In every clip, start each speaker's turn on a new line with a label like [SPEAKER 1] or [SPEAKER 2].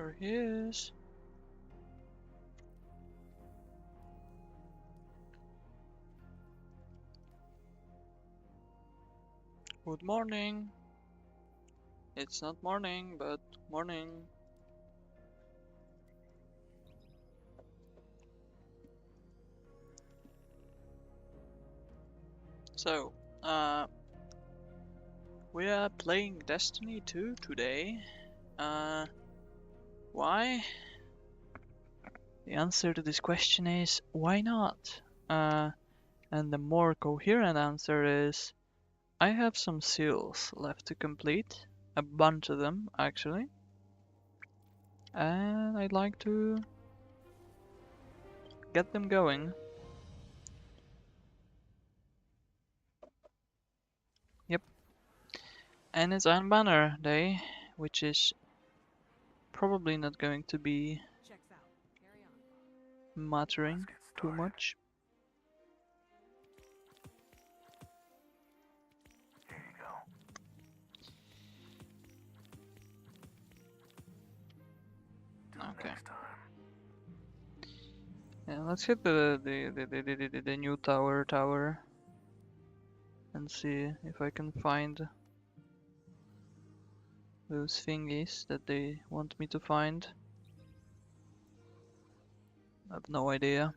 [SPEAKER 1] There he is. Good morning. It's not morning, but morning. So, we are playing Destiny 2 today. Why? The answer to this question is why not? And the more coherent answer is I have some seals left to complete, a bunch of them actually, and I'd like to get them going. Yep. And it's Iron Banner Day, which is probably not going to be mattering too much.
[SPEAKER 2] Here you go.
[SPEAKER 1] Okay.
[SPEAKER 2] Next time.
[SPEAKER 1] Yeah, let's hit the new tower and see if I can find those thingies that they want me to find. I have no idea.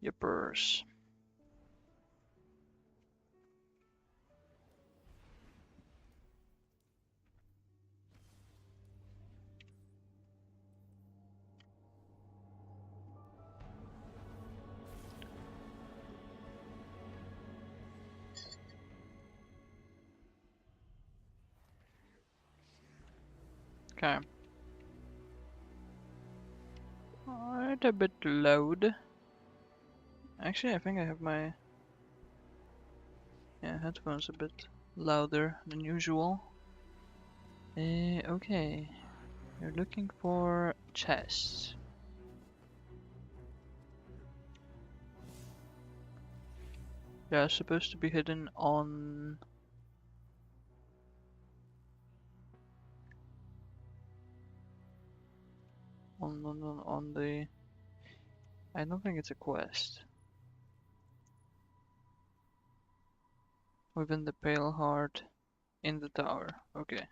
[SPEAKER 1] Yippers. Okay. Alright, a bit loud. Actually, I think I have my headphones a bit louder than usual. Okay. You're looking for chests. They're supposed to be hidden on the. I don't think it's a quest. Within the pale heart, in the tower. Okay.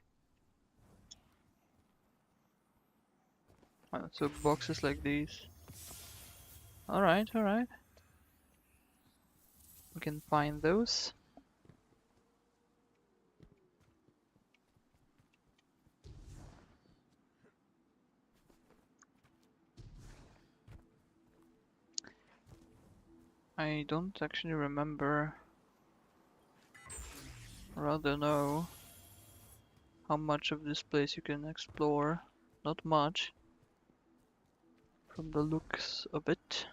[SPEAKER 1] So boxes like these. Alright, alright. We can find those. I don't actually remember, rather know, how much of this place you can explore. Not much, from the looks of it.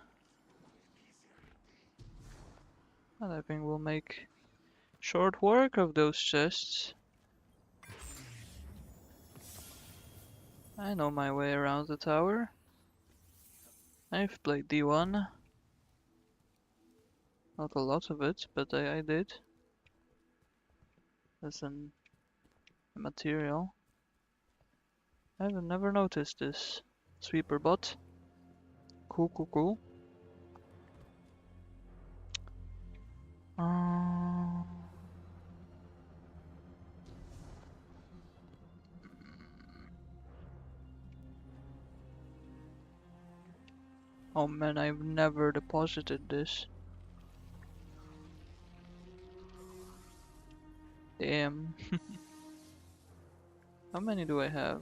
[SPEAKER 1] And I think we'll make short work of those chests. I know my way around the tower. I've played D1. Not a lot of it, but I did. As an material. I've never noticed this sweeper bot. Cool, cool, cool. Oh man, I've never deposited this. Damn. How many do I have?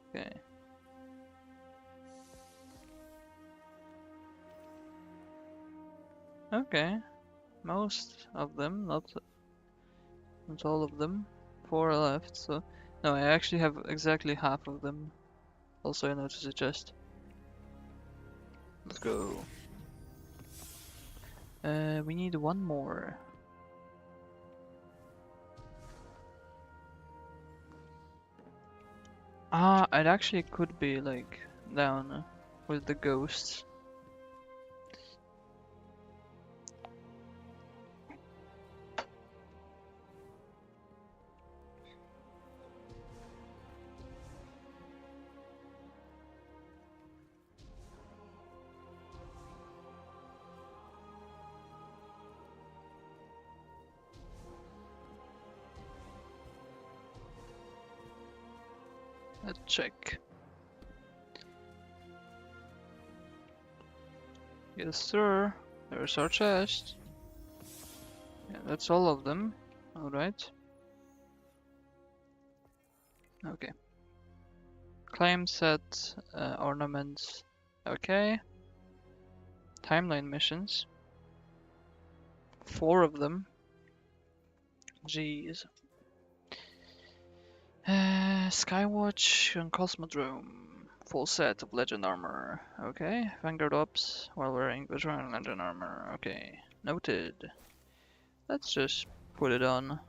[SPEAKER 1] Okay. Okay. Most of them, not all of them. 4 left, so... No, I actually have exactly half of them. Also, I noticed a chest. Let's go. We need one more. Ah, it actually could be like down with the ghosts. Let's check. Yes, sir. There's our chest. Yeah, that's all of them. Alright. Okay. Claim set, ornaments. Okay. Timeline missions. 4 of them. Jeez. Skywatch and Cosmodrome. Full set of legend armor. Okay. Vanguard Ops while wearing veteran legend armor. Okay. Noted. Let's just put it on.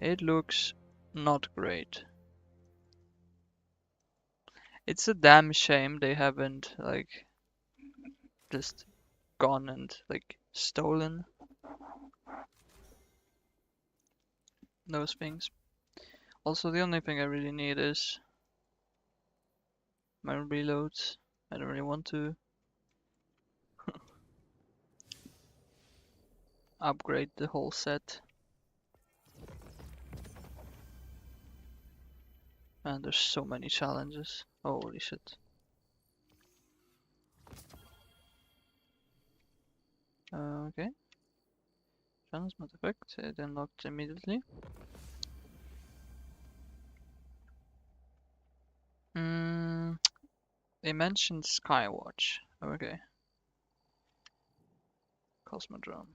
[SPEAKER 1] It looks not great. It's a damn shame they haven't like just gone and like stolen those things. Also, the only thing I really need is my reloads. I don't really want to upgrade the whole set. And there's so many challenges. Holy shit. Okay. Challenge not effect. It unlocked immediately. They mentioned Skywatch. Okay. Cosmodrome.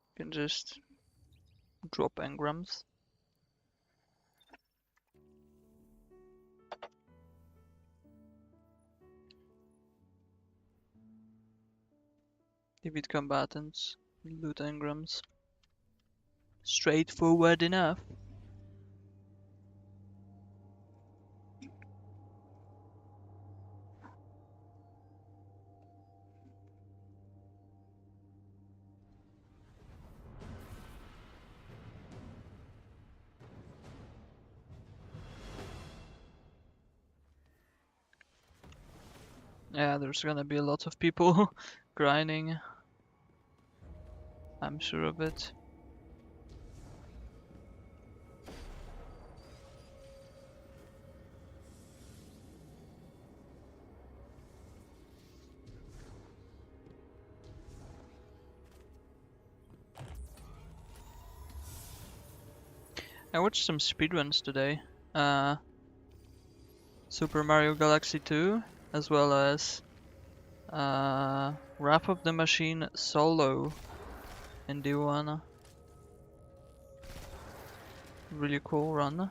[SPEAKER 1] You can just drop engrams. Defeat combatants. Loot engrams. Straightforward enough. Yeah, there's gonna be a lot of people grinding. I'm sure of it. I watched some speedruns today. Super Mario Galaxy 2, as well as Wrath of the Machine Solo in D1. Really cool run.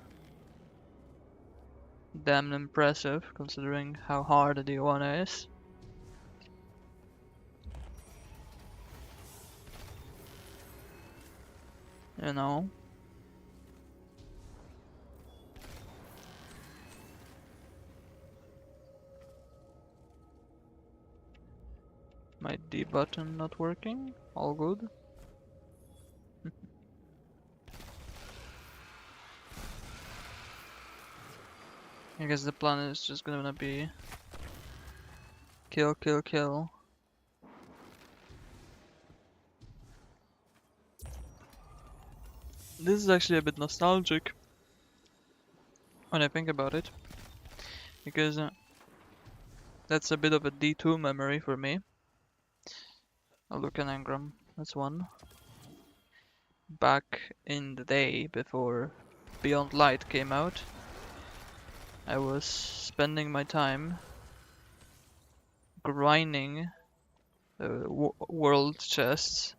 [SPEAKER 1] Damn impressive considering how hard the D1 is. You know. My D button not working. All good. I guess the plan is just gonna be kill, kill, kill. This is actually a bit nostalgic when I think about it, because that's a bit of a D2 memory for me. Oh, look, an engram. That's one. Back in the day before Beyond Light came out, I was spending my time grinding world chests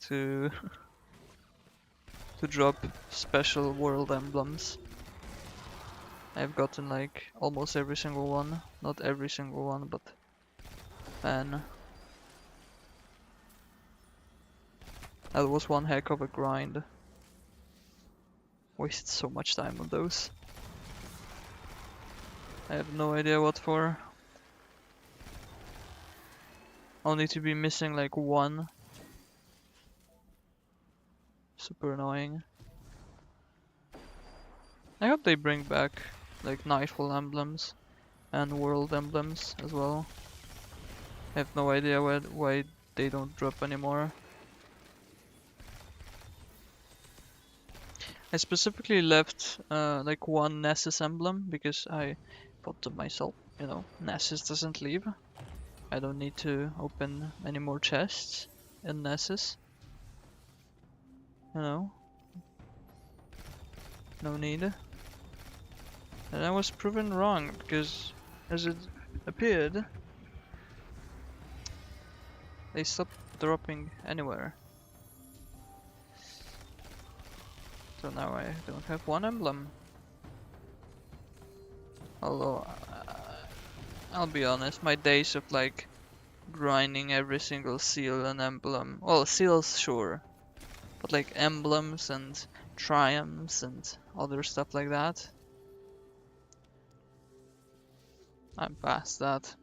[SPEAKER 1] to to drop special world emblems. I've gotten like almost every single one, not every single one, but man, that was one heck of a grind. Wasted so much time on those. I have no idea what for. Only to be missing like one. Super annoying. I hope they bring back like Nightfall emblems and world emblems as well. I have no idea why they don't drop anymore. I specifically left like one Nessus emblem because I thought to myself, you know, Nessus doesn't leave. I don't need to open any more chests in Nessus. You know, no need. And I was proven wrong because as it appeared, they stopped dropping anywhere. So now I don't have one emblem. Although, I'll be honest, my days of like grinding every single seal and emblem, well, seals sure, but like emblems and triumphs and other stuff like that, I'm past that.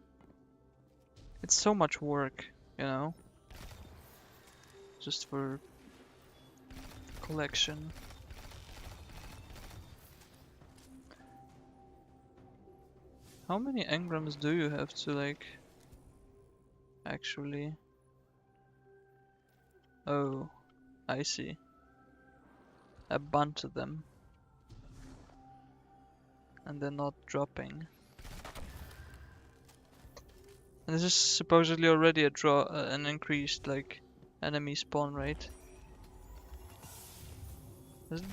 [SPEAKER 1] It's so much work, you know, just for collection. How many engrams do you have to like actually? Oh, I see. A bunch of them. And they're not dropping. And this is supposedly already an increased like enemy spawn rate. Isn't?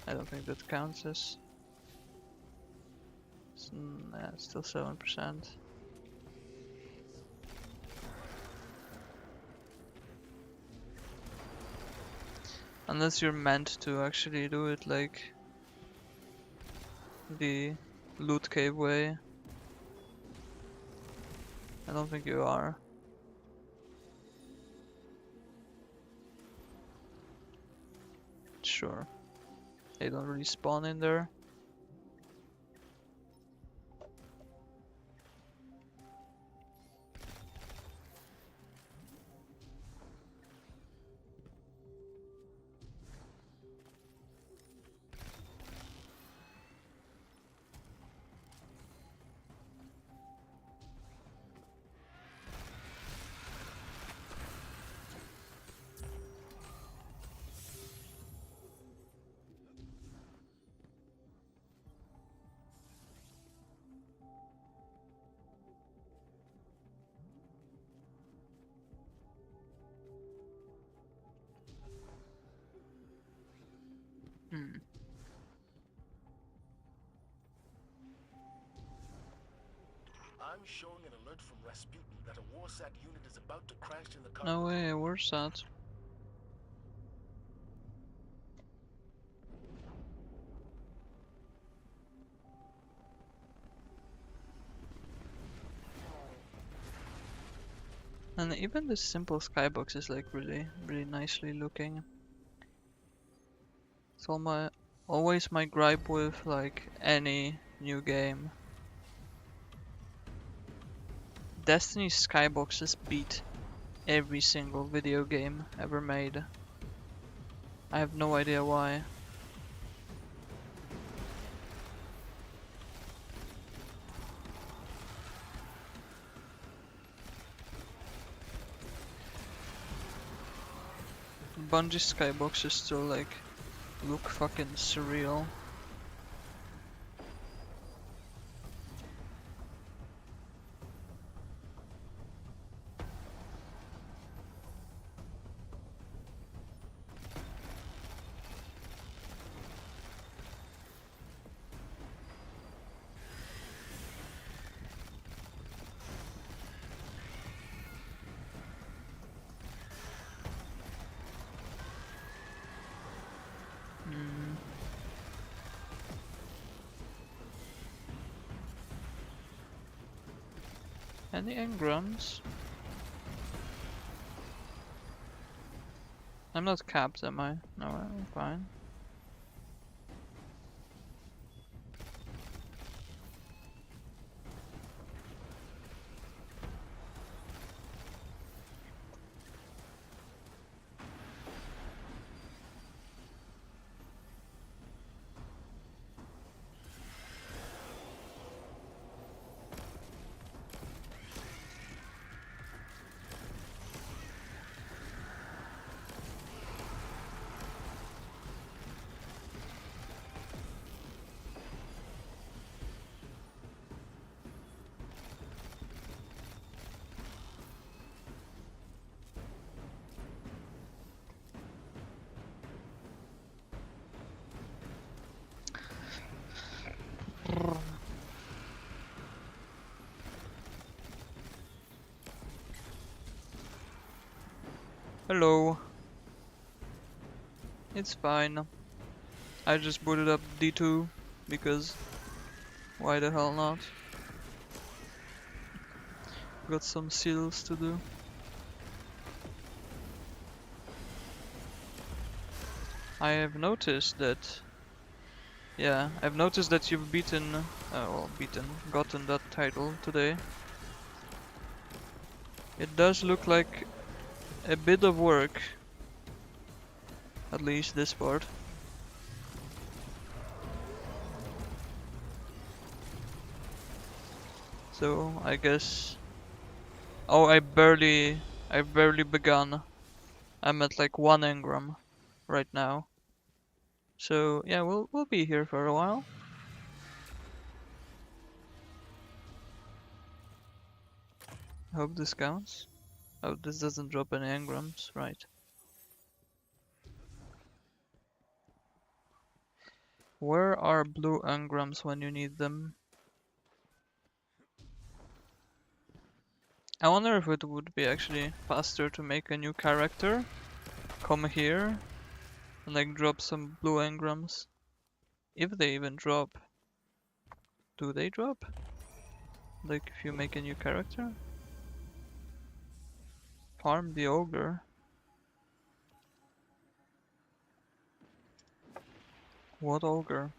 [SPEAKER 1] I don't think that counts as. Nah, it's still 7%. Unless you're meant to actually do it like the loot cave way. I don't think you are. Sure. They don't really spawn in there. Hmm.
[SPEAKER 2] I'm showing an alert from Rasputin that a Warsat unit is about to crash in the
[SPEAKER 1] No
[SPEAKER 2] cargo.
[SPEAKER 1] way, where's that? And even this simple skybox is like really nicely looking. It's always my gripe with like any new game. Destiny's skyboxes beat every single video game ever made. I have no idea why. Bungie's skyboxes still like look fucking surreal. Hmm. Any engrams? I'm not capped, am I? No, I'm fine. Hello. It's fine. I just booted up D2 because why the hell not? Got some seals to do. I have noticed that. Yeah, I've noticed that you've gotten that title today. It does look like a bit of work, at least this part. So I guess. Oh, I've barely begun. I'm at like 1 engram right now. So yeah, we'll be here for a while. Hope this counts. Oh, this doesn't drop any engrams, right? Where are blue engrams when you need them? I wonder if it would be actually faster to make a new character, come here, and like drop some blue engrams. If they even drop. Do they drop? Like if you make a new character? Farm the ogre. What ogre?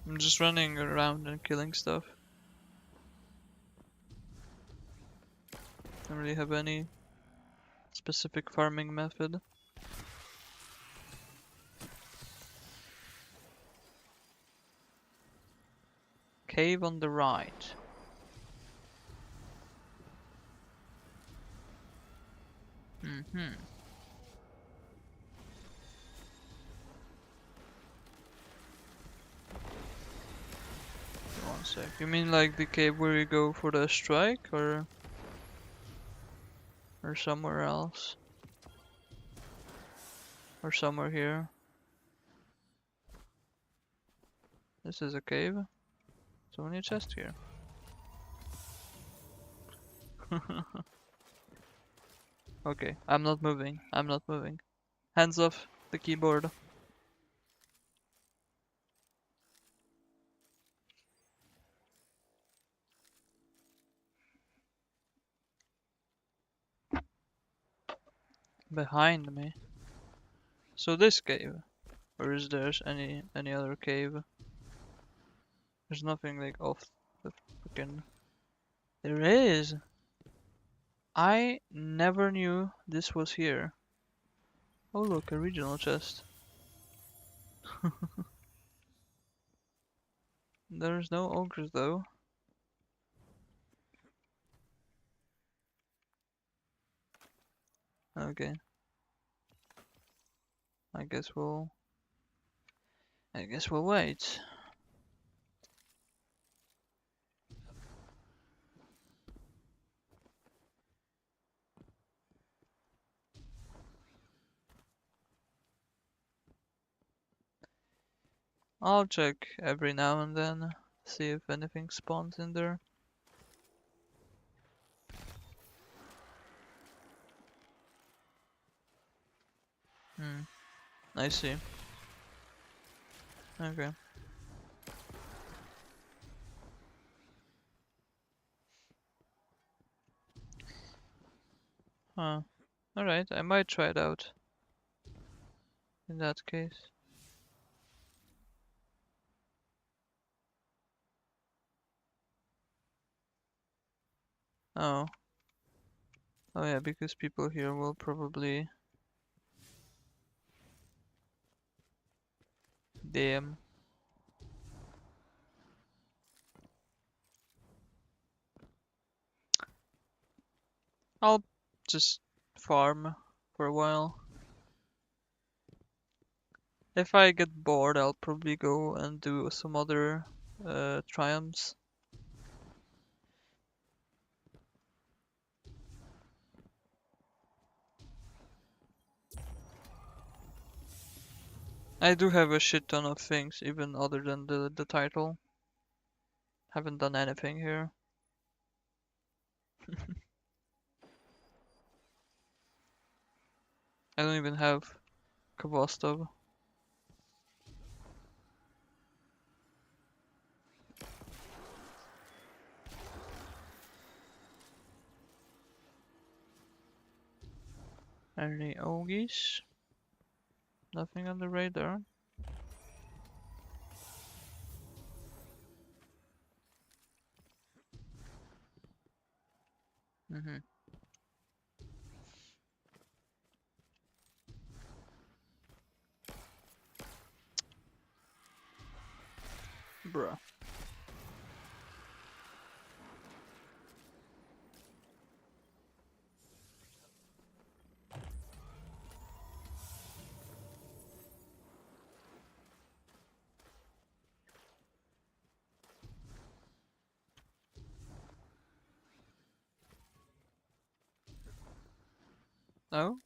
[SPEAKER 1] I'm just running around and killing stuff. Don't really have any specific farming method. Cave on the right. Mm-hmm. One sec. You mean like the cave where you go for the strike, or somewhere else? Or somewhere here? This is a cave. There's only a chest here. Okay, I'm not moving. I'm not moving. Hands off the keyboard. Behind me. So this cave. Or is there any other cave? There's nothing like off the freaking. There is! I never knew this was here. Oh look, a regional chest. There's no ogres though. Okay. I guess we'll wait. I'll check every now and then, see if anything spawns in there. I see. Okay. Huh. Alright, I might try it out. In that case. Oh. Oh yeah, because people here will probably... Damn. I'll just farm for a while. If I get bored, I'll probably go and do some other triumphs. I do have a shit ton of things, even other than the title. Haven't done anything here. I don't even have Kvostov. Any Ogis? Nothing on the radar. Mm-hmm. Bruh. Oh,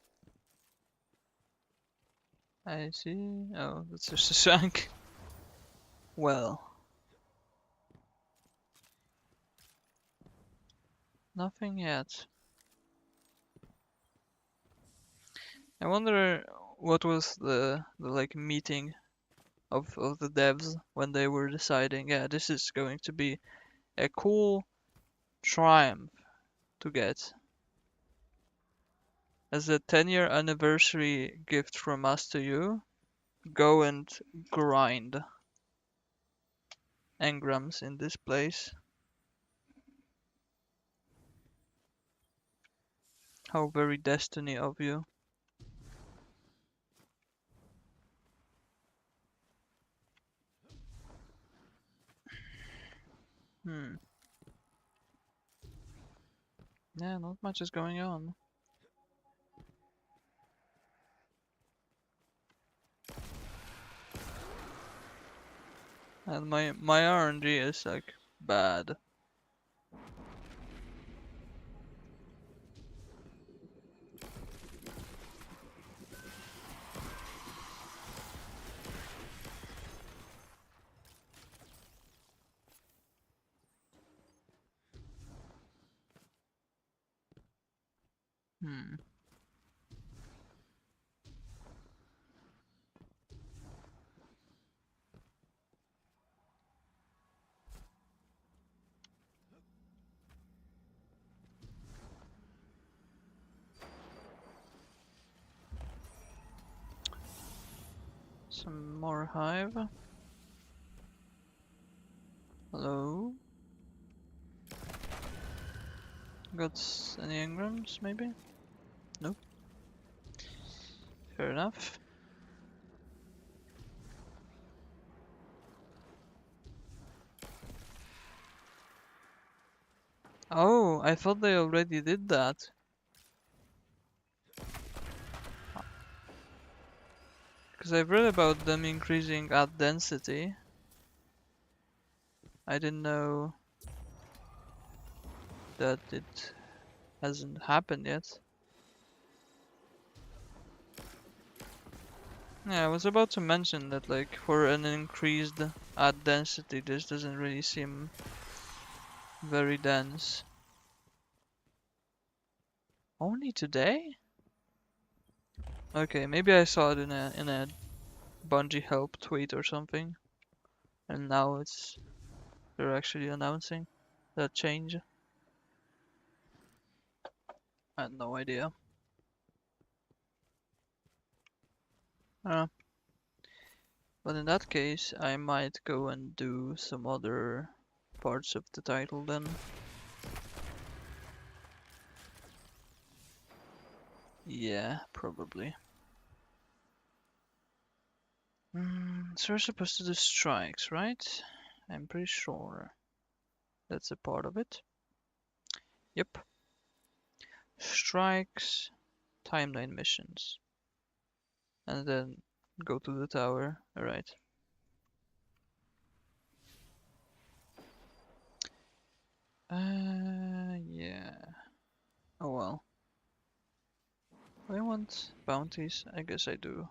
[SPEAKER 1] I see. Oh, that's just a shank. Well, nothing yet. I wonder what was the like meeting of the devs when they were deciding, yeah, this is going to be a cool triumph to get as a 10-year anniversary gift from us to you. Go and grind engrams in this place. How very destiny of you. Hmm. Yeah, not much is going on. And my RNG is like bad. Hmm. Some more hive. Hello? Got any engrams maybe? Nope. Fair enough. Oh, I thought they already did that. Because I've read about them increasing at density. I didn't know that it hasn't happened yet. Yeah, I was about to mention that like for an increased at density this doesn't really seem very dense. Only today? Okay, maybe I saw it in a Bungie help tweet or something. And now they're actually announcing that change. I had no idea. Uh, but in that case, I might go and do some other parts of the title then. Yeah, probably. So we're supposed to do strikes, right? I'm pretty sure that's a part of it. Yep. Strikes, timeline missions. And then go to the tower. Alright. Yeah. Oh well. Do I want bounties? I guess I do.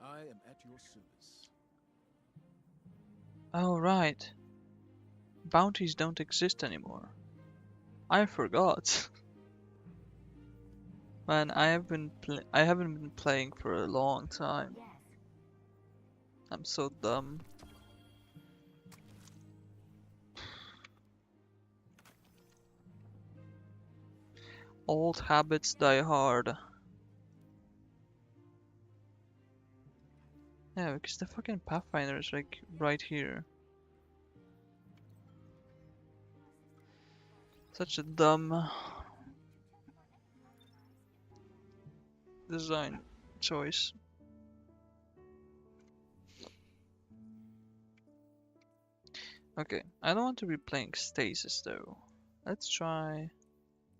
[SPEAKER 2] I am at your service.
[SPEAKER 1] Oh, right. Bounties don't exist anymore. I forgot. Man, I haven't been playing for a long time. I'm so dumb. Old habits die hard. Yeah, because the fucking Pathfinder is like right here. Such a dumb design choice. Okay, I don't want to be playing stasis though. Let's try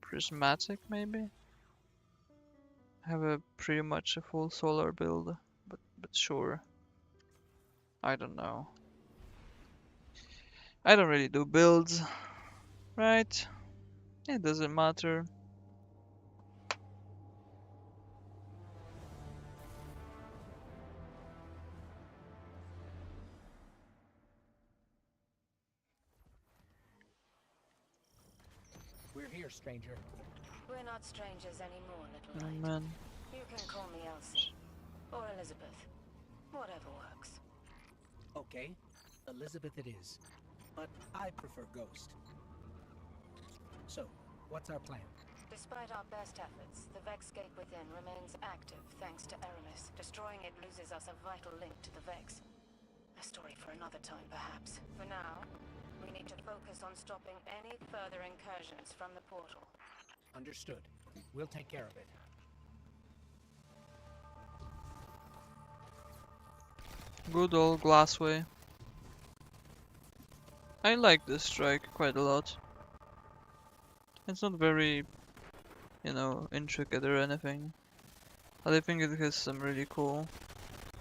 [SPEAKER 1] prismatic maybe. I have a pretty much a full solar build, but sure. I don't know. I don't really do builds, right? It doesn't matter.
[SPEAKER 3] We're here, stranger.
[SPEAKER 4] We're not strangers anymore, little
[SPEAKER 1] Oh
[SPEAKER 4] light.
[SPEAKER 1] man.
[SPEAKER 4] You can call me Elsie. Or Elizabeth. Whatever works.
[SPEAKER 3] Okay, Elizabeth it is. But I prefer Ghost. So, what's our plan?
[SPEAKER 4] Despite our best efforts, the Vex gate within remains active thanks to Aramis. Destroying it loses us a vital link to the Vex. A story for another time, perhaps. For now, we need to focus on stopping any further incursions from the portal.
[SPEAKER 3] Understood. We'll take care of it.
[SPEAKER 1] Good old Glassway. I like this strike quite a lot. It's not very, intricate or anything. But I think it has some really cool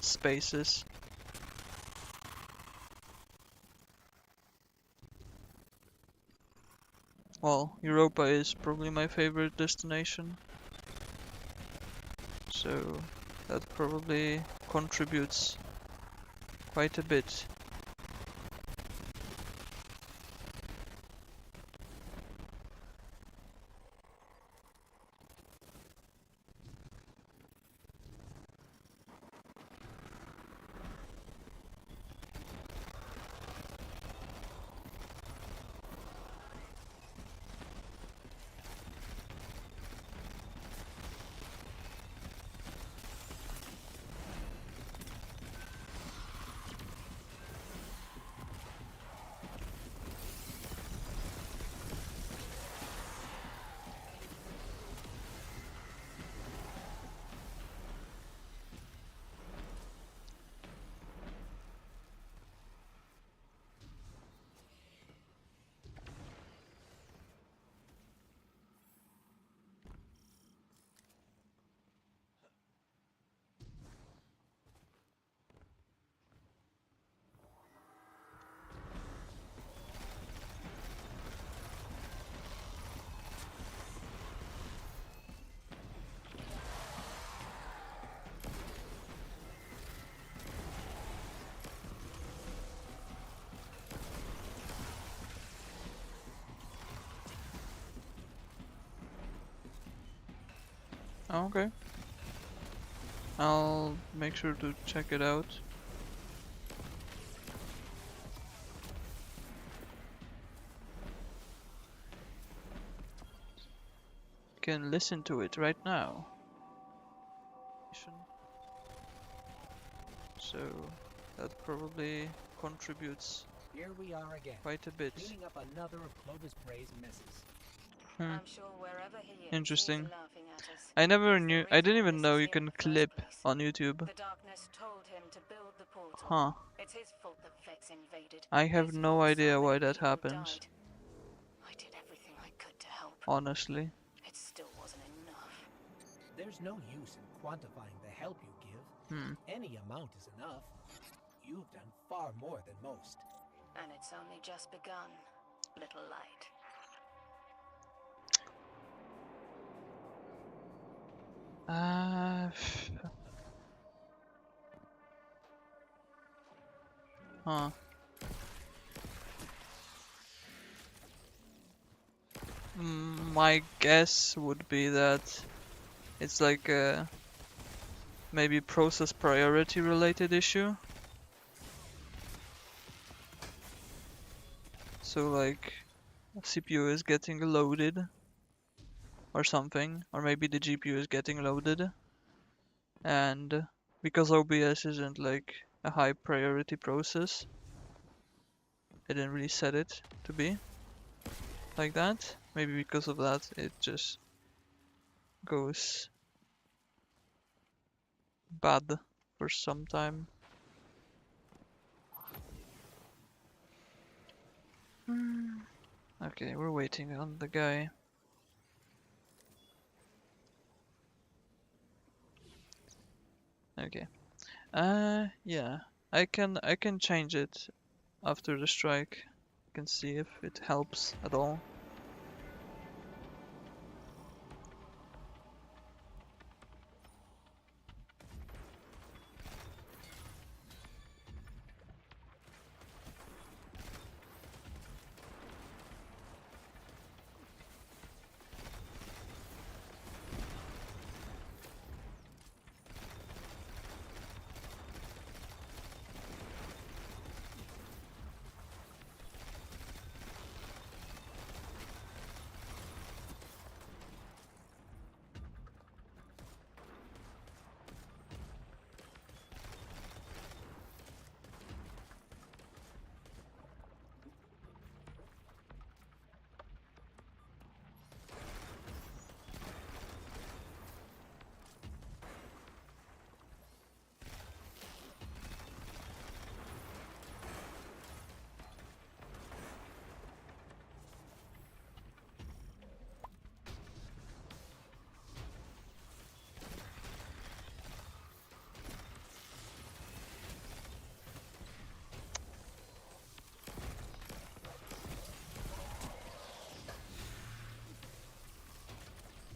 [SPEAKER 1] spaces. Well, Europa is probably my favorite destination. So that probably contributes quite a bit. Okay. I'll make sure to check it out. Can listen to it right now. So that probably contributes
[SPEAKER 3] Here we are again,
[SPEAKER 1] quite a bit.
[SPEAKER 3] cleaning up another of Clovis Bray's messes.
[SPEAKER 1] Hmm.
[SPEAKER 4] I'm sure wherever he is,
[SPEAKER 1] Interesting.
[SPEAKER 4] he's laughing at us.
[SPEAKER 1] I never
[SPEAKER 4] He's the
[SPEAKER 1] knew. I
[SPEAKER 4] reason
[SPEAKER 1] didn't even
[SPEAKER 4] this
[SPEAKER 1] know
[SPEAKER 4] is
[SPEAKER 1] you
[SPEAKER 4] here in
[SPEAKER 1] can
[SPEAKER 4] the first
[SPEAKER 1] clip
[SPEAKER 4] place.
[SPEAKER 1] on YouTube.
[SPEAKER 4] The darkness told him to build the portal.
[SPEAKER 1] Huh.
[SPEAKER 4] It's his fault the Vex invaded.
[SPEAKER 1] I have
[SPEAKER 4] His
[SPEAKER 1] no
[SPEAKER 4] fault
[SPEAKER 1] idea
[SPEAKER 4] so
[SPEAKER 1] why
[SPEAKER 4] many
[SPEAKER 1] that
[SPEAKER 4] people
[SPEAKER 1] happens.
[SPEAKER 4] died. I did everything I could to help.
[SPEAKER 1] Honestly.
[SPEAKER 4] It still wasn't enough.
[SPEAKER 3] There's no use in quantifying the help you give.
[SPEAKER 1] Hmm.
[SPEAKER 3] Any amount is enough. You've done far more than most.
[SPEAKER 4] And it's only just begun, little light.
[SPEAKER 1] Uh, Huh. My guess would be that it's like a maybe process priority related issue. So like CPU is getting loaded or something, or maybe the GPU is getting loaded, and because OBS isn't like a high priority process, I didn't really set it to be like that. Maybe because of that it just goes bad for some time. Okay, we're waiting on the guy. Okay. Yeah. I can change it after the strike. I can see if it helps at all.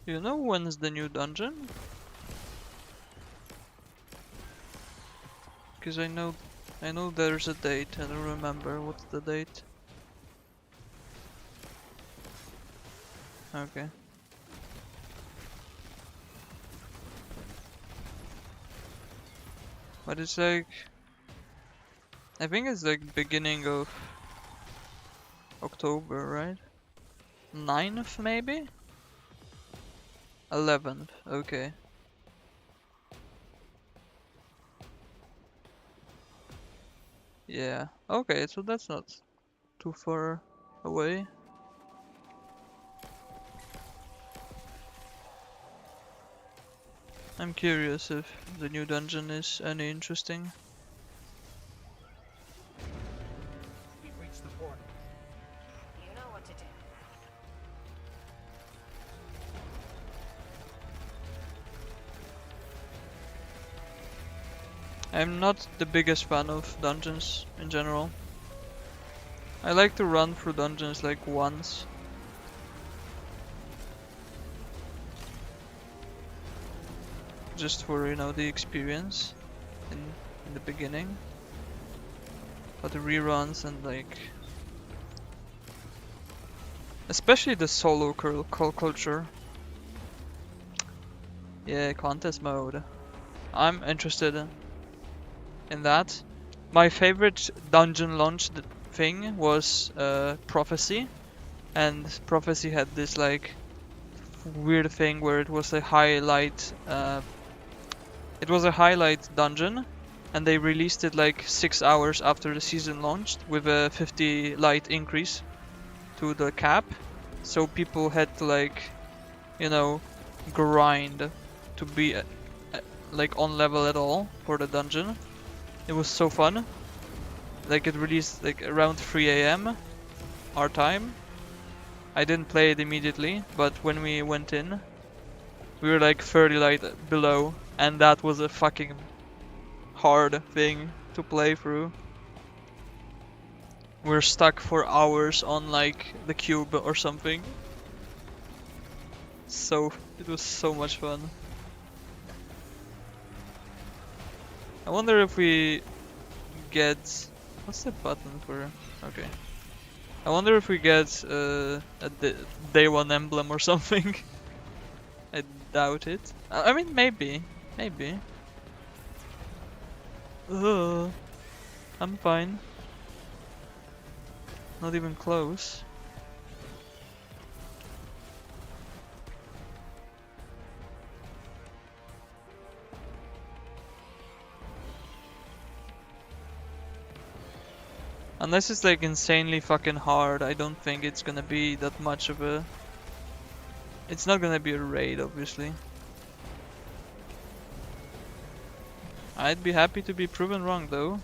[SPEAKER 1] You know when's the new dungeon? Because I know there's a date. I don't remember what's the date. Okay. But it's like I think it's like beginning of October, right? 9th maybe? 11th, okay. Yeah. Okay, so that's not too far away. I'm curious if the new dungeon is any interesting.
[SPEAKER 3] We've reached the portal.
[SPEAKER 4] You know what to do.
[SPEAKER 1] I'm not the biggest fan of dungeons in general. I like to run through dungeons like once. Just for, you know, the experience in the beginning. But the reruns and like especially the solo culture. Yeah, contest mode. I'm interested in that. My favorite dungeon launch thing was Prophecy, and Prophecy had this like weird thing where it was a highlight. It was a highlight dungeon, and they released it like 6 hours after the season launched with a 50 light increase to the cap. So people had to like, you know, grind to be like on level at all for the dungeon. It was so fun. Like it released like around 3 AM our time. I didn't play it immediately, but when we went in, we were like 30 light below, and that was a fucking hard thing to play through. We're stuck for hours on like the cube or something. So it was so much fun. I wonder if we get What's the button for? Okay. I wonder if we get a day one emblem or something. I doubt it. I mean, maybe. Maybe. Ugh. I'm fine. Not even close. Unless it's like insanely fucking hard, I don't think it's gonna be that much of a... It's not gonna be a raid, obviously. I'd be happy to be proven wrong, though.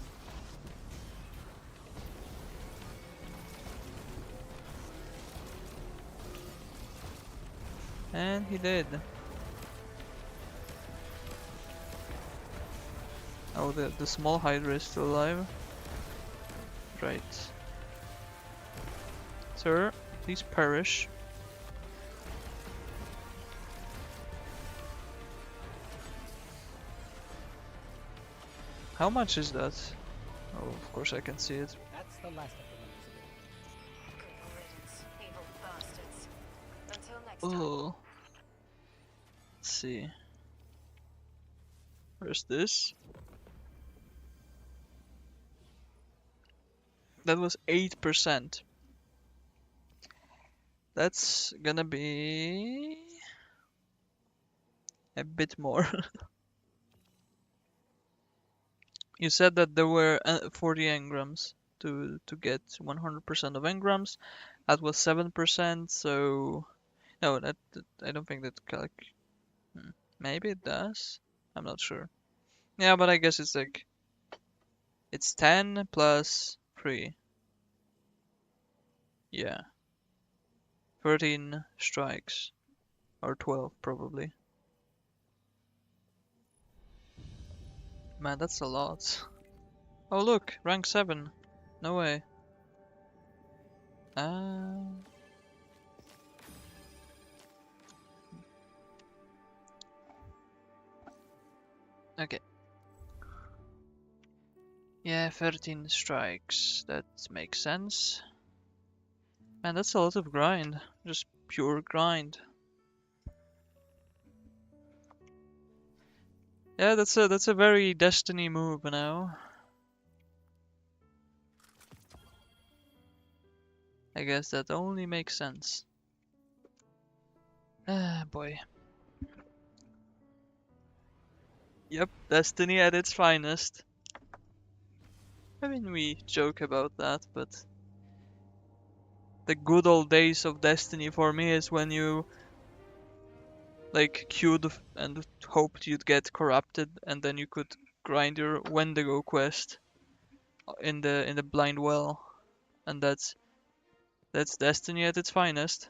[SPEAKER 1] And he did. Oh, the small Hydra is still alive. Right. Sir, please perish. How much is that? Oh, of course I can see it.
[SPEAKER 3] That's the last of them, Elizabeth.
[SPEAKER 4] Good riddance, evil bastards. Until next time.
[SPEAKER 1] Oh. Let's see. Where's this? That was 8%. That's gonna be a bit more. You said that there were 40 engrams to get 100% of engrams. That was 7%, so no, that I don't think that maybe it does. I'm not sure. Yeah, but I guess it's like it's 10 plus 3. Yeah. 13 strikes or 12 probably. Man, that's a lot. Oh look, rank 7. No way. Ah. Okay. Yeah, 13 strikes. That makes sense. Man, that's a lot of grind. Just pure grind. Yeah, that's a very Destiny move now. I guess that only makes sense. Ah, boy. Yep, Destiny at its finest. I mean, we joke about that, but the good old days of Destiny for me is when you like queued and hoped you'd get corrupted, and then you could grind your Wendigo quest in the blind well, and that's Destiny at its finest.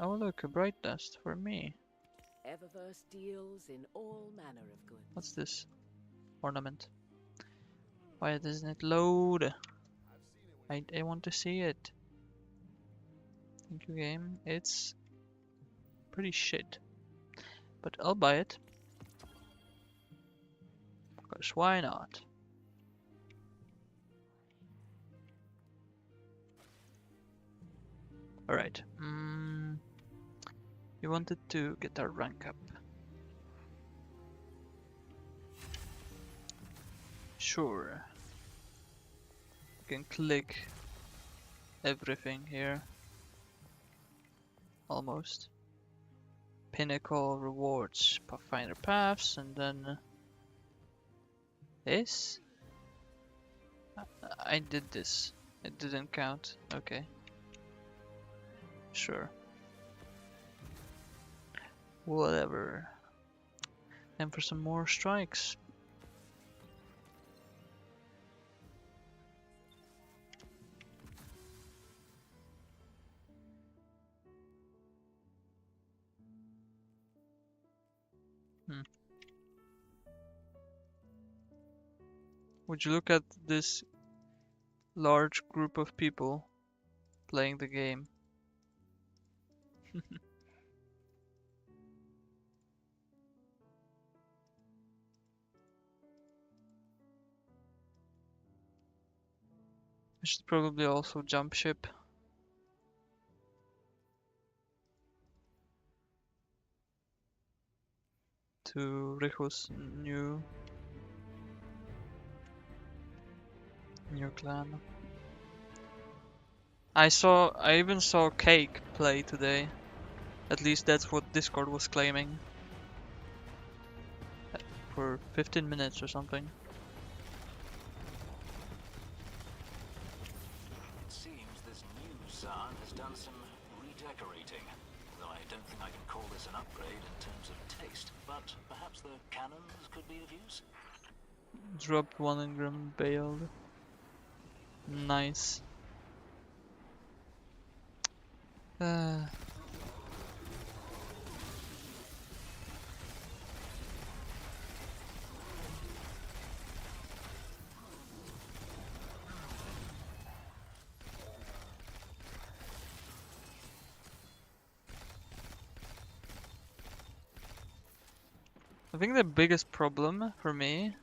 [SPEAKER 1] Oh look, a bright dust for me.
[SPEAKER 5] Eververse deals in all manner of goods.
[SPEAKER 1] What's this? Ornament. Why doesn't it load? I want to see it. Thank you, game. It's pretty shit. But I'll buy it. Because why not? Alright. You wanted to get our rank up. Sure. You can click everything here. Almost. Pinnacle rewards, Pathfinder paths, and then this. I did this. It didn't count. Okay. Sure. Whatever. And for some more strikes. Would you look at this large group of people playing the game? I should probably also jump ship. To Richo's new clan. I even saw Cake play today. At least that's what Discord was claiming. For 15 minutes or something.
[SPEAKER 6] It seems this new Zaan has done some redecorating. Though I don't think I can call this an upgrade in terms of taste, but perhaps the cannons could be of use?
[SPEAKER 1] Dropped 1 engram bailed. Nice. I think the biggest problem for me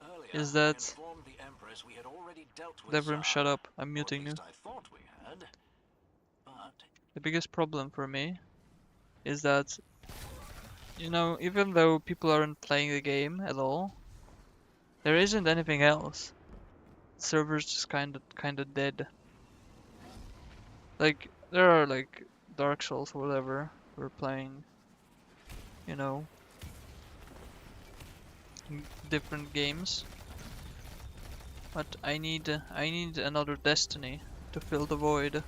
[SPEAKER 6] Earlier,
[SPEAKER 1] is
[SPEAKER 6] I
[SPEAKER 1] that
[SPEAKER 6] informed the Empress we had already dealt with
[SPEAKER 1] Devrim,
[SPEAKER 6] Zaan,
[SPEAKER 1] shut up. I'm
[SPEAKER 6] or at
[SPEAKER 1] muting you.
[SPEAKER 6] least I thought we had. But
[SPEAKER 1] The biggest problem for me is that, you know, even though people aren't playing the game at all, there isn't anything else. Server's just kinda dead. Like there are like Dark Souls or whatever we're playing, you know, different games. But I need another Destiny to fill the void.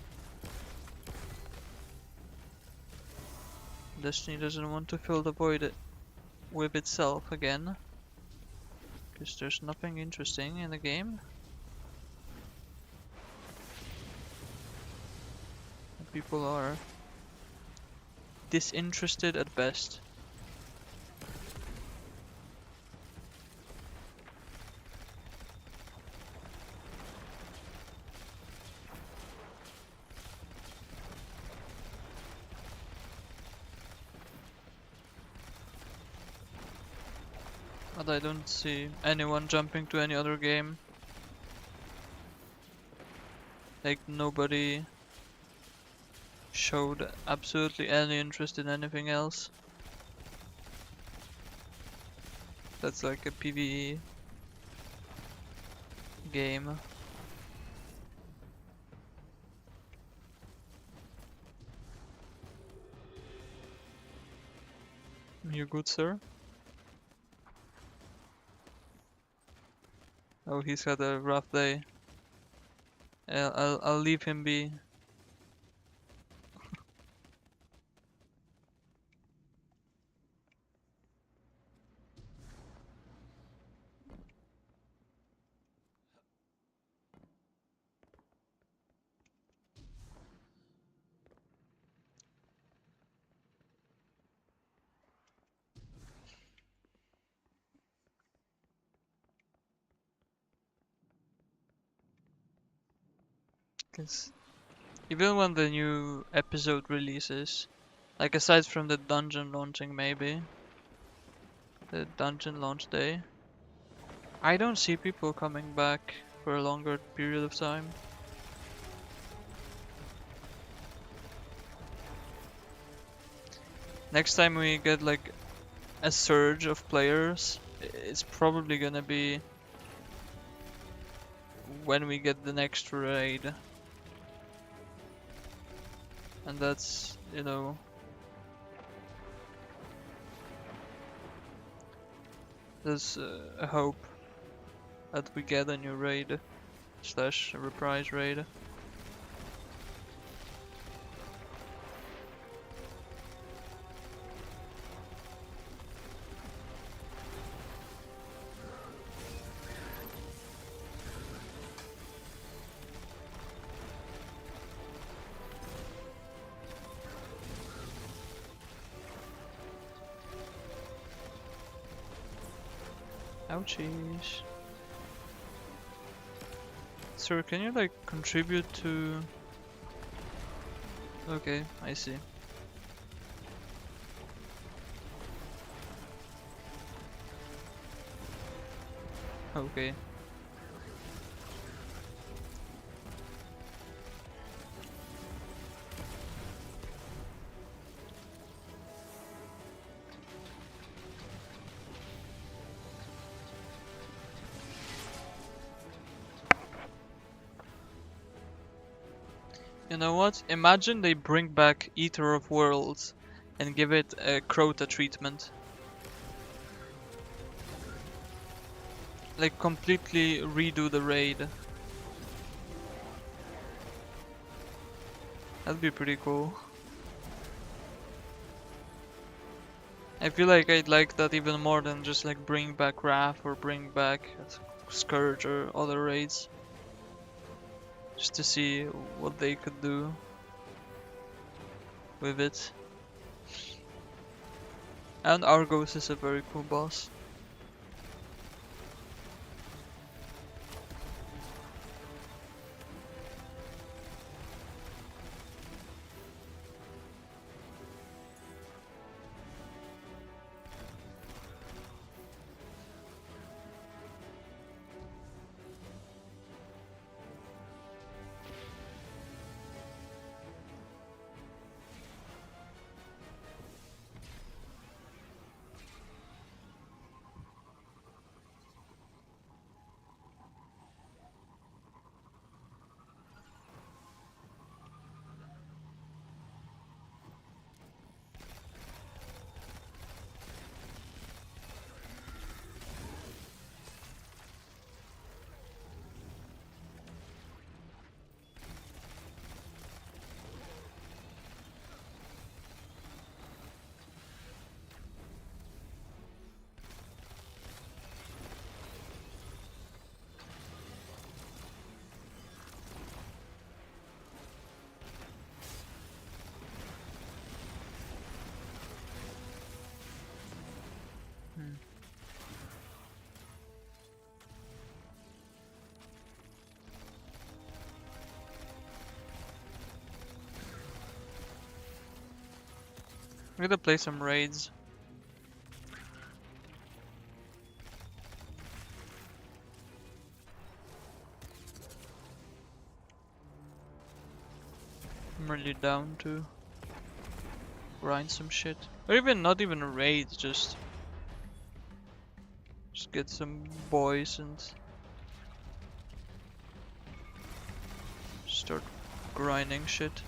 [SPEAKER 1] Destiny doesn't want to fill the void with itself again, because there's nothing interesting in the game. People are disinterested at best. But I don't see anyone jumping to any other game. Like nobody showed absolutely any interest in anything else. That's like a PvE game. You good, sir? Oh, he's had a rough day. I'll leave him be. Cause even when the new episode releases, like aside from the dungeon launching maybe, the dungeon launch day, I don't see people coming back for a longer period of time. Next time we get like a surge of players, it's probably gonna be when we get the next raid. And that's, you know, there's a hope that we get a new raid slash reprise raid. Ouchies. Sir, can you like contribute to... Okay, I see. Okay. You know what? Imagine they bring back Eater of Worlds and give it a Crota treatment. Like completely redo the raid. That'd be pretty cool. I feel like I'd like that even more than just like bring back Wrath or bring back Scourge or other raids. Just to see what they could do with it. And Argos is a very cool boss. I'm gonna play some raids. I'm really down to grind some shit. Or even not even raids, just get some boys and start grinding shit.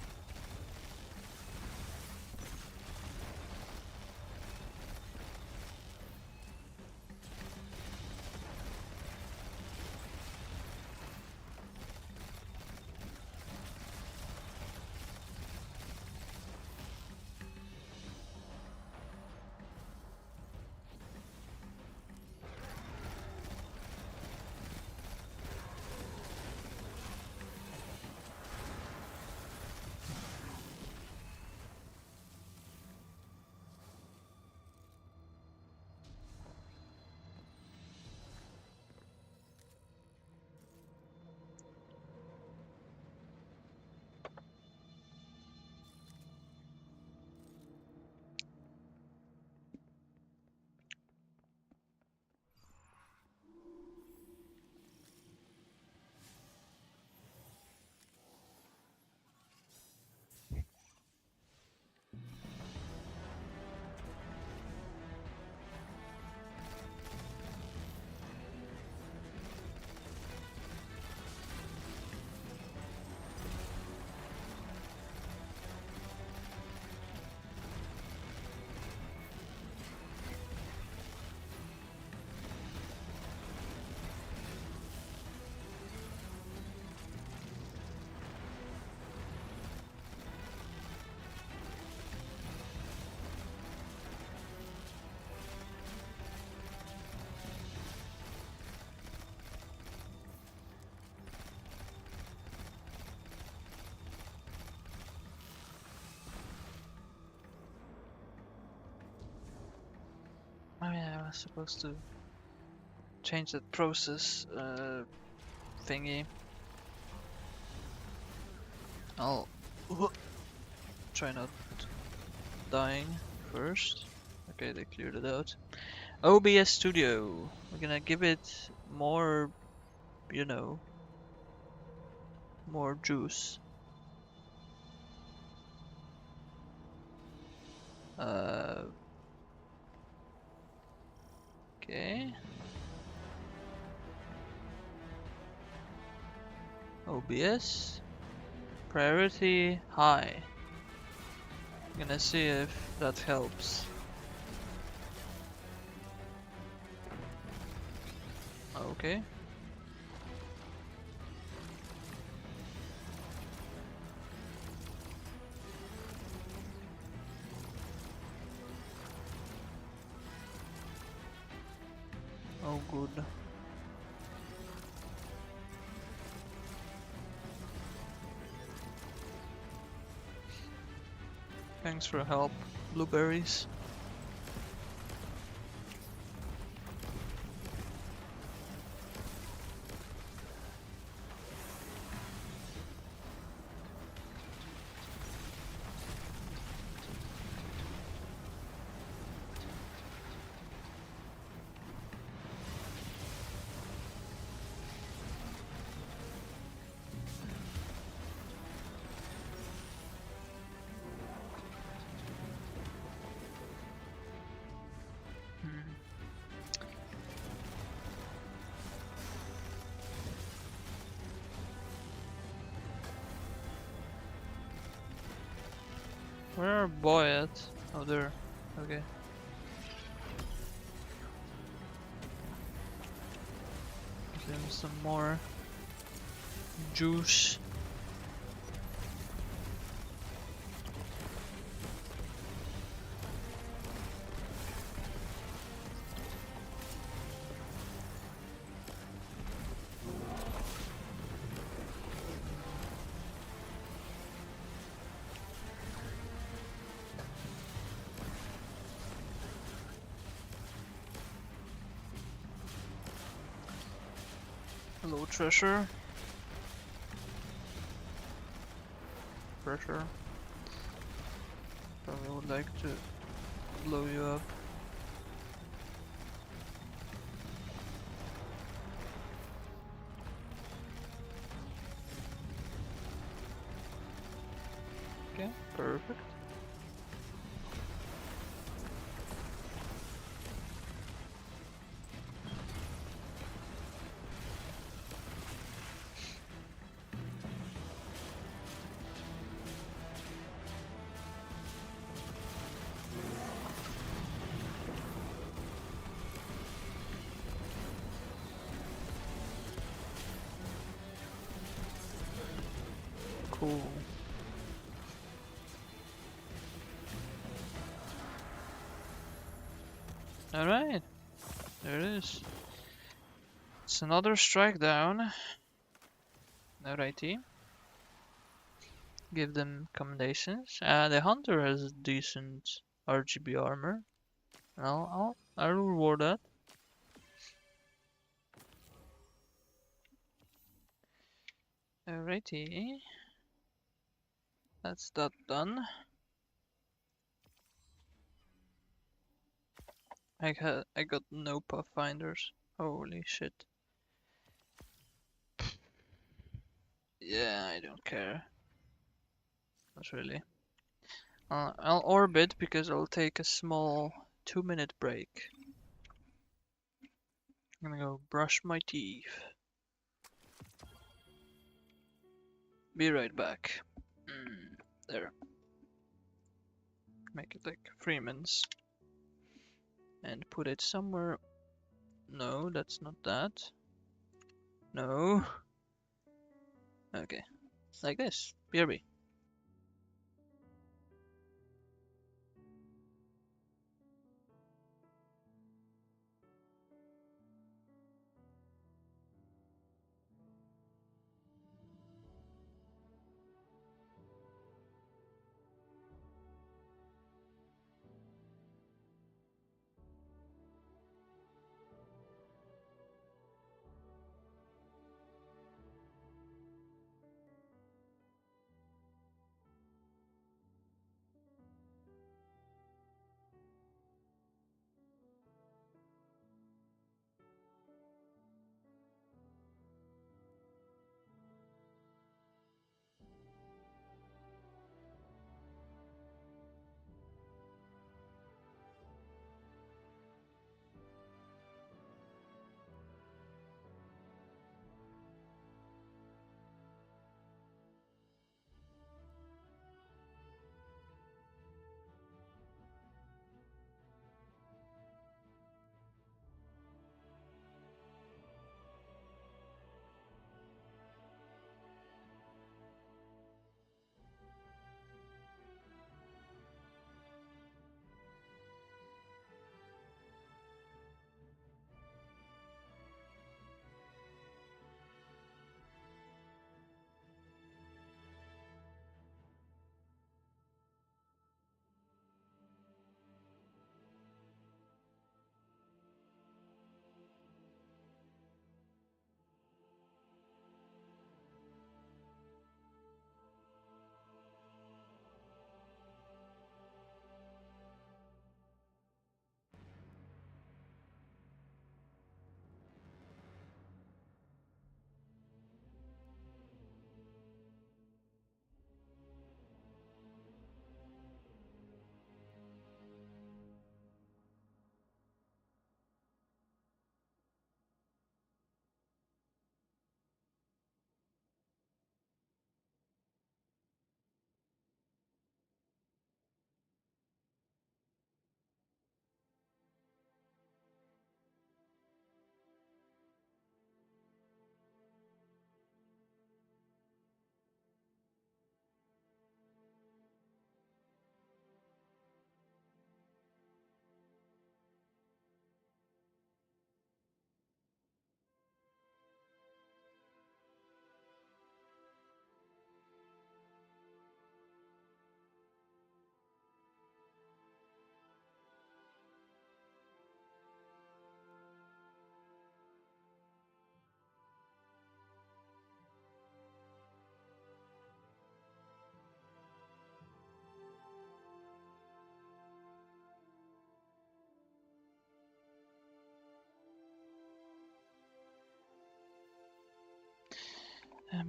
[SPEAKER 1] Oh yeah, I was supposed to change that process thingy. I'll try not dying first. Okay, they cleared it out. OBS Studio. We're gonna give it more, you know, more juice. Okay. OBS. Priority high. I'm gonna see if that helps. Okay. Oh, good. Thanks for help, blueberries. Where are boy at? Oh, there. Okay. Give him some more juice. Hello, treasure. Pressure. Probably would like to blow you up. Okay, perfect. Cool. Alright, there it is. It's another strike down. Alrighty. Give them commendations. The hunter has decent RGB armor. I'll reward that. Alrighty. That's that done. I got no pathfinders. Holy shit. Yeah, I don't care. Not really. I'll orbit because I'll take a small 2-minute break. I'm gonna go brush my teeth. Be right back. There. Make it like Freeman's. And put it somewhere. No, that's not that. No. Okay. Like this. BRB.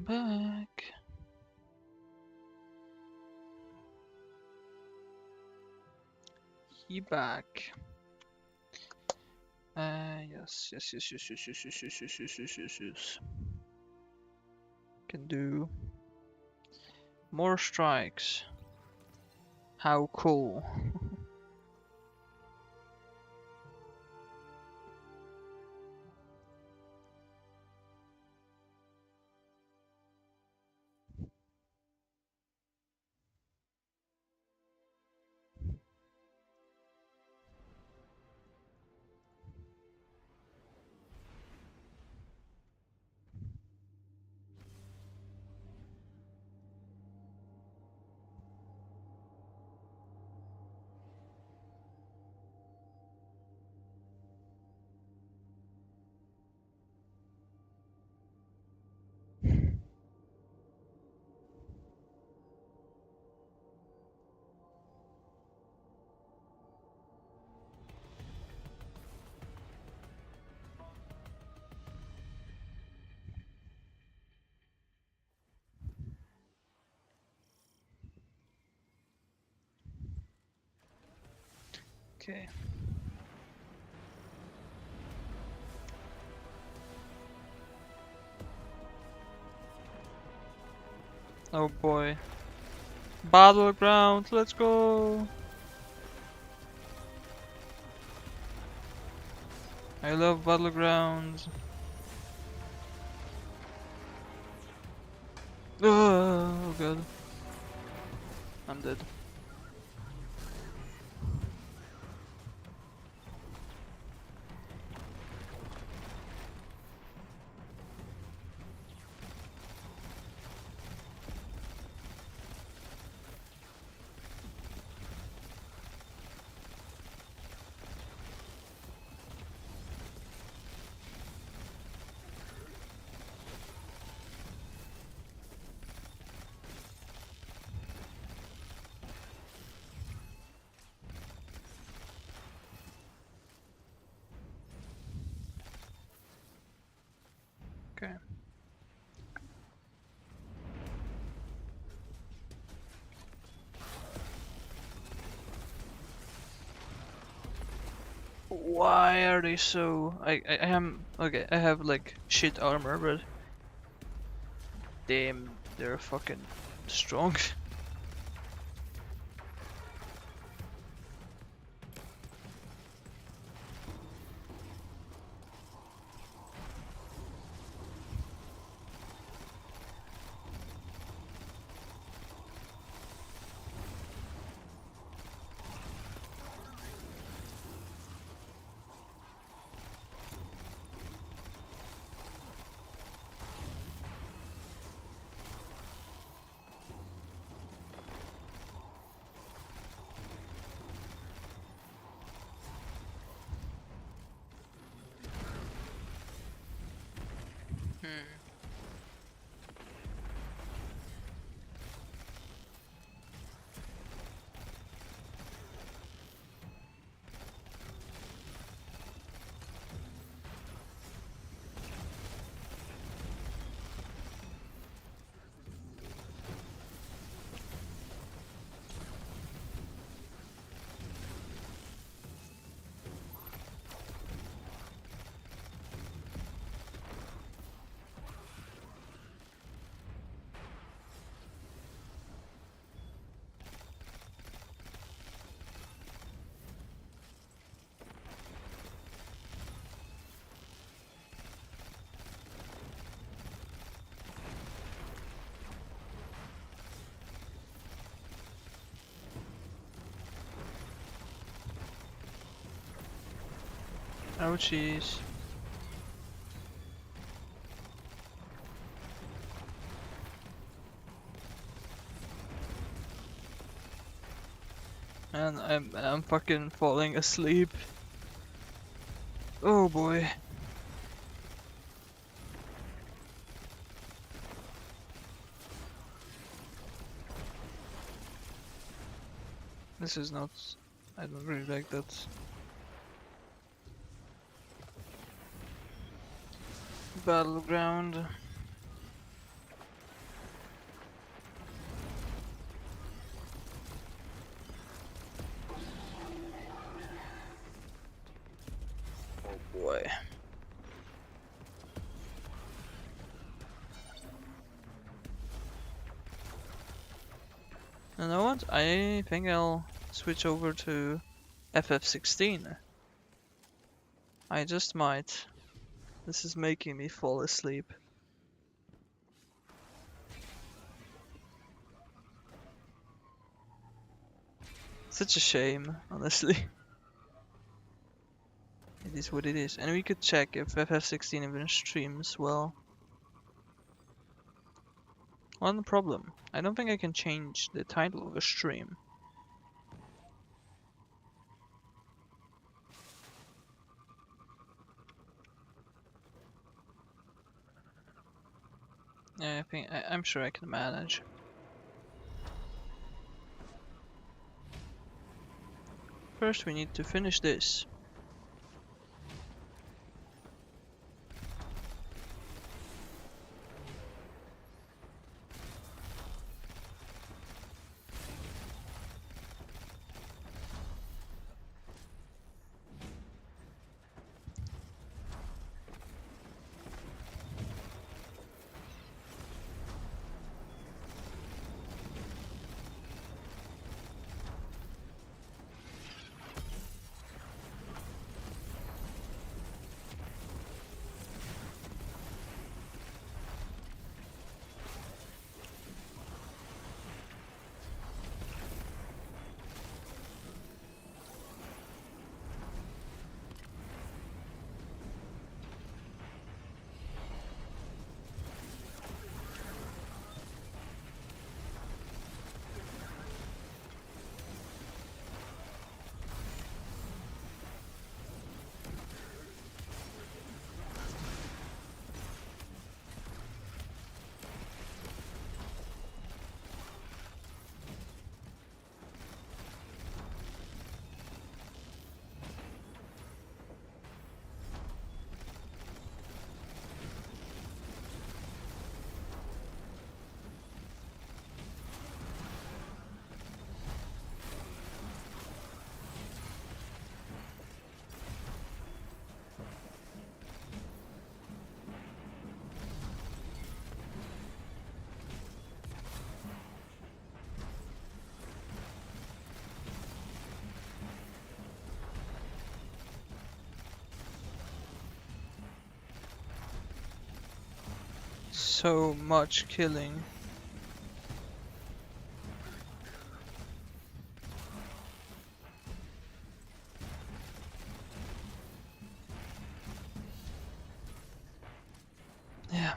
[SPEAKER 1] back. He back. Yes. Can do more strikes. How cool. Okay. Oh boy. Battleground, let's go! I love battlegrounds. Oh god. I'm dead. Okay. Why are they so... I am... Okay, I have like shit armor, but... Damn, they're fucking strong. Ouchies. And I'm fucking falling asleep. Oh boy. This is not... I don't really like that. Battleground. boy. You know what? I think I'll switch over to FF16. I just might. This is making me fall asleep. Such a shame, honestly. It is what it is. And we could check if FF16 even streams well. One problem. I don't think I can change the title of a stream. Yeah, I'm sure I can manage. First we need to finish this. So much killing. Yeah.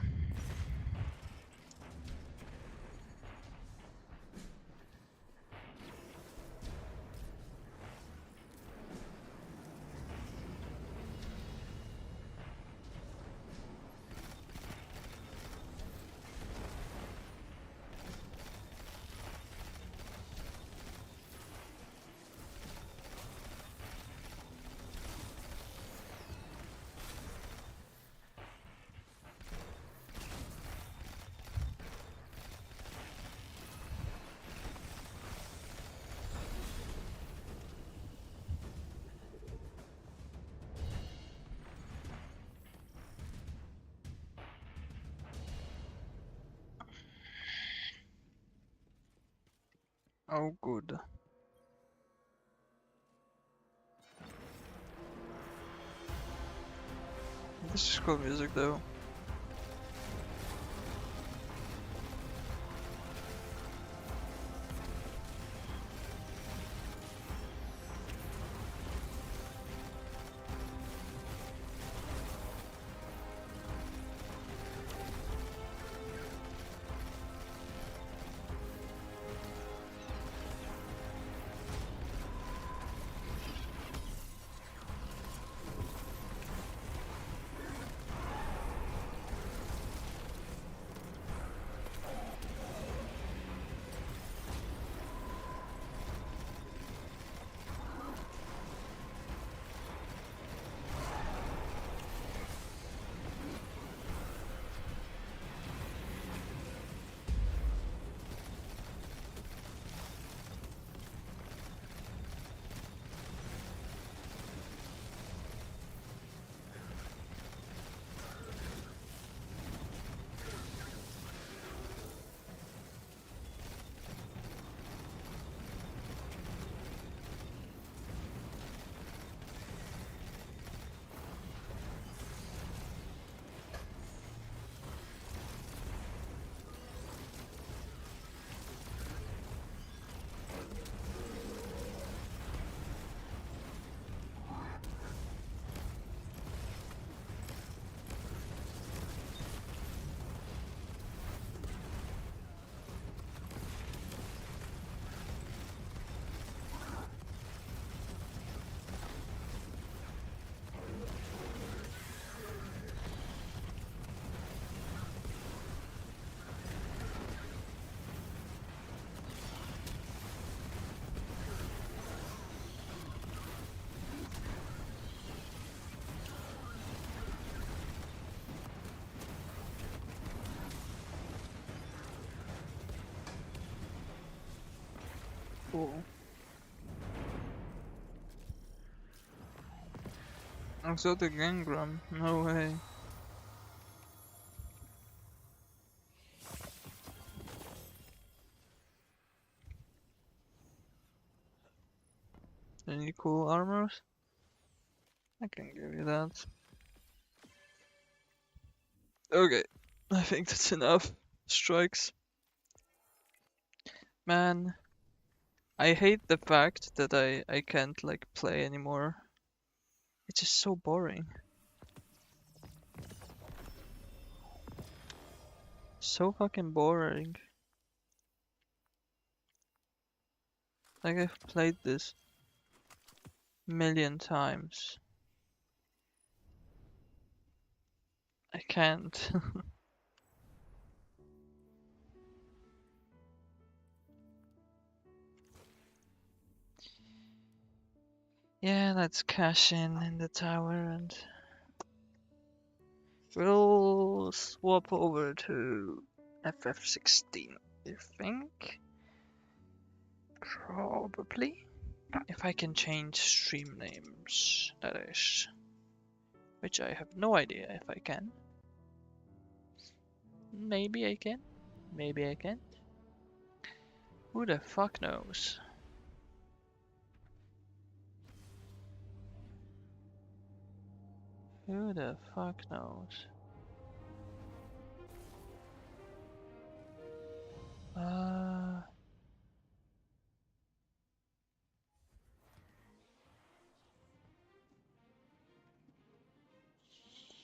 [SPEAKER 1] Oh, good. This is cool music though. Cool. Exotic Gangram, no way. Any cool armors? I can give you that. Okay, I think that's enough. Strikes. Man, I hate the fact that I can't like play anymore. It's just so boring. So fucking boring. Like I've played this a million times. I can't. Yeah, let's cash in the tower and we'll swap over to FF16, I think. Probably. If I can change stream names, that is. Which I have no idea if I can. Maybe I can. Maybe I can't. Who the fuck knows? Who the fuck knows? Uh...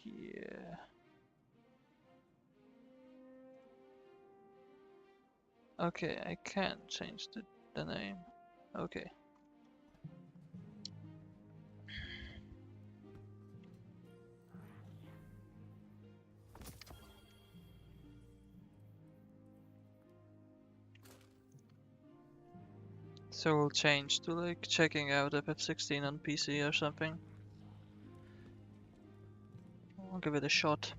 [SPEAKER 1] Yeah. Okay, I can't change the name. Okay. So we'll change to like checking out FF16 on PC or something. I'll give it a shot.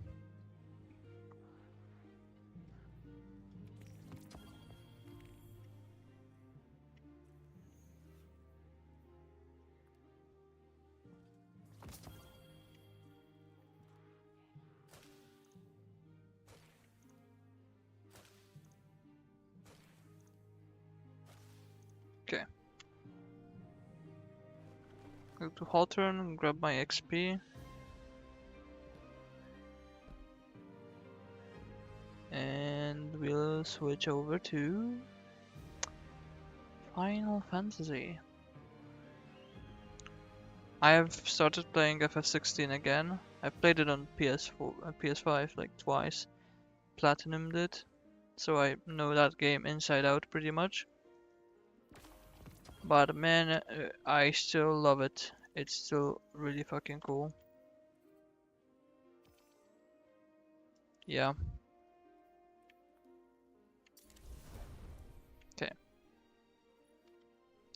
[SPEAKER 1] Okay. Go to Haltern, grab my XP. And we'll switch over to Final Fantasy. I have started playing FF16 again. I played it on PS4, PS5 like twice. Platinumed it, so I know that game inside out pretty much. But man, I still love it. It's still really fucking cool. Yeah. Okay.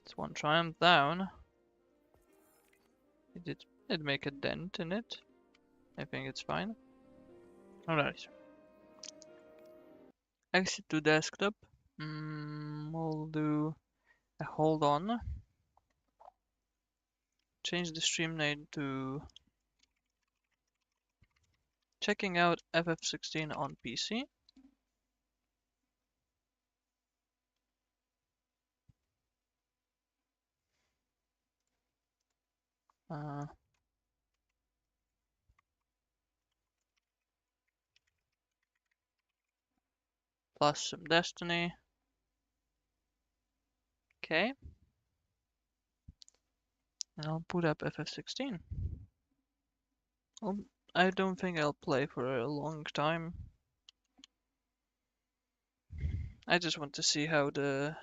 [SPEAKER 1] It's one triumph down. It did make a dent in it. I think it's fine. Alright. Exit to desktop. We'll do a hold on. Change the stream name to checking out FF16 on PC. Plus some Destiny. Okay. And I'll boot up FF16. Well, I don't think I'll play for a long time. I just want to see how the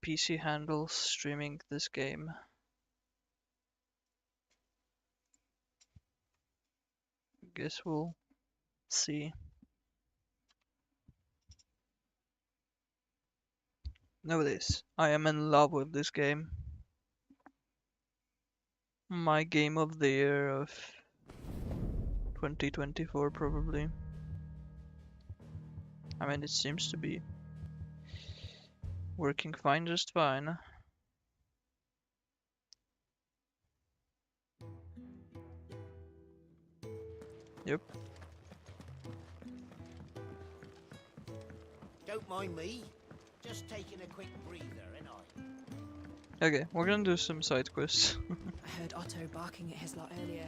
[SPEAKER 1] PC handles streaming this game. Guess we'll see. Know this. I am in love with this game. My game of the year of 2024 probably. I mean, it seems to be working fine, just fine. Yep.
[SPEAKER 7] Don't mind me. Just taking a quick breather, ain't I?
[SPEAKER 1] Okay, we're gonna do some side quests.
[SPEAKER 8] I heard Otto barking at his lot earlier.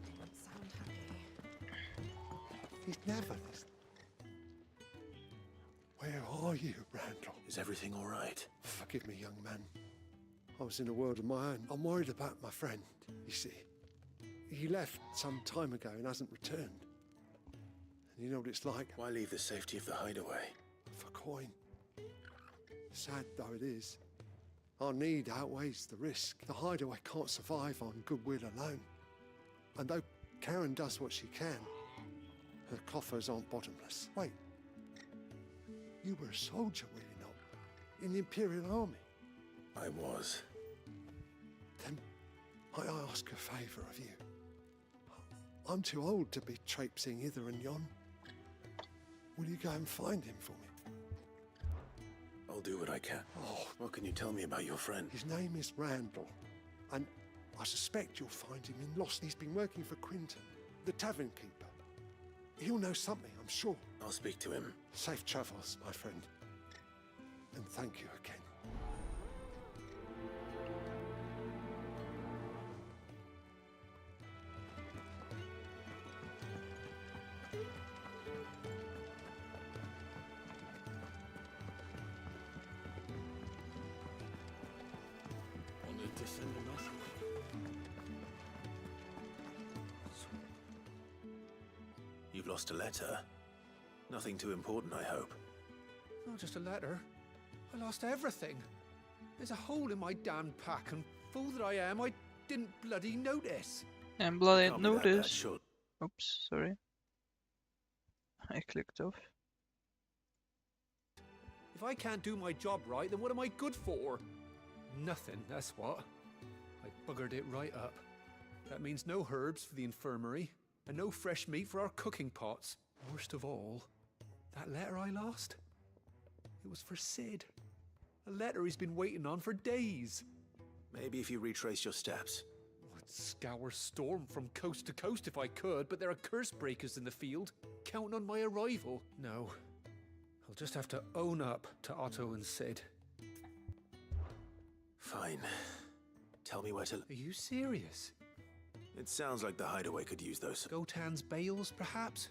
[SPEAKER 8] Didn't sound happy.
[SPEAKER 9] He's never listened. Where are you, Randall?
[SPEAKER 2] Is everything all right?
[SPEAKER 9] Forgive me, young man. I was in a world of my own. I'm worried about my friend, you see. He left some time ago and hasn't returned. And you know what it's like?
[SPEAKER 2] Why leave the safety of the hideaway?
[SPEAKER 9] For coin. Sad though it is, our need outweighs the risk. The hideaway can't survive on goodwill alone. And though Karen does what she can, her coffers aren't bottomless. Wait. You were a soldier, were you not? In the Imperial Army?
[SPEAKER 2] I was.
[SPEAKER 9] Then I ask a favour of you. I'm too old to be traipsing hither and yon. Will you go and find him for me?
[SPEAKER 2] I'll do what I can.
[SPEAKER 9] Oh,
[SPEAKER 2] What can you tell me about your friend?
[SPEAKER 9] his name is Randall, and I suspect you'll find him in Lost. He's been working for Quinton, the tavern keeper. He'll know something, I'm sure.
[SPEAKER 2] I'll speak to him.
[SPEAKER 9] Safe travels, my friend. And thank you again.
[SPEAKER 2] Wanted to send a message. You've lost a letter. Nothing too important, I hope.
[SPEAKER 3] Not just a letter. I lost everything. There's a hole in my damn pack, and fool that I am, I didn't bloody notice.
[SPEAKER 1] And bloody
[SPEAKER 2] Can't be that bad,
[SPEAKER 1] notice.
[SPEAKER 2] sure.
[SPEAKER 1] Oops, sorry. I clicked off.
[SPEAKER 3] If I can't do my job right, then what am I good for? Nothing, that's what. I buggered it right up. That means no herbs for the infirmary, and no fresh meat for our cooking pots. Worst of all, that letter I lost? It was for Sid. A letter he's been waiting on for days.
[SPEAKER 2] Maybe if you retrace your steps.
[SPEAKER 3] I'd scour Storm from coast to coast if I could, but there are curse breakers in the field, counting on my arrival. No, I'll just have to own up to Otto and Sid.
[SPEAKER 2] Fine. Tell me where to...
[SPEAKER 3] Are you serious?
[SPEAKER 2] It sounds like the hideaway could use those.
[SPEAKER 3] Gotan's bales, perhaps?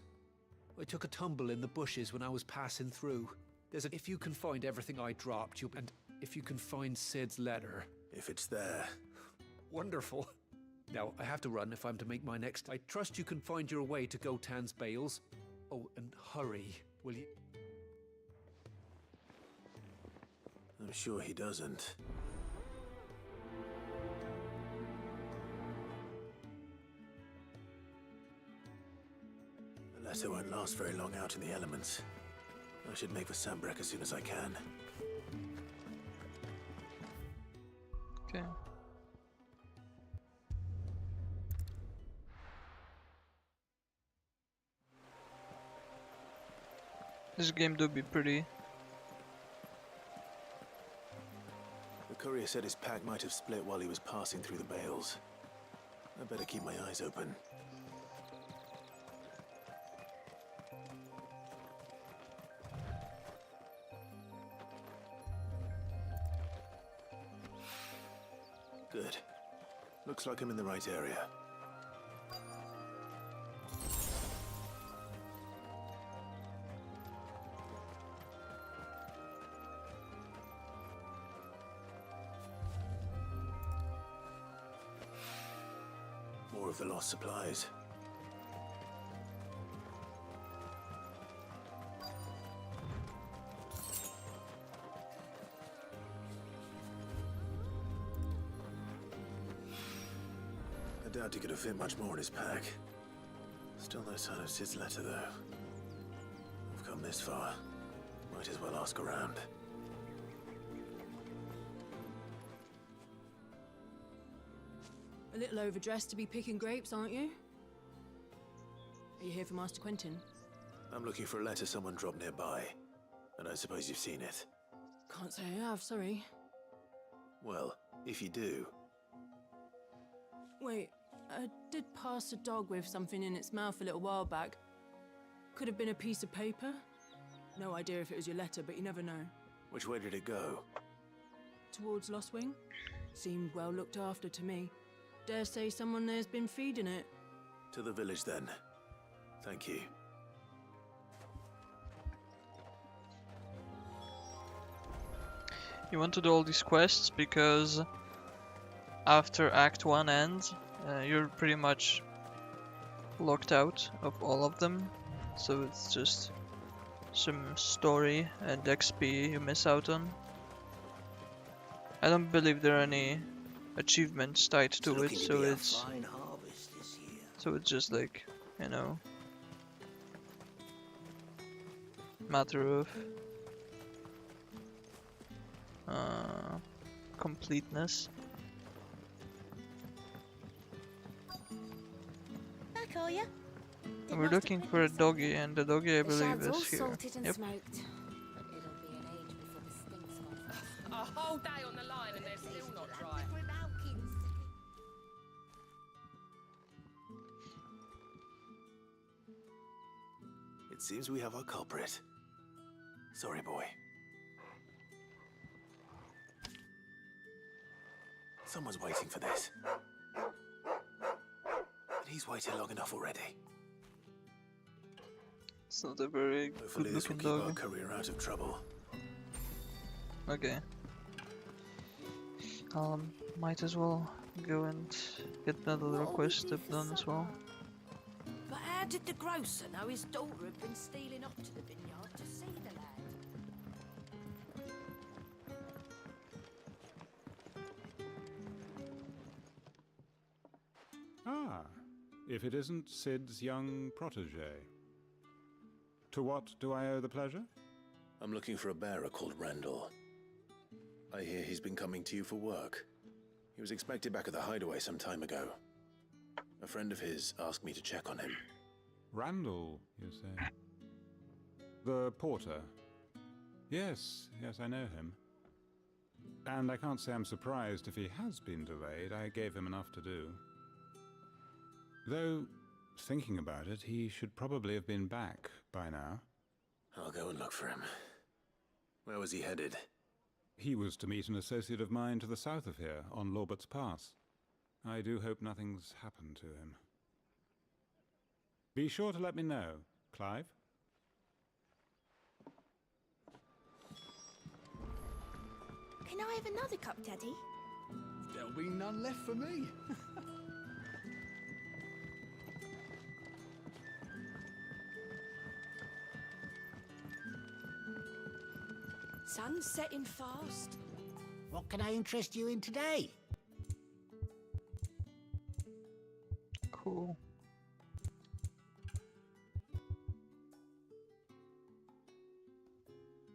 [SPEAKER 3] I took a tumble in the bushes when I was passing through. There's a... If you can find everything I dropped, you... And if you can find Sid's letter...
[SPEAKER 2] If it's there.
[SPEAKER 3] Wonderful. Now, I have to run if I'm to make my next... I trust you can find your way to Gotan's bales. Oh, and hurry, will you?
[SPEAKER 2] I'm sure he doesn't. The letter won't last very long out in the elements. I should make for Sambrek as soon as I can.
[SPEAKER 1] Okay. This game do be pretty.
[SPEAKER 2] The courier said his pack might have split while he was passing through the bales. I better keep my eyes open. Good. Looks like I'm in the right area. More of the lost supplies. I doubt he could have fit much more in his pack. Still no sign of Sid's letter, though. We've come this far. Might as well ask around.
[SPEAKER 8] A little overdressed to be picking grapes, aren't you? Are you here for Master Quentin?
[SPEAKER 2] I'm looking for a letter someone dropped nearby. And I suppose you've seen it.
[SPEAKER 8] Can't say I have, sorry.
[SPEAKER 2] Well, if you do,
[SPEAKER 8] Wait, I did pass a dog with something in its mouth a little while back. Could have been a piece of paper. No idea if it was your letter, but you never know.
[SPEAKER 2] Which way did it go?
[SPEAKER 8] Towards Lost Wing? Seemed well looked after to me. Dare say someone there's been feeding it.
[SPEAKER 2] To the village, then. Thank you.
[SPEAKER 1] You want to do all these quests because after Act 1 ends, you're pretty much locked out of all of them. So it's just some story and XP you miss out on. I don't believe there are any achievements tied to it, so it's just like, you know, matter of completeness.
[SPEAKER 10] Back, are you?
[SPEAKER 1] We're looking for a doggy, and the doggy I believe is here.
[SPEAKER 10] Salted and
[SPEAKER 1] Yep.
[SPEAKER 10] smoked. But it'll be an age before the stink's gone.
[SPEAKER 11] A whole day on the line and they're still not dry.
[SPEAKER 2] It seems we have our culprit. Sorry, boy. Someone's waiting for this. But he's waited long enough already.
[SPEAKER 1] It's not a very
[SPEAKER 2] Hopefully
[SPEAKER 1] good
[SPEAKER 2] this will
[SPEAKER 1] looking
[SPEAKER 2] keep our
[SPEAKER 1] dog.
[SPEAKER 2] career out of trouble.
[SPEAKER 1] Okay. Might as well go and get another request step done as well.
[SPEAKER 7] But how did the grocer know his daughter had been stealing off to the vineyard to see the lad?
[SPEAKER 12] Ah, if it isn't Sid's young protege. To what do I owe the pleasure?
[SPEAKER 2] I'm looking for a bearer called Randall. I hear he's been coming to you for work. He was expected back at the hideaway some time ago. A friend of his asked me to check on him.
[SPEAKER 12] Randall, you say? The porter? Yes, I know him. And I can't say I'm surprised if he has been delayed. I gave him enough to do. Though, thinking about it, he should probably have been back by now.
[SPEAKER 2] I'll go and look for him. Where was he headed?
[SPEAKER 12] He was to meet an associate of mine to the south of here, on Lorbert's Pass. I do hope nothing's happened to him. Be sure to let me know, Clive.
[SPEAKER 10] Can I have another cup, Daddy?
[SPEAKER 3] There'll be none left for me.
[SPEAKER 7] Sun's setting fast. What can I interest you in today?
[SPEAKER 1] Cool.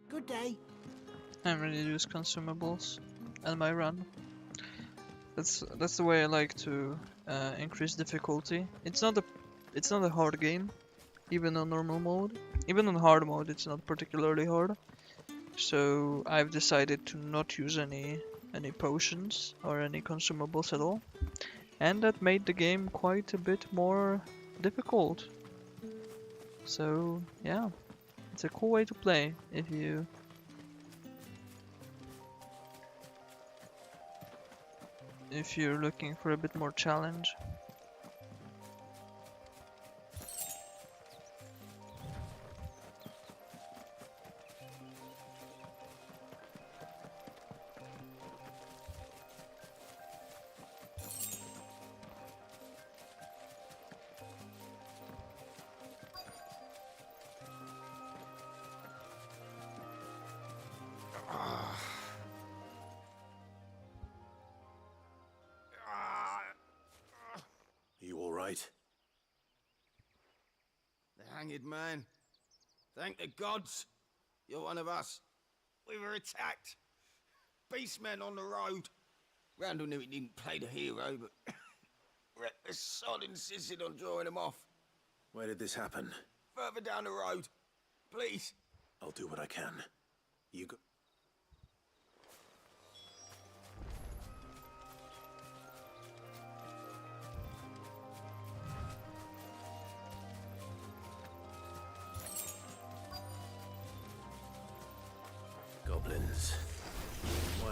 [SPEAKER 7] Good day.
[SPEAKER 1] I'm ready to use consumables and my run. That's the way I like to increase difficulty. It's not a hard game, even on normal mode. Even on hard mode, it's not particularly hard. So I've decided to not use any potions or any consumables at all, and that made the game quite a bit more difficult. So yeah, it's a cool way to play if you're looking for a bit more challenge.
[SPEAKER 2] You all right?
[SPEAKER 13] The hanged man. Thank the gods. You're one of us. We were attacked. Beastmen on the road. Randall knew he didn't play the hero, but reckless sod insisted on drawing him off.
[SPEAKER 2] Where did this happen?
[SPEAKER 13] Further down the road. Please.
[SPEAKER 2] I'll do what I can. You go.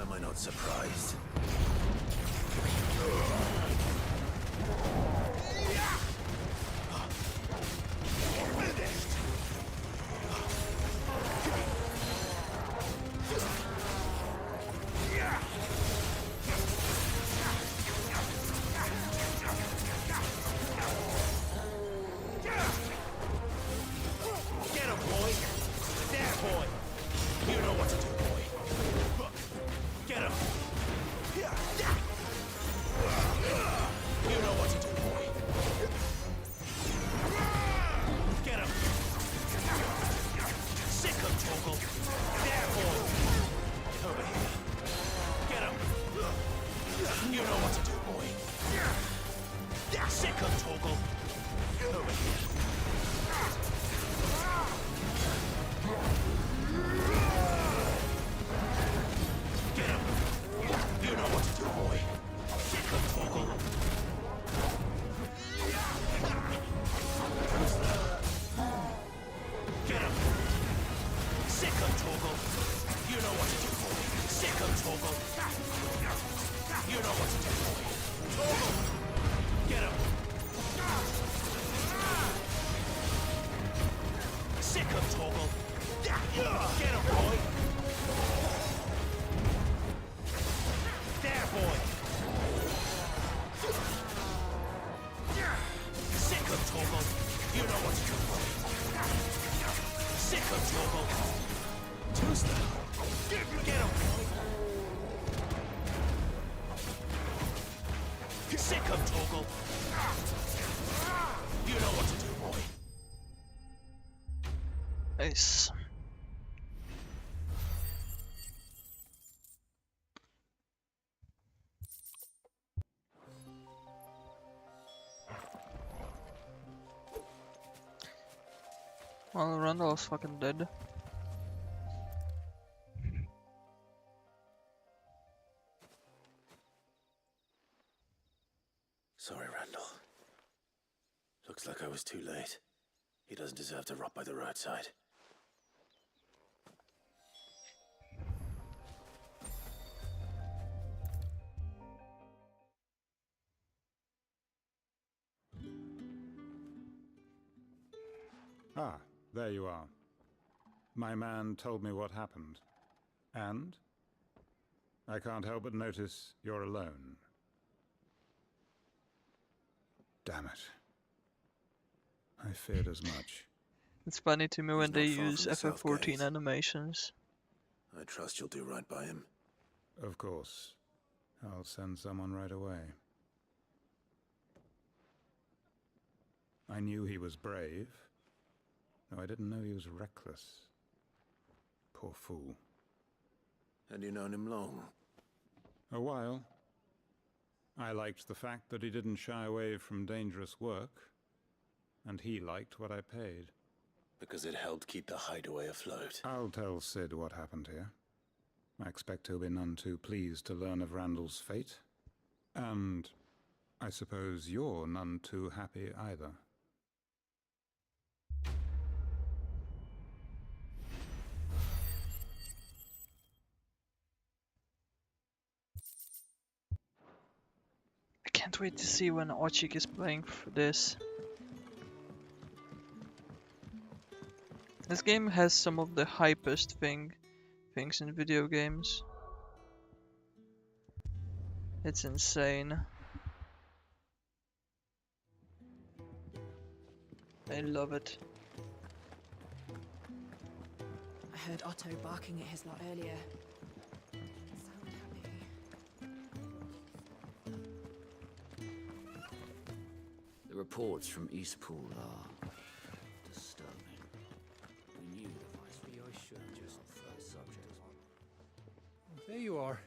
[SPEAKER 2] am I not surprised?
[SPEAKER 13] Get him, boy! There, boy! You know what to do, boy. Get him! You know what to do, boy. Get him! Sick him, Torgal! There, boy! Over here. Get him! You know what to do, boy. Sick him, Torgal! Over here. Get him! You know what to do, boy. Sick him, Torgal! Get him! Sick him, Torgal! You know what to do, boy. Sick him, Torgal! You know what to do, boy. Torgal! Get him! Sick him, Torgal! Get him, boy! There, boy! Sick him, Torgal! You know what to do, boy. Sick him, Torgal! Tuesday! Get him, boy! Sick him, Torgal! You know what to do, boy.
[SPEAKER 1] Nice. Well, Randall's fucking dead.
[SPEAKER 2] Sorry, Randall. Looks like I was too late. He doesn't deserve to rot by the roadside.
[SPEAKER 12] Ah, there you are. My man told me what happened. And? I can't help but notice you're alone. Damn it. I feared as much.
[SPEAKER 1] It's funny to me
[SPEAKER 2] He's
[SPEAKER 1] when they
[SPEAKER 2] not far
[SPEAKER 1] use
[SPEAKER 2] from the south
[SPEAKER 1] FF14
[SPEAKER 2] gate.
[SPEAKER 1] animations.
[SPEAKER 2] I trust you'll do right by him.
[SPEAKER 12] Of course. I'll send someone right away. I knew he was brave. No, I didn't know he was reckless. Poor fool.
[SPEAKER 2] And you known him long?
[SPEAKER 12] A while. I liked the fact that he didn't shy away from dangerous work, and he liked what I paid.
[SPEAKER 2] Because it helped keep the hideaway afloat.
[SPEAKER 12] I'll tell Sid what happened here. I expect he'll be none too pleased to learn of Randall's fate. And I suppose you're none too happy either.
[SPEAKER 1] I can't wait to see when Ochik is playing for this. This game has some of the hypest things in video games. It's insane. I love it.
[SPEAKER 8] I heard Otto barking at his lot earlier. Sound happy.
[SPEAKER 6] The reports from Eastpool are disturbing. We knew the Viceroy should just first subject.
[SPEAKER 3] There you are.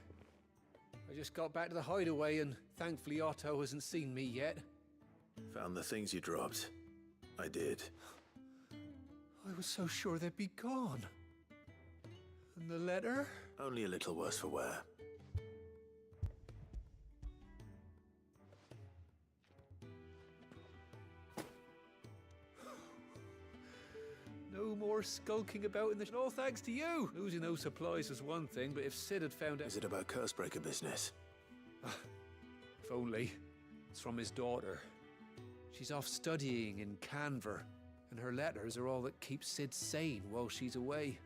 [SPEAKER 3] I just got back to the hideaway and thankfully Otto hasn't seen me yet.
[SPEAKER 2] Found the things you dropped. I did.
[SPEAKER 3] I was so sure they'd be gone. And the letter?
[SPEAKER 2] Only a little worse for wear.
[SPEAKER 3] No no more skulking about in the... All thanks to you! Losing those supplies was one thing, but if Sid had found out...
[SPEAKER 2] Is it about Cursebreaker business?
[SPEAKER 3] If only. It's from his daughter. She's off studying in Canver, and her letters are all that keep Sid sane while she's away.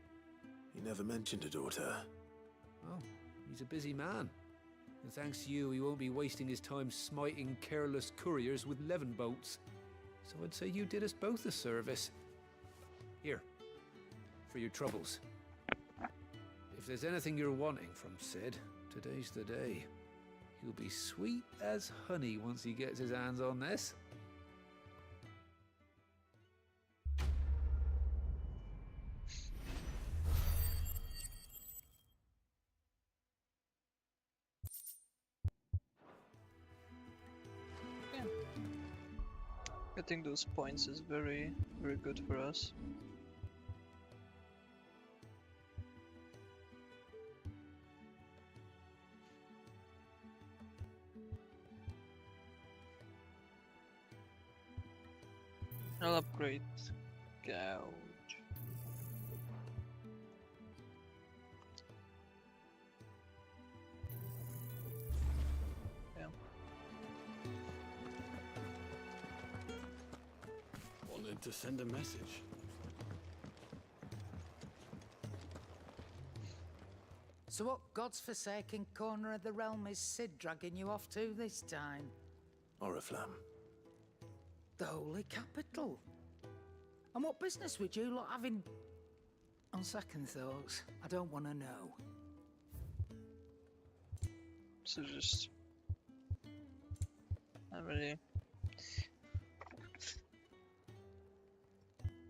[SPEAKER 2] He never mentioned a daughter.
[SPEAKER 3] Oh, he's a busy man. And thanks to you, he won't be wasting his time smiting careless couriers with levin bolts. So I'd say you did us both a service. Here, for your troubles. If there's anything you're wanting from Sid, today's the day. He'll be sweet as honey once he gets his hands on this.
[SPEAKER 1] Yeah. I think those points is very, very good for us. I'll upgrade Gouge. Yeah.
[SPEAKER 14] Wanted to send a message.
[SPEAKER 15] So what God's forsaken corner of the realm is Sid dragging you off to this time?
[SPEAKER 2] Oriflamme.
[SPEAKER 15] The Holy Capital. And what business would you lot have in... On second thoughts, I don't want to know.
[SPEAKER 1] So just... Not really.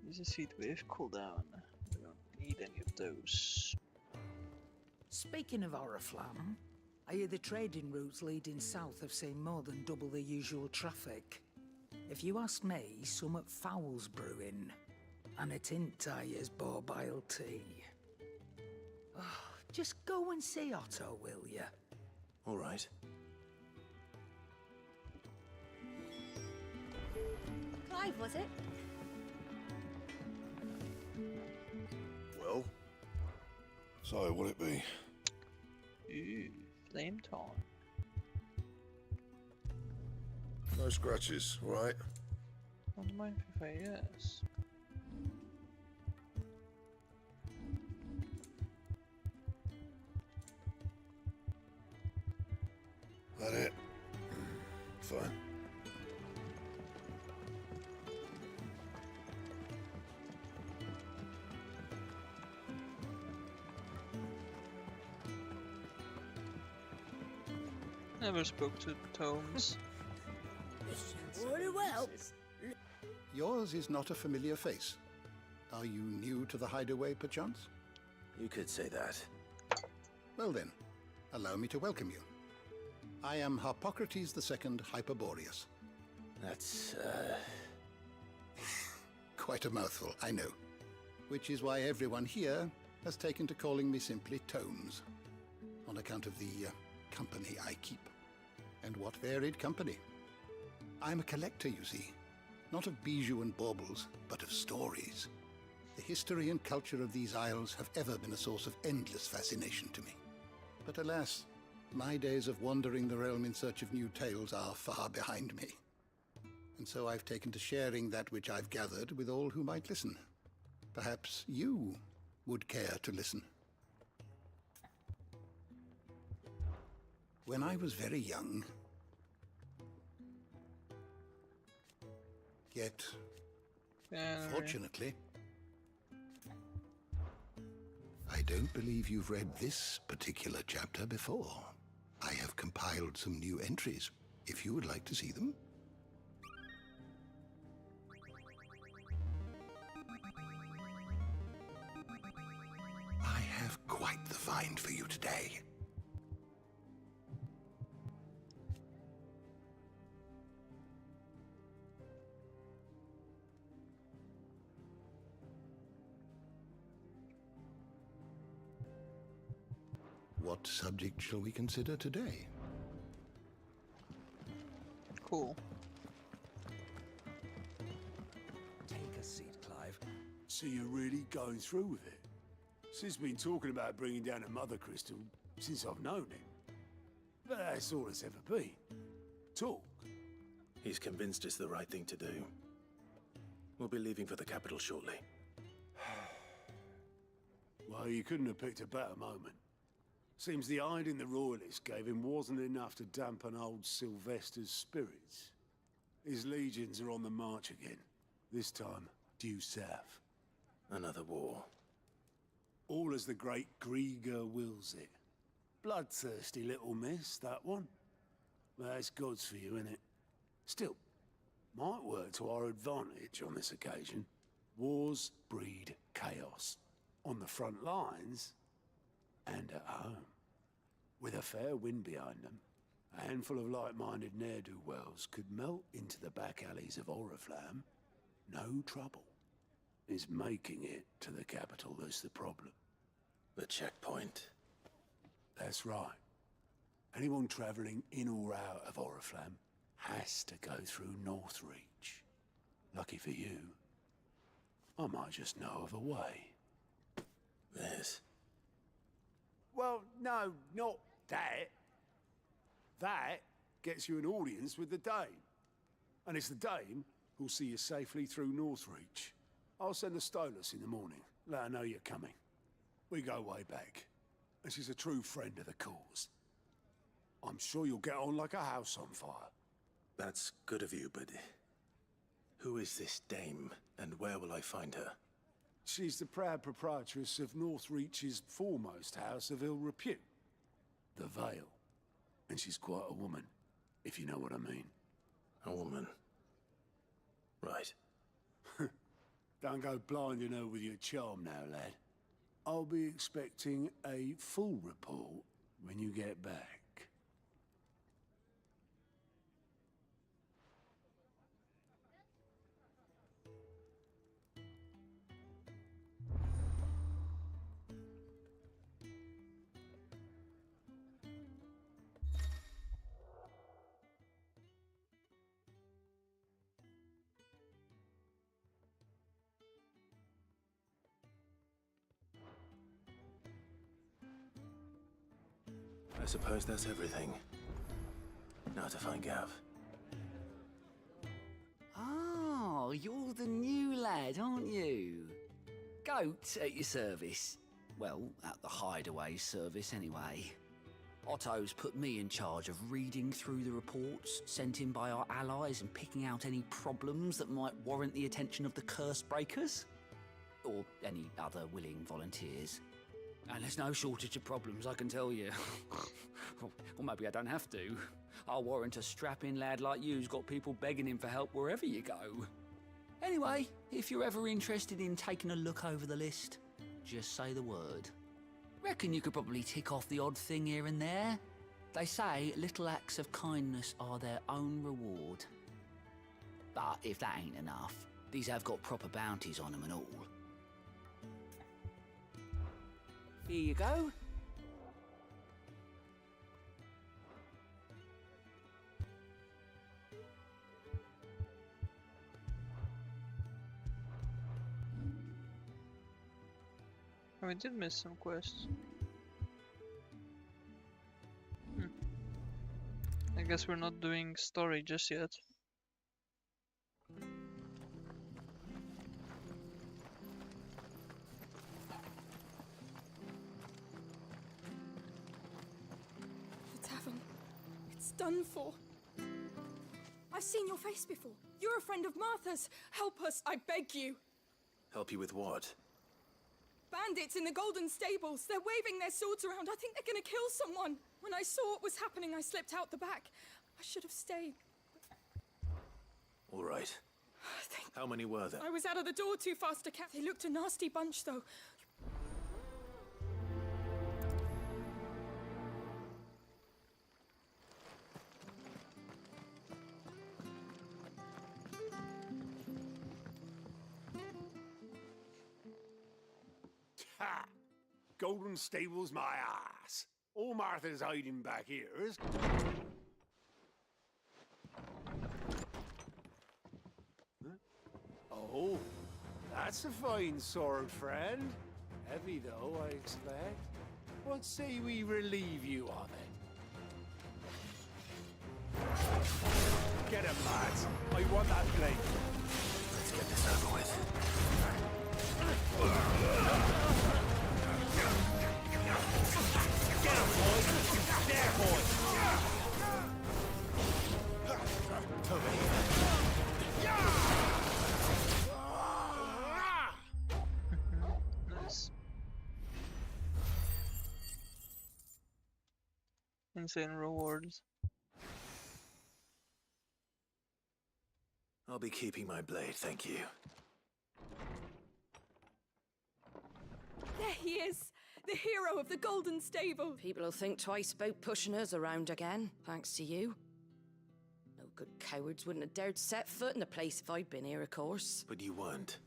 [SPEAKER 1] Use a heat wave cooldown. We don't need any of those.
[SPEAKER 15] Speaking of Oriflamme, I hear the trading routes leading south have seen more than double the usual traffic. If you ask me, summat foul's brewing, and it ain't Tyre's borbile tea. Oh, just go and see Otto, will ya?
[SPEAKER 2] All right.
[SPEAKER 10] Clive, was it?
[SPEAKER 14] Well, so what'd it be?
[SPEAKER 1] Ooh, flame taunt.
[SPEAKER 14] No scratches, all right?
[SPEAKER 1] Don't mind if I yes.
[SPEAKER 14] That it? Fine.
[SPEAKER 1] Never spoke to Tomes.
[SPEAKER 7] Very well.
[SPEAKER 16] Yours is not a familiar face. Are you new to the hideaway, perchance?
[SPEAKER 2] You could say that.
[SPEAKER 16] Well then, allow me to welcome you. I am Harpocrates II Hyperboreus.
[SPEAKER 2] That's,
[SPEAKER 16] Quite a mouthful, I know. Which is why everyone here has taken to calling me simply Tomes, on account of the company I keep. And what varied company. I'm a collector, you see. Not of bijou and baubles, but of stories. The history and culture of these isles have ever been a source of endless fascination to me. But alas, my days of wandering the realm in search of new tales are far behind me. And so I've taken to sharing that which I've gathered with all who might listen. Perhaps you would care to listen. When I was very young, yet, fortunately, I don't believe you've read this particular chapter before. I have compiled some new entries, if you would like to see them. I have quite the find for you today. What subject shall we consider today?
[SPEAKER 1] Cool.
[SPEAKER 15] Take a seat, Clive.
[SPEAKER 17] So you're really going through with it? Sis been talking about bringing down a mother crystal since I've known him. But that's all it's ever been. Talk.
[SPEAKER 2] He's convinced it's the right thing to do. We'll be leaving for the capital shortly.
[SPEAKER 17] Well, you couldn't have picked a better moment. Seems the hiding the royalists gave him wasn't enough to dampen old Sylvester's spirits. His legions are on the march again. This time, due south.
[SPEAKER 2] Another war.
[SPEAKER 17] All as the great Grieger wills it. Bloodthirsty little miss, that one. That's God's for you, innit? Still, might work to our advantage on this occasion. Wars breed chaos. On the front lines, and at home. With a fair wind behind them, a handful of like-minded ne'er-do-wells could melt into the back alleys of Oriflamme. No trouble. Is making it to the capital that's the problem.
[SPEAKER 2] The checkpoint.
[SPEAKER 17] That's right. Anyone travelling in or out of Oriflamme has to go through Northreach. Lucky for you, I might just know of a way.
[SPEAKER 2] This?
[SPEAKER 17] Well, no, not that. That gets you an audience with the Dame. And it's the Dame who'll see you safely through Northreach. I'll send the Stolas in the morning. Let her know you're coming. We go way back. And she's a true friend of the cause. I'm sure you'll get on like a house on fire.
[SPEAKER 2] That's good of you, but who is this Dame, and where will I find her?
[SPEAKER 17] She's the proud proprietress of Northreach's foremost house of ill repute, the Vale. And she's quite a woman, if you know what I mean.
[SPEAKER 2] A woman? Right.
[SPEAKER 17] Don't go blinding her with your charm now, lad. I'll be expecting a full report when you get back.
[SPEAKER 2] I suppose that's everything. Now to find Gav.
[SPEAKER 18] Oh, you're the new lad, aren't you? Goat at your service. Well, at the hideaway service anyway. Otto's put me in charge of reading through the reports sent in by our allies and picking out any problems that might warrant the attention of the curse breakers. Or any other willing volunteers. And there's no shortage of problems, I can tell you. Or maybe I don't have to. I'll warrant a strapping lad like you's got people begging him for help wherever you go. Anyway, if you're ever interested in taking a look over the list, just say the word. Reckon you could probably tick off the odd thing here and there. They say little acts of kindness are their own reward. But if that ain't enough, these have got proper bounties on them and all. Here you go.
[SPEAKER 1] Oh, we did miss some quests. I guess we're not doing story just yet.
[SPEAKER 19] The tavern. It's done for. I've seen your face before. You're a friend of Martha's. Help us, I beg you.
[SPEAKER 2] Help you with what?
[SPEAKER 19] Bandits in the Golden Stables. They're waving their swords around. I think they're gonna kill someone. When I saw what was happening, I slipped out the back. I should have stayed.
[SPEAKER 2] All right. How many were there?
[SPEAKER 19] I was out of the door too fast to catch. They looked a nasty bunch, though.
[SPEAKER 17] Ha! Golden Stables my ass. All Martha's hiding back here is... Huh? Oh, That's a fine sword, friend. Heavy, though, I expect. What say we relieve you of it? Get him, lads. I want that blade.
[SPEAKER 2] Let's get this over with.
[SPEAKER 17] Get him, boys! There, boys! Over here.
[SPEAKER 1] Nice. Insane rewards.
[SPEAKER 2] I'll be keeping my blade, thank you.
[SPEAKER 19] There he is! The hero of the Golden Stable!
[SPEAKER 7] People will think twice about pushing us around again, thanks to you. No good cowards wouldn't have dared set foot in the place if I'd been here, of course.
[SPEAKER 2] But you weren't.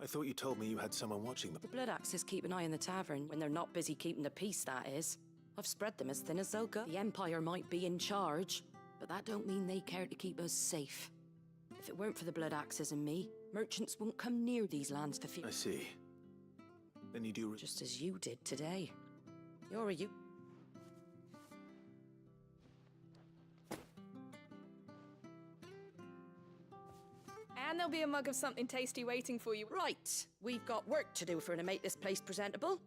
[SPEAKER 2] I thought you told me you had someone watching them.
[SPEAKER 7] The Blood Axes keep an eye on the tavern when they're not busy keeping the peace, that is. I've spread them as thin as they'll go. The Empire might be in charge, but that don't mean they care to keep us safe. If it weren't for the Blood Axes and me, merchants won't come near these lands for fear.
[SPEAKER 2] I see. Then you do...
[SPEAKER 7] Just as you did today. You're a you...
[SPEAKER 19] And there'll be a mug of something tasty waiting for you.
[SPEAKER 7] Right, we've got work to do for to make this place presentable.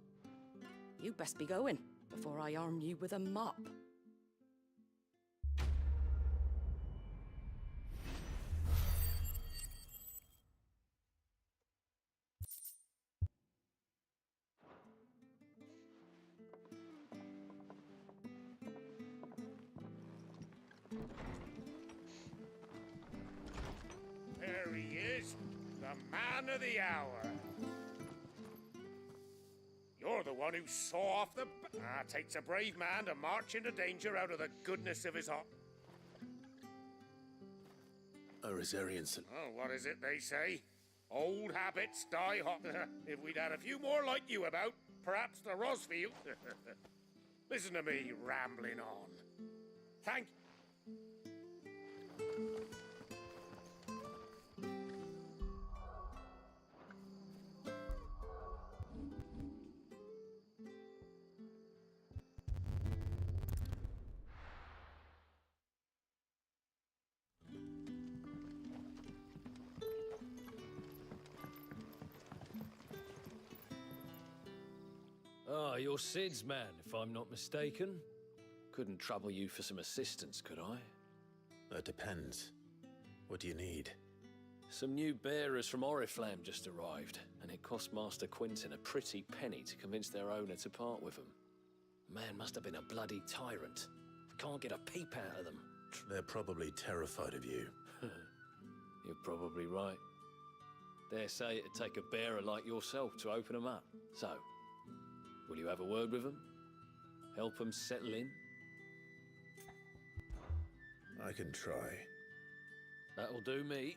[SPEAKER 7] You best be going, before I arm you with a mop.
[SPEAKER 20] There he is, the man of the hour. You're the one who saw off the... takes a brave man to march into danger out of the goodness of his heart.
[SPEAKER 2] A Rosarian...
[SPEAKER 20] Oh, what is it they say? Old habits die hard. If we'd had a few more like you about, perhaps the Rosfield... Listen to me rambling on. Thank...
[SPEAKER 21] Ah, you're Sid's man, if I'm not mistaken. Couldn't trouble you for some assistance, could I?
[SPEAKER 2] That depends. What do you need?
[SPEAKER 21] Some new bearers from Oriflamme just arrived, and it cost Master Quinton a pretty penny to convince their owner to part with them. Man must have been a bloody tyrant. Can't get a peep out of them.
[SPEAKER 2] They're probably terrified of you.
[SPEAKER 21] You're probably right. Dare say it'd take a bearer like yourself to open them up. So, will you have a word with them? Help them settle in?
[SPEAKER 2] I can try.
[SPEAKER 21] That'll do me.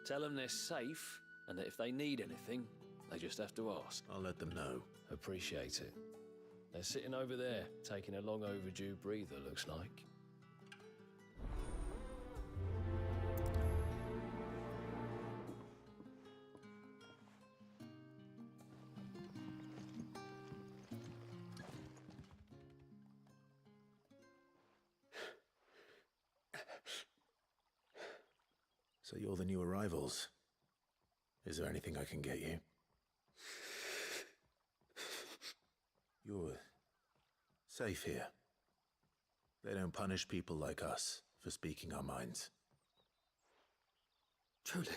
[SPEAKER 21] Tell them they're safe, and that if they need anything, they just have to ask.
[SPEAKER 2] I'll let them know.
[SPEAKER 21] Appreciate it. They're sitting over there, taking a long overdue breather, looks like.
[SPEAKER 2] So you're the new arrivals. Is there anything I can get you? You're safe here. They don't punish people like us for speaking our minds.
[SPEAKER 22] Truly.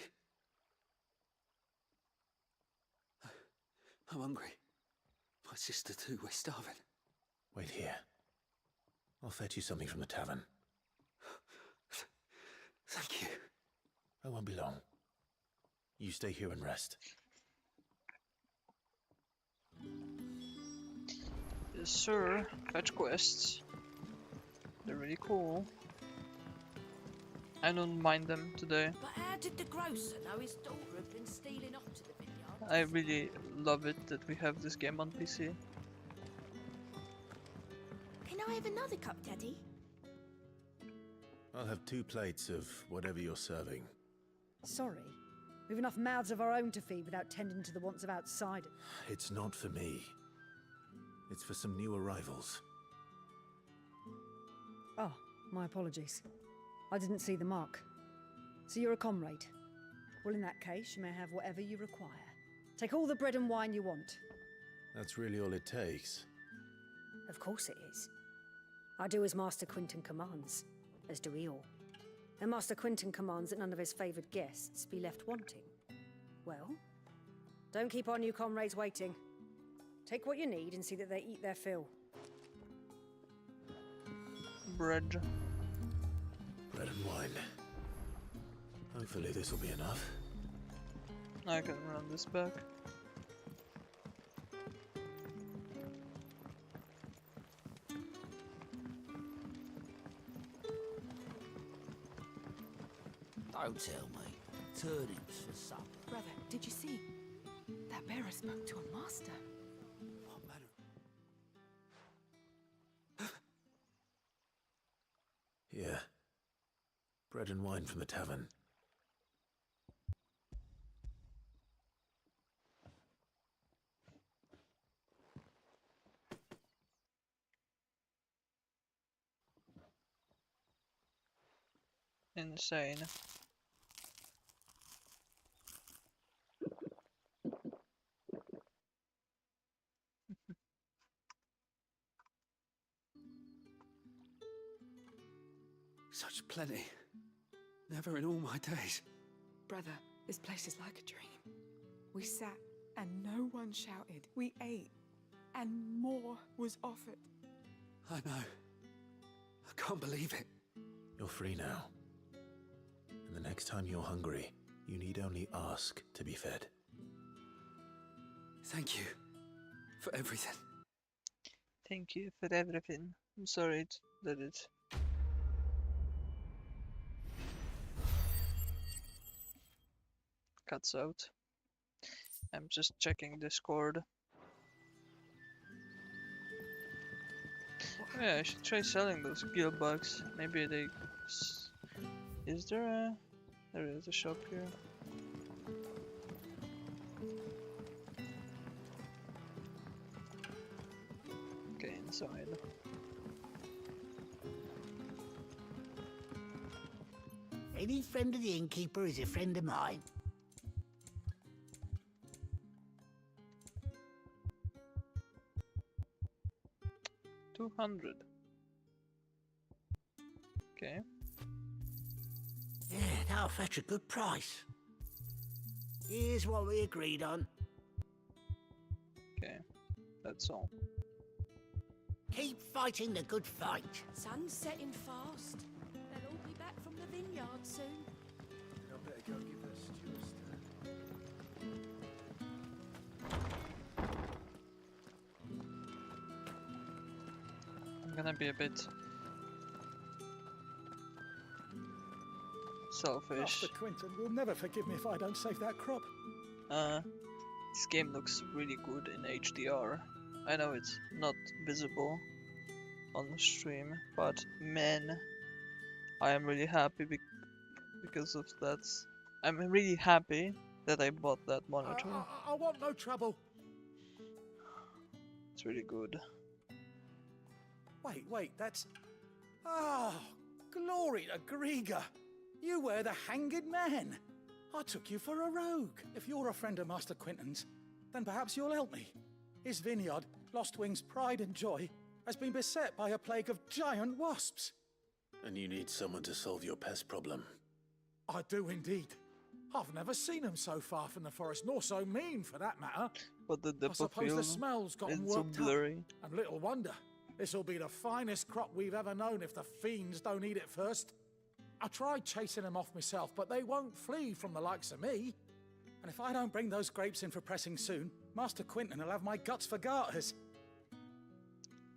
[SPEAKER 22] I'm hungry. My sister too, we're starving.
[SPEAKER 2] Wait here. I'll fetch you something from the tavern.
[SPEAKER 22] Thank you.
[SPEAKER 2] I won't be long. You stay here and rest.
[SPEAKER 1] Yes, sir. Fetch quests. They're really cool. I don't mind them today.
[SPEAKER 7] But how did the grocer know his daughter had been stealing off to the vineyard?
[SPEAKER 1] I really love it that we have this game on PC.
[SPEAKER 10] Can I have another cup, Daddy?
[SPEAKER 2] I'll have 2 plates of whatever you're serving.
[SPEAKER 10] Sorry,
[SPEAKER 4] We've enough mouths of our own to feed without tending to the wants of outsiders.
[SPEAKER 2] It's not for me. It's for some new arrivals.
[SPEAKER 4] Oh, my apologies. I didn't see the mark. So you're a comrade. Well, in that case, you may have whatever you require. Take all the bread and wine you want.
[SPEAKER 2] That's really all it takes.
[SPEAKER 4] Of course it is. I do as Master Quinton commands, as do we all. And Master Quinton commands that none of his favoured guests be left wanting. Well, don't keep our new comrades waiting. Take what you need and see that they eat their fill.
[SPEAKER 1] Bread.
[SPEAKER 2] Bread and wine. Hopefully this will be enough.
[SPEAKER 1] I can run this back.
[SPEAKER 15] Don't tell me. Turnips for supper.
[SPEAKER 19] Brother, did you see? That bearer spoke to a master.
[SPEAKER 15] What manner?
[SPEAKER 2] Yeah. Bread and wine from the tavern.
[SPEAKER 1] Insane.
[SPEAKER 15] Such plenty. Never in all my days.
[SPEAKER 19] Brother, this place is like a dream. We sat and no one shouted. We ate and more was offered.
[SPEAKER 15] I know. I can't believe it.
[SPEAKER 2] You're free now. And the next time you're hungry, you need only ask to be fed.
[SPEAKER 15] Thank you for everything.
[SPEAKER 1] Thank you for everything. I'm sorry that it cuts out. I'm just checking Discord. Oh yeah, I should try selling those guild bugs. Maybe they... Is there a... There is a shop here. Okay, inside.
[SPEAKER 5] Any friend of the innkeeper is a friend of mine.
[SPEAKER 1] $200. Okay.
[SPEAKER 5] Yeah, that'll fetch a good price. Here's what we agreed on.
[SPEAKER 1] Okay, that's all.
[SPEAKER 5] Keep fighting the good fight.
[SPEAKER 7] Sun's setting fast. They'll all be back from the vineyard soon.
[SPEAKER 17] I better go give the stew a stir.
[SPEAKER 1] I'm gonna be a bit selfish.
[SPEAKER 23] Master Quinton will never forgive me if I don't save that crop.
[SPEAKER 1] This game looks really good in HDR. I know it's not visible on the stream, but man, I am really happy because of that. I'm really happy that I bought that monitor.
[SPEAKER 23] I want no trouble.
[SPEAKER 1] It's really good.
[SPEAKER 23] Wait, that's... Oh, glory to Grieger. You were the hanged man. I took you for a rogue. If you're a friend of Master Quinton's, then perhaps you'll help me. His vineyard, Lostwing's pride and joy, has been beset by a plague of giant wasps.
[SPEAKER 2] And you need someone to solve your pest problem.
[SPEAKER 23] I do indeed. I've never seen them so far from the forest, nor so mean for that matter.
[SPEAKER 1] But the
[SPEAKER 23] I suppose the smell's got 'em
[SPEAKER 1] it's so
[SPEAKER 23] worked
[SPEAKER 1] blurry.
[SPEAKER 23] up. And little wonder. This'll be the finest crop we've ever known if the fiends don't eat it first. I tried chasing them off myself, but they won't flee from the likes of me. And if I don't bring those grapes in for pressing soon, Master Quinton will have my guts for garters.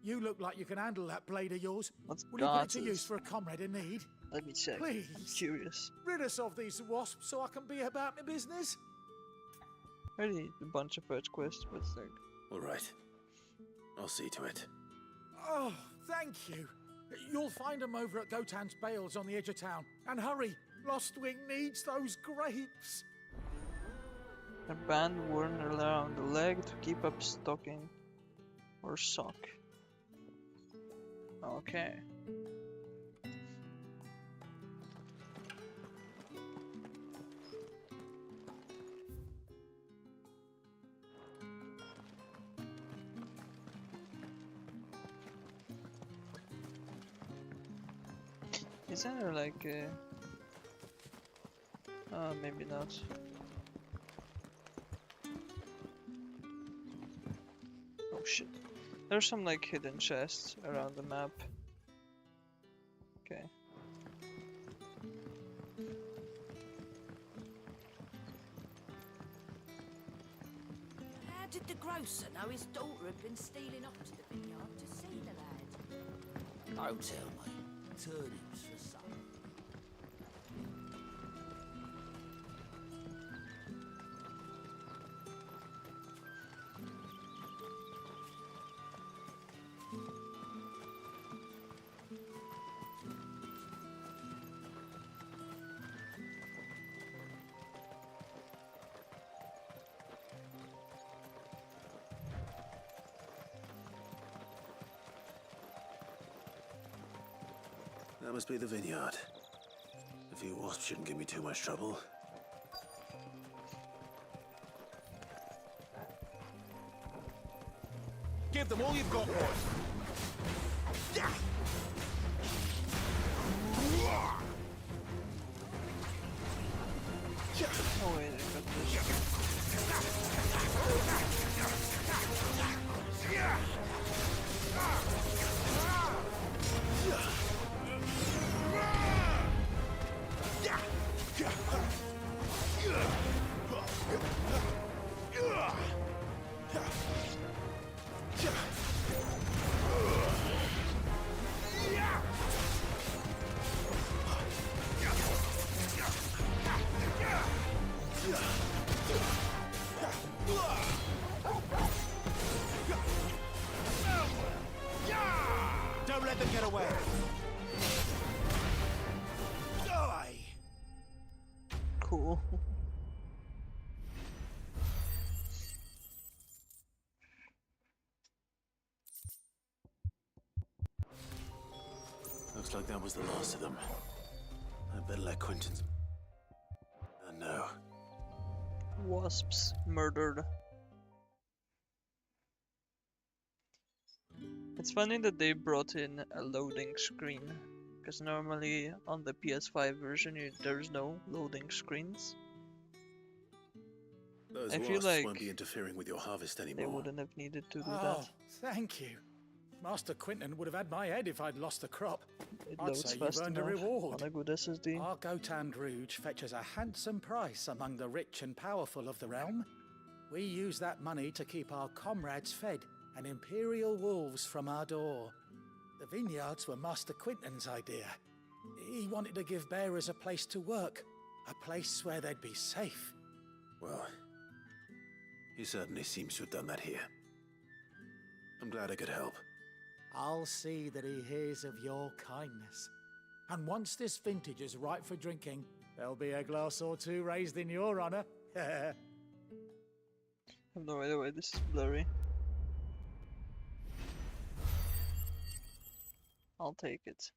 [SPEAKER 23] You look like you can handle that blade of yours.
[SPEAKER 1] What's
[SPEAKER 23] Will you put it to
[SPEAKER 1] garters?
[SPEAKER 23] use for a comrade in need?
[SPEAKER 1] Let me check.
[SPEAKER 23] Please.
[SPEAKER 1] I'm curious.
[SPEAKER 23] Rid us of these wasps so I can be about my business.
[SPEAKER 1] I need a bunch of fetch quests, but it's like...
[SPEAKER 2] Alright. I'll see to it.
[SPEAKER 23] Oh, thank you. You'll find them over at Gotan's Bales on the edge of town. And hurry, Lostwing needs those grapes.
[SPEAKER 1] A band worn around the leg to keep up stocking or sock. Okay. Isn't there like a... maybe not. Oh shit. There's some like hidden chests around the map. Okay.
[SPEAKER 9] How did the grocer know his daughter had been stealing off to the vineyard to see the lad?
[SPEAKER 18] Don't tell me. Turnips for supper.
[SPEAKER 2] That must be the vineyard. A few wasps shouldn't give me too much trouble.
[SPEAKER 20] Give them all you've got, boys. Yeah.
[SPEAKER 1] Oh wait, I got this.
[SPEAKER 20] Don't let them get away. Die.
[SPEAKER 1] Cool.
[SPEAKER 2] Looks like that was the last of them. I better let Quentin's... no.
[SPEAKER 1] Wasps murdered. It's funny that they brought in a loading screen, because normally on the PS5 version there's no loading screens.
[SPEAKER 2] Those
[SPEAKER 1] I feel
[SPEAKER 2] wasps
[SPEAKER 1] like
[SPEAKER 2] won't be interfering with your harvest
[SPEAKER 1] they
[SPEAKER 2] anymore.
[SPEAKER 1] wouldn't have needed to do
[SPEAKER 23] Oh,
[SPEAKER 1] that.
[SPEAKER 23] thank you. Master Quinton would have had my head if I'd lost the crop.
[SPEAKER 1] It
[SPEAKER 23] I'd
[SPEAKER 1] loads
[SPEAKER 23] say you've
[SPEAKER 1] fast
[SPEAKER 23] earned a
[SPEAKER 1] enough
[SPEAKER 23] reward.
[SPEAKER 1] on a good SSD.
[SPEAKER 23] Our Gotand Rouge fetches a handsome price among the rich and powerful of the realm. We use that money to keep our comrades fed and imperial wolves from our door. The vineyards were Master Quinton's idea. He wanted to give bearers a place to work, a place where they'd be safe.
[SPEAKER 2] Well, he certainly seems to have done that here. I'm glad I could help.
[SPEAKER 23] I'll see that he hears of your kindness. And once this vintage is ripe for drinking, there'll be a glass or two raised in your honor.
[SPEAKER 1] I have no idea why this is blurry. I'll take it.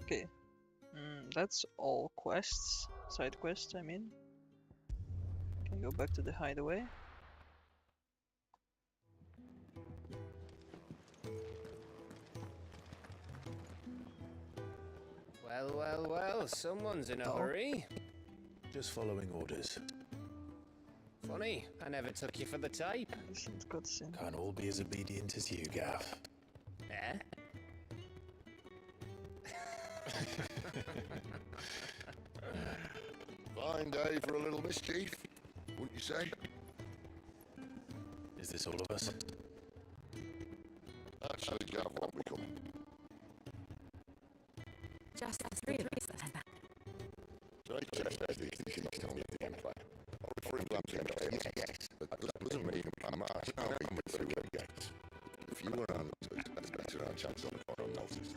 [SPEAKER 1] Okay. That's all quests. Side quests, I mean. Can go back to the hideaway.
[SPEAKER 11] Well, well, well, someone's in a hurry.
[SPEAKER 2] Just following orders.
[SPEAKER 11] Funny, I never took you for the type.
[SPEAKER 2] Can't all be as obedient as you, Gaff.
[SPEAKER 11] Eh?
[SPEAKER 14] Fine day for a little mischief, wouldn't you say?
[SPEAKER 2] Is this all of us?
[SPEAKER 14] Actually, Gav won't be coming.
[SPEAKER 10] Just the three of us then.
[SPEAKER 14] Drake chest as the thinking of telling the Empire. Or if we're implanting yes, but that doesn't mean I'm march. I'll be with two gates. If you were on, that's better our chance on the noticed.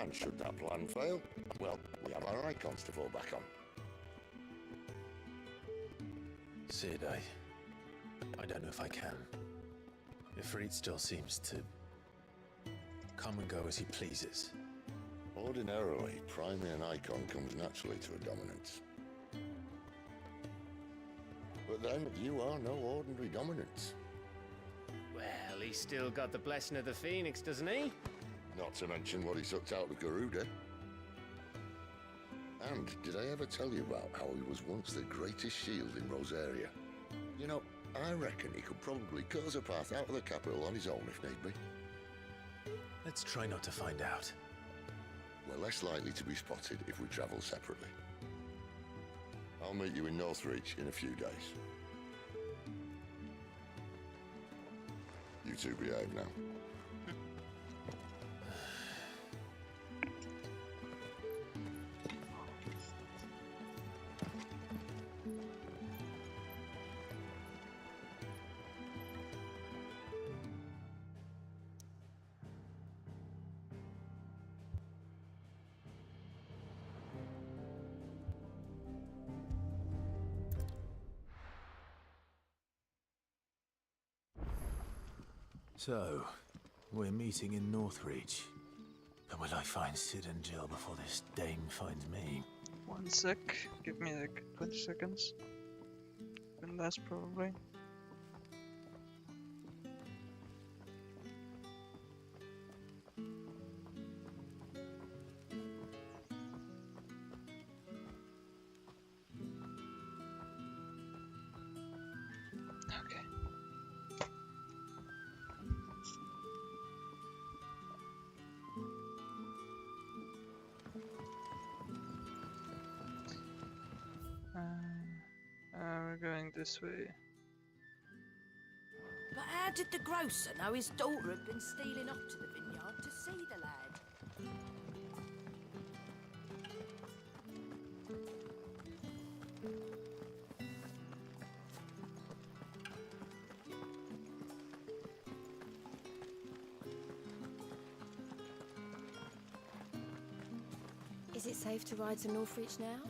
[SPEAKER 14] And should that plan fail, well, we have our icons to fall back on.
[SPEAKER 2] Sid, I don't know if I can. Ifrit still seems to come and go as he pleases.
[SPEAKER 14] Ordinarily, priming an icon comes naturally to a dominance. But then, you are no ordinary dominance.
[SPEAKER 11] Well, he's still got the blessing of the Phoenix, doesn't he?
[SPEAKER 14] Not to mention what he sucked out of Garuda. And did I ever tell you about how he was once the greatest shield in Rosaria? You know, I reckon he could probably cut us a path out of the capital on his own if need be.
[SPEAKER 2] Let's try not to find out.
[SPEAKER 14] We're less likely to be spotted if we travel separately. I'll meet you in Northreach in a few days. You two behave now.
[SPEAKER 2] So, we're meeting in Northreach. But will I find Sid and Jill before this dame finds me?
[SPEAKER 1] 1 sec. Give me like 20 seconds. And less probably. Okay. We're going this way.
[SPEAKER 9] But how did the grocer know his daughter had been stealing off to the vineyard to see the lad?
[SPEAKER 7] Is it safe to ride to Northreach now?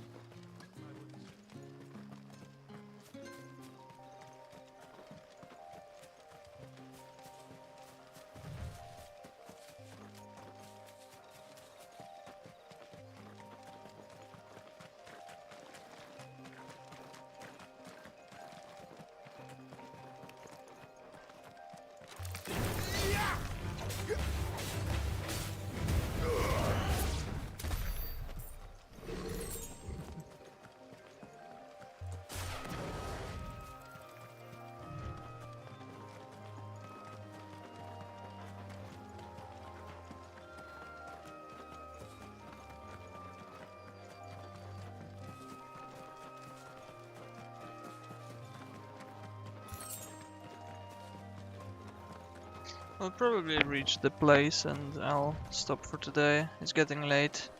[SPEAKER 1] I'll probably reach the place and I'll stop for today. It's getting late.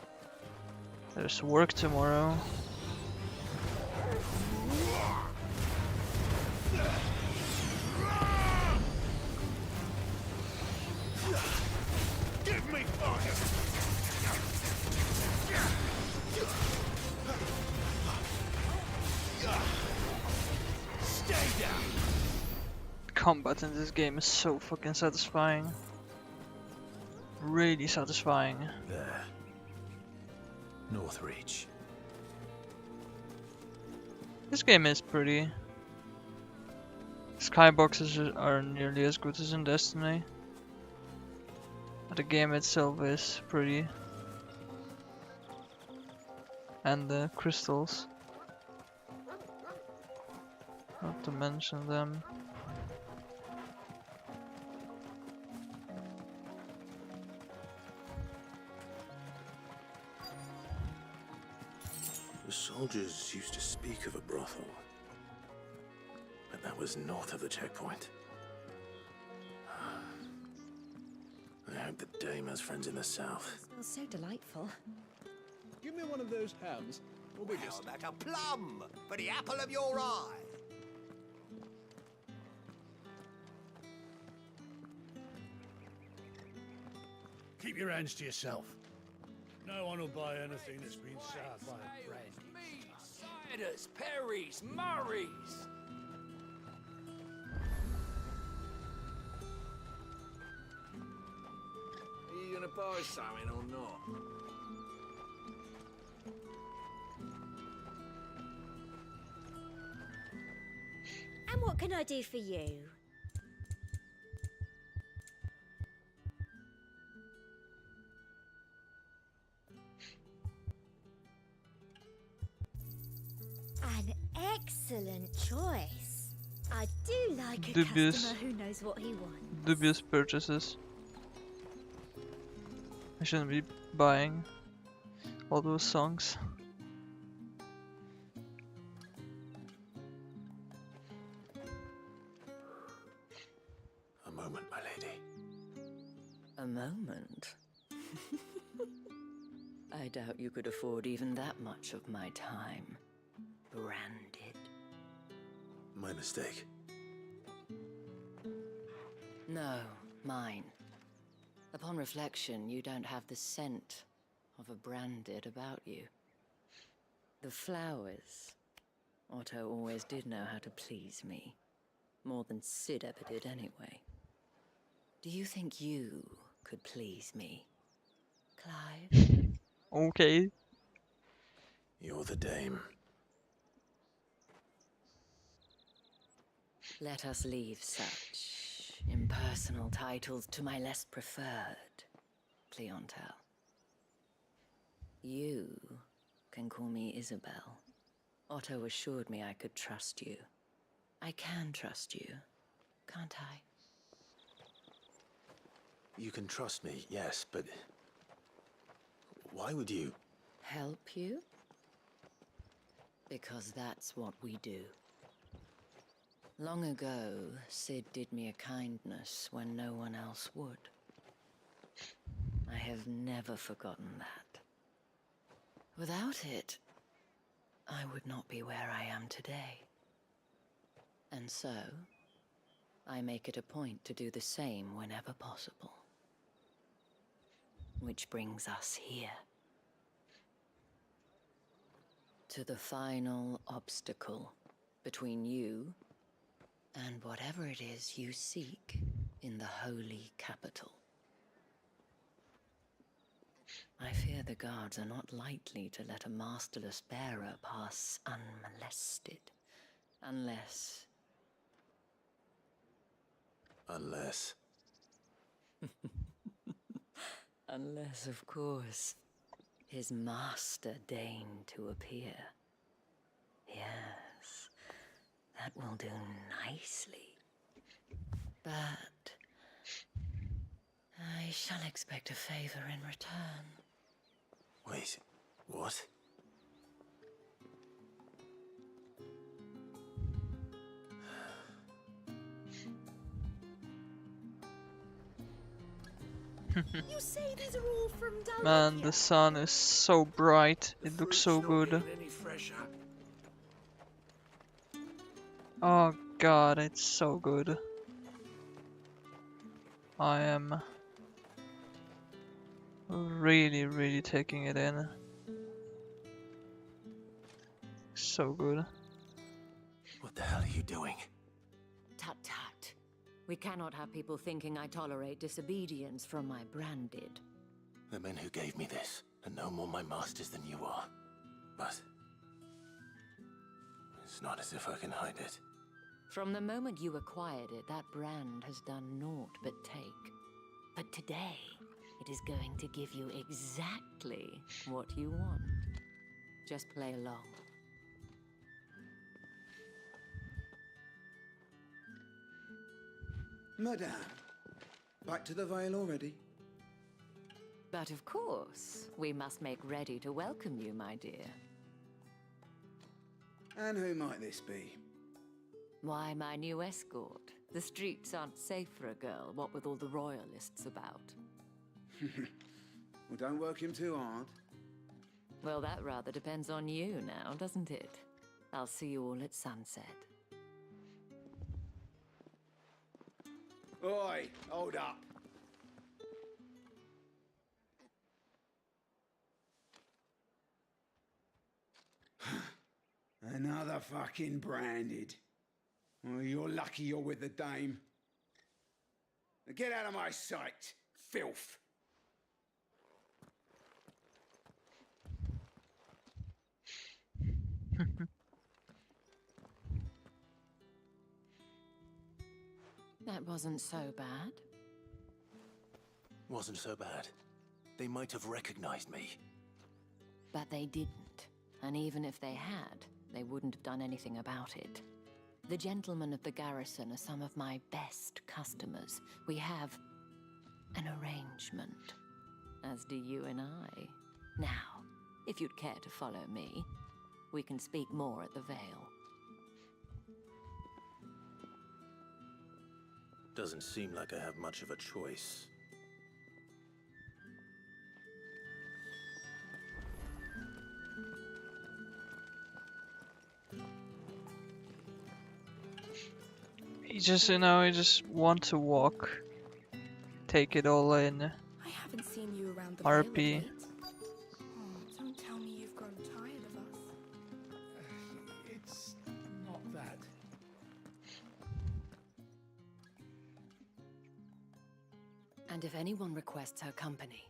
[SPEAKER 1] There's work tomorrow.
[SPEAKER 20] Give me fire! Stay down!
[SPEAKER 1] Combat in this game is so fucking satisfying. Really satisfying.
[SPEAKER 2] There. Northreach.
[SPEAKER 1] This game is pretty. Skyboxes are nearly as good as in Destiny. But the game itself is pretty. And the crystals. Not to mention them.
[SPEAKER 2] The soldiers used to speak of a brothel. But that was north of the checkpoint. I hope the dame has friends in the south.
[SPEAKER 4] Smells so delightful.
[SPEAKER 3] Give me one of those hams. Or biggest.
[SPEAKER 5] Well, that a plum for the apple of your eye.
[SPEAKER 17] Keep your hands to yourself. No one will buy anything that's been soured by a brandy.
[SPEAKER 8] Meads, ciders, perries, murrays.
[SPEAKER 6] Are you gonna buy something or not?
[SPEAKER 10] And what can I do for you? An excellent choice. I do like a customer who knows what he wants.
[SPEAKER 1] Dubious purchases. I shouldn't be buying all those songs.
[SPEAKER 2] A moment, my lady.
[SPEAKER 7] A moment? I doubt you could afford even that much of my time. Branded.
[SPEAKER 2] My mistake.
[SPEAKER 7] No, mine. Upon reflection, you don't have the scent of a branded about you. The flowers. Otto always did know how to please me. More than Sid ever did anyway. Do you think you could please me, Clive?
[SPEAKER 1] Okay.
[SPEAKER 2] You're the dame.
[SPEAKER 7] Let us leave such impersonal titles to my less preferred clientele. You can call me Isabel. Otto assured me I could trust you. I can trust you, can't I?
[SPEAKER 2] You can trust me, yes, but why would you?
[SPEAKER 7] Help you? Because that's what we do. Long ago, Sid did me a kindness when no one else would. I have never forgotten that. Without it, I would not be where I am today. And so, I make it a point to do the same whenever possible. Which brings us here. To the final obstacle between you and whatever it is you seek in the holy capital. I fear the guards are not likely to let a masterless bearer pass unmolested, unless...
[SPEAKER 2] Unless...
[SPEAKER 7] Unless, of course, his master deigned to appear. Yes, that will do nicely. But I shall expect a favor in return.
[SPEAKER 2] Wait, what?
[SPEAKER 10] You say these are all from down
[SPEAKER 1] Man, the sun is so bright. It looks so good. Oh god, it's so good. I am really taking it in. So good.
[SPEAKER 2] What the hell are you doing?
[SPEAKER 7] Tut tut. We cannot have people thinking I tolerate disobedience from my branded.
[SPEAKER 2] The men who gave me this are no more my masters than you are. But it's not as if I can hide it.
[SPEAKER 7] From the moment you acquired it, that brand has done naught but take. But today, it is going to give you exactly what you want. Just play along.
[SPEAKER 12] Madame, back to the Vale already?
[SPEAKER 7] But of course, we must make ready to welcome you, my dear.
[SPEAKER 12] And who might this be?
[SPEAKER 7] Why, my new escort. The streets aren't safe for a girl, what with all the royalists about.
[SPEAKER 12] Well, don't work him too hard.
[SPEAKER 7] Well, that rather depends on you now, doesn't it? I'll see you all at sunset.
[SPEAKER 12] Oi, hold up. Another fucking branded. Oh, you're lucky you're with the dame. Now get out of my sight, filth.
[SPEAKER 13] That wasn't so bad.
[SPEAKER 2] Wasn't so bad. They might have recognized me.
[SPEAKER 13] But they didn't. And even if they had, they wouldn't have done anything about it. The gentlemen of the garrison are some of my best customers. We have an arrangement, as do you and I. Now, if you'd care to follow me, we can speak more at the Vale.
[SPEAKER 2] Doesn't seem like I have much of a choice.
[SPEAKER 1] You just, you know, you just want to walk, take it all in.
[SPEAKER 19] I haven't seen you around the
[SPEAKER 1] RP.
[SPEAKER 19] Vale of late. Oh, don't tell me you've grown tired of us.
[SPEAKER 3] It's not that.
[SPEAKER 13] And if anyone requests her company,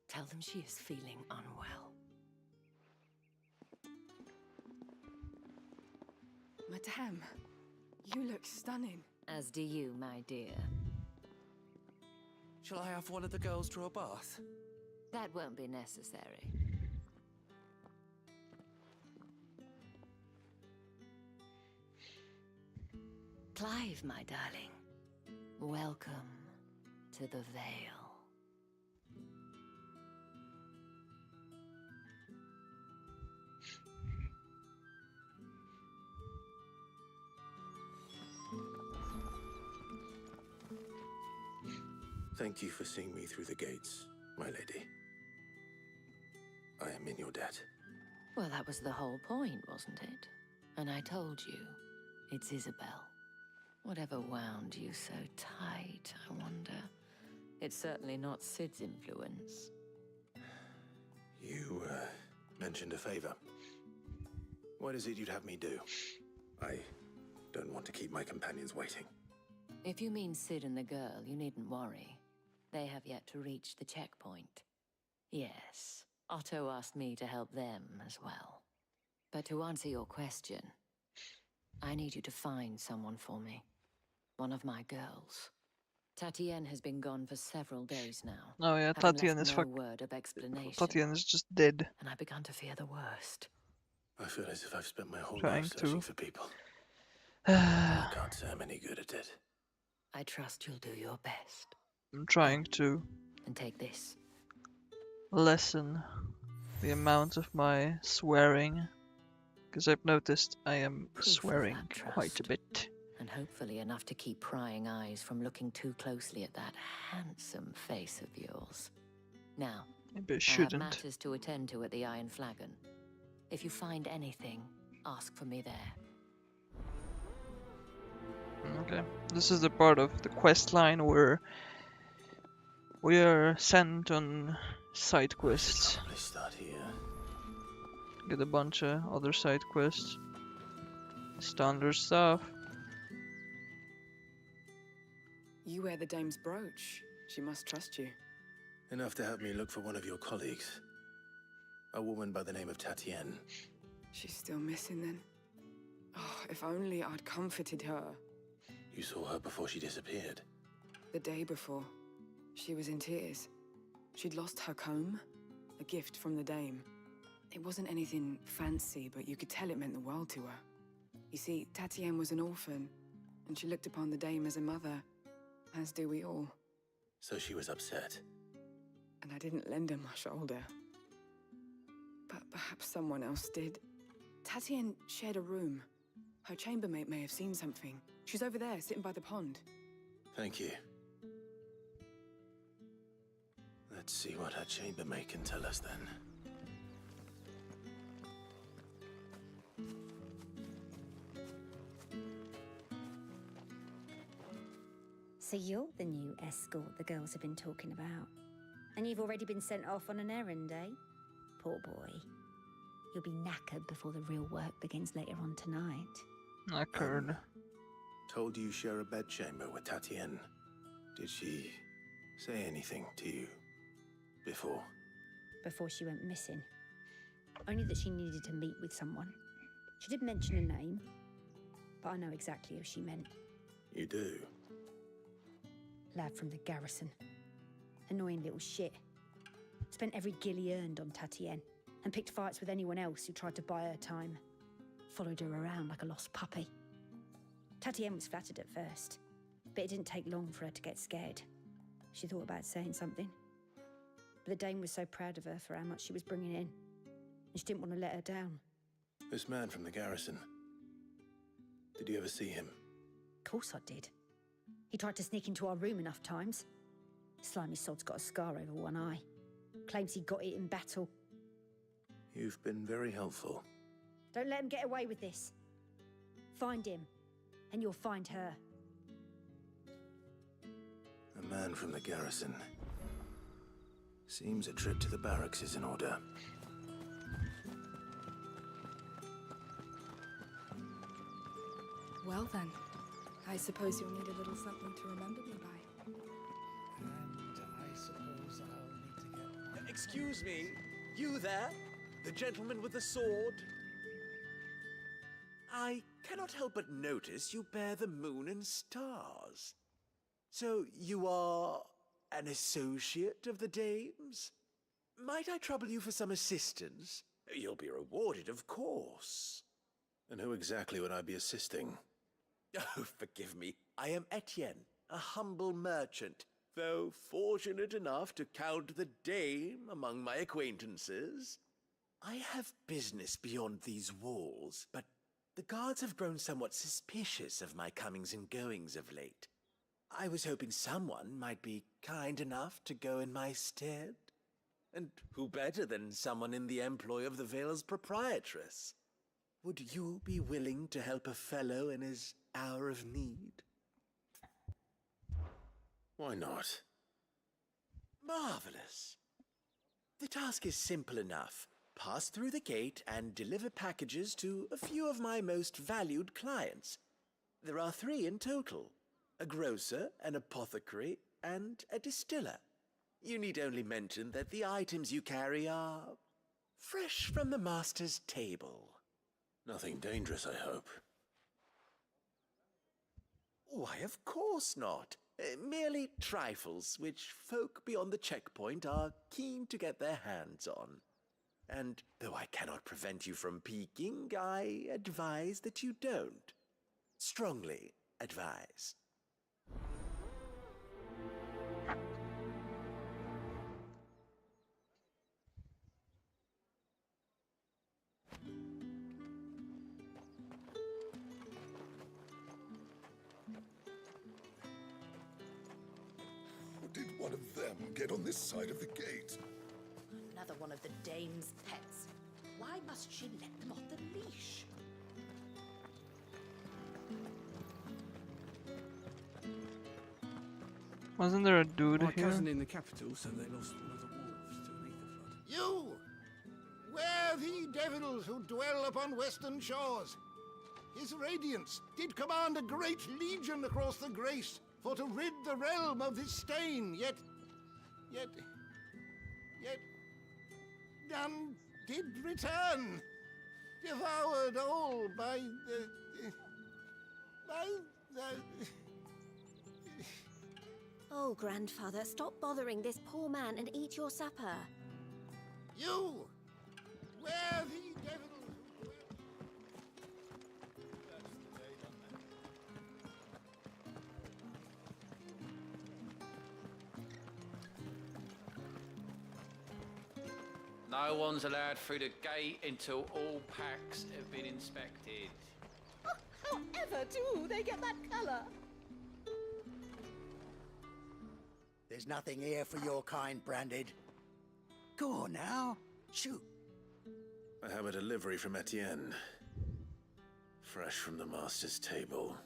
[SPEAKER 13] tell them she is feeling unwell.
[SPEAKER 19] Madame, you look stunning.
[SPEAKER 13] As do you, my dear.
[SPEAKER 22] Shall I have one of the girls draw a bath?
[SPEAKER 13] That won't be necessary. Clive, my darling. Welcome to the Vale.
[SPEAKER 2] Thank you for seeing me through the gates, my lady. I am in your debt.
[SPEAKER 13] Well, that was the whole point, wasn't it? And I told you, it's Isabel. Whatever wound you so tight, I wonder. It's certainly not Sid's influence.
[SPEAKER 2] You, mentioned a favor. What is it you'd have me do? I don't want to keep my companions waiting.
[SPEAKER 13] If you mean Sid and the girl, you needn't worry. They have yet to reach the checkpoint. Yes, Otto asked me to help them as well. But to answer your question, I need you to find someone for me. One of my girls. Tatienne has been gone for several days now.
[SPEAKER 1] Oh yeah,
[SPEAKER 13] having
[SPEAKER 1] Tatienne
[SPEAKER 13] left
[SPEAKER 1] is
[SPEAKER 13] no word of explanation.
[SPEAKER 1] Tatienne is just dead.
[SPEAKER 13] And I begun to fear the worst.
[SPEAKER 2] I feel as if I've spent my whole
[SPEAKER 1] Trying
[SPEAKER 2] life searching
[SPEAKER 1] to.
[SPEAKER 2] for people. I can't say I'm any good at it.
[SPEAKER 13] I trust you'll do your best.
[SPEAKER 1] I'm trying to
[SPEAKER 13] And take this.
[SPEAKER 1] lessen the amount of my swearing, because I've noticed I am
[SPEAKER 13] Proof of
[SPEAKER 1] swearing
[SPEAKER 13] that
[SPEAKER 1] quite a
[SPEAKER 13] trust.
[SPEAKER 1] bit.
[SPEAKER 13] And hopefully enough to keep prying eyes from looking too closely at that handsome face of yours. Now,
[SPEAKER 1] Maybe I
[SPEAKER 13] I have
[SPEAKER 1] shouldn't.
[SPEAKER 13] matters to attend to at the Iron Flagon. If you find anything, ask for me there.
[SPEAKER 1] Okay, this is the part of the quest line where we are sent on side quests.
[SPEAKER 2] Probably start here.
[SPEAKER 1] Get a bunch of other side quests. Standard stuff.
[SPEAKER 19] You wear the dame's brooch. She must trust you.
[SPEAKER 2] Enough to help me look for one of your colleagues. A woman by the name of Tatienne.
[SPEAKER 19] She's still missing then. Oh, if only I'd comforted her.
[SPEAKER 2] You saw her before she disappeared.
[SPEAKER 19] The day before, she was in tears. She'd lost her comb, a gift from the dame. It wasn't anything fancy, but you could tell it meant the world to her. You see, Tatienne was an orphan, and she looked upon the dame as a mother, as do we all.
[SPEAKER 2] So she was upset.
[SPEAKER 19] And I didn't lend her my shoulder. But perhaps someone else did. Tatienne shared a room. Her chambermaid may have seen something. She's over there, sitting by the pond.
[SPEAKER 2] Thank you. Let's see what her chambermaid can tell us then.
[SPEAKER 4] So you're the new escort the girls have been talking about. And you've already been sent off on an errand, eh? Poor boy. You'll be knackered before the real work begins later on tonight.
[SPEAKER 1] Knackered.
[SPEAKER 2] Told you share a bedchamber with Tatienne. Did she say anything to you before?
[SPEAKER 4] Before she went missing. Only that she needed to meet with someone. She did mention a name, but I know exactly who she meant.
[SPEAKER 2] You do?
[SPEAKER 4] Lad from the garrison. Annoying little shit. Spent every guil he earned on Tatienne, and picked fights with anyone else who tried to buy her time. Followed her around like a lost puppy. Tatienne was flattered at first, but it didn't take long for her to get scared. She thought about saying something. But the Dame was so proud of her for how much she was bringing in, and she didn't want to let her down.
[SPEAKER 2] This man from the garrison. Did you ever see him?
[SPEAKER 4] Of course I did. He tried to sneak into our room enough times. Slimy sod's got a scar over one eye. Claims he got it in battle.
[SPEAKER 2] You've been very helpful.
[SPEAKER 4] Don't let him get away with this. Find him, and you'll find her.
[SPEAKER 2] A man from the garrison. Seems a trip to the barracks is in order.
[SPEAKER 19] Well then, I suppose you'll need a little something to remember me by.
[SPEAKER 15] And I suppose I'll need to get...
[SPEAKER 16] Excuse me, you there? The gentleman with the sword? I cannot help but notice you bear the moon and stars. So you are an associate of the Dame's? Might I trouble you for some assistance? You'll be rewarded, of course.
[SPEAKER 2] And who exactly would I be assisting?
[SPEAKER 16] Oh, forgive me. I am Etienne, a humble merchant, though fortunate enough to count the Dame among my acquaintances. I have business beyond these walls, but the guards have grown somewhat suspicious of my comings and goings of late. I was hoping someone might be kind enough to go in my stead. And who better than someone in the employ of the Vale's proprietress? Would you be willing to help a fellow in his hour of need?
[SPEAKER 2] Why not?
[SPEAKER 16] Marvelous. The task is simple enough. Pass through the gate and deliver packages to a few of my most valued clients. There are 3 in total. A grocer, an apothecary, and a distiller. You need only mention that the items you carry are fresh from the master's table.
[SPEAKER 2] Nothing dangerous, I hope.
[SPEAKER 16] Why, of course not. Merely trifles which folk beyond the checkpoint are keen to get their hands on. And though I cannot prevent you from peeking, I advise that you don't. Strongly advise.
[SPEAKER 14] Did one of them get on this side of the gate?
[SPEAKER 9] Another one of the Dame's pets. Why must she let them off the leash?
[SPEAKER 1] Wasn't there a dude
[SPEAKER 3] My
[SPEAKER 1] here?
[SPEAKER 3] cousin in the capital said they lost one of the wolves to an ether flood.
[SPEAKER 5] You! Where the devils who dwell upon western shores? His radiance did command a great legion across the grace for to rid the realm of this stain, yet none did return, devoured all by the...
[SPEAKER 21] Oh, grandfather, stop bothering this poor man and eat your supper.
[SPEAKER 5] You! Where the devils...
[SPEAKER 11] No one's allowed through the gate until all packs have been inspected.
[SPEAKER 9] However do they get that colour?
[SPEAKER 5] There's nothing here for your kind, Branded. Go on now, shoot.
[SPEAKER 2] I have a delivery from Etienne. Fresh from the master's table.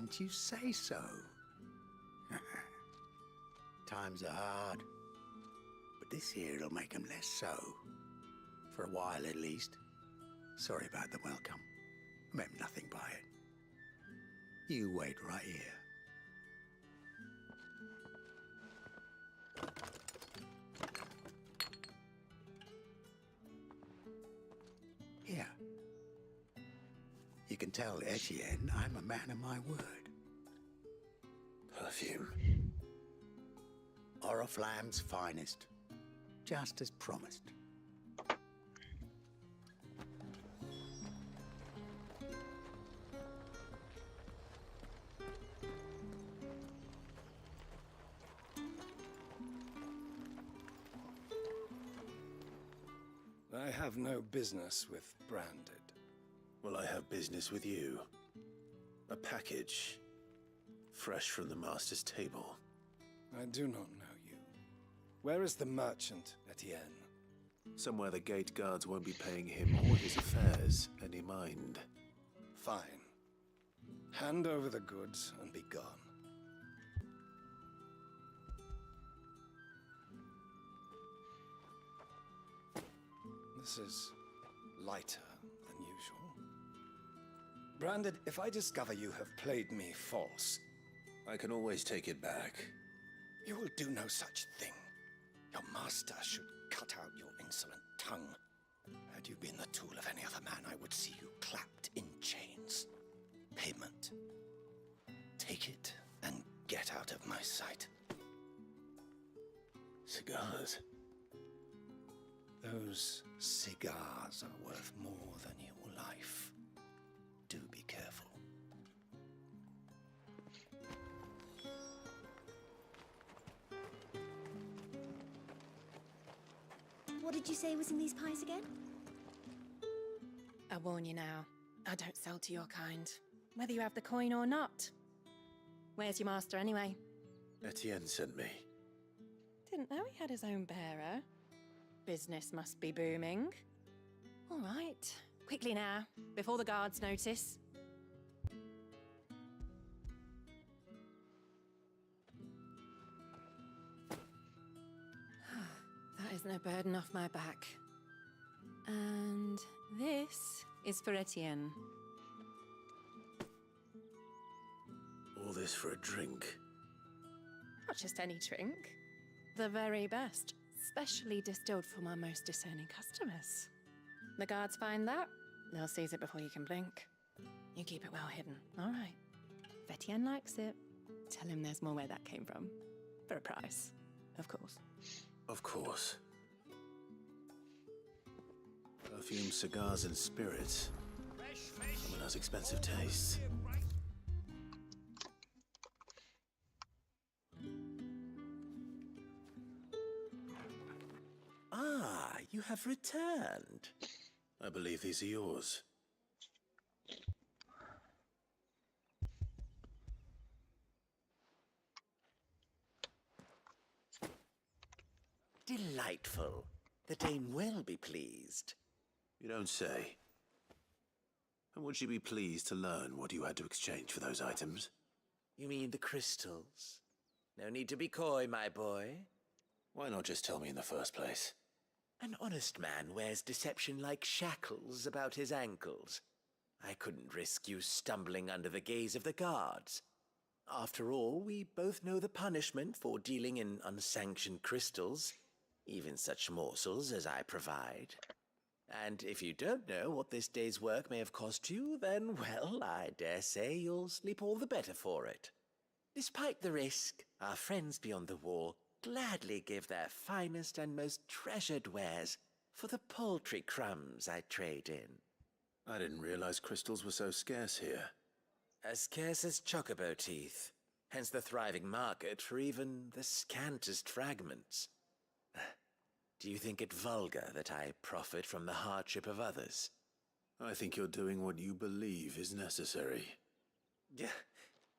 [SPEAKER 12] Can't you say so? Times are hard. But this here'll make 'em less so. For a while, at least. Sorry about the welcome. Meant nothing by it. You wait right here. Here. You can tell Etienne I'm a man of my word.
[SPEAKER 2] Perfume.
[SPEAKER 12] Oriflamme's finest. Just as promised.
[SPEAKER 18] I have no business with Branded.
[SPEAKER 2] Well, I have business with you. A package. Fresh from the master's table.
[SPEAKER 18] I do not know you. Where is the merchant, Etienne?
[SPEAKER 2] Somewhere the gate guards won't be paying him or his affairs any mind.
[SPEAKER 18] Fine. Hand over the goods and be gone. This is lighter than usual. Branded, if I discover you have played me false...
[SPEAKER 2] I can always take it back.
[SPEAKER 18] You will do no such thing. Your master should cut out your insolent tongue. Had you been the tool of any other man, I would see you clapped in chains. Payment. Take it and get out of my sight.
[SPEAKER 2] Cigars.
[SPEAKER 18] Those cigars are worth more than your life. Do be careful.
[SPEAKER 21] What did you say was in these pies again?
[SPEAKER 20] I warn you now, I don't sell to your kind, whether you have the coin or not. Where's your master anyway?
[SPEAKER 2] Etienne sent me.
[SPEAKER 20] Didn't know he had his own bearer. Business must be booming. All right, quickly now, before the guards notice. That is no burden off my back. And this is for Etienne.
[SPEAKER 2] All this for a drink.
[SPEAKER 20] Not just any drink. The very best, specially distilled for my most discerning customers. The guards find that, they'll seize it before you can blink. You keep it well hidden, all right? If Etienne likes it, tell him there's more where that came from. For a price, of course.
[SPEAKER 2] Of course. Perfume, cigars, and spirits. Someone has expensive tastes.
[SPEAKER 16] Ah, you have returned.
[SPEAKER 2] I believe these are yours.
[SPEAKER 16] Delightful. The dame will be pleased.
[SPEAKER 2] You don't say. And would she be pleased to learn what you had to exchange for those items?
[SPEAKER 16] You mean the crystals? No need to be coy, my boy.
[SPEAKER 2] Why not just tell me in the first place?
[SPEAKER 16] An honest man wears deception like shackles about his ankles. I couldn't risk you stumbling under the gaze of the guards. After all, we both know the punishment for dealing in unsanctioned crystals, even such morsels as I provide. And if you don't know what this day's work may have cost you, then, well, I dare say you'll sleep all the better for it. Despite the risk, our friends beyond the wall gladly give their finest and most treasured wares for the paltry crumbs I trade in.
[SPEAKER 2] I didn't realize crystals were so scarce here.
[SPEAKER 16] As scarce as chocobo teeth, hence the thriving market for even the scantest fragments. Do you think it vulgar that I profit from the hardship of others?
[SPEAKER 2] I think you're doing what you believe is necessary.
[SPEAKER 16] Yeah,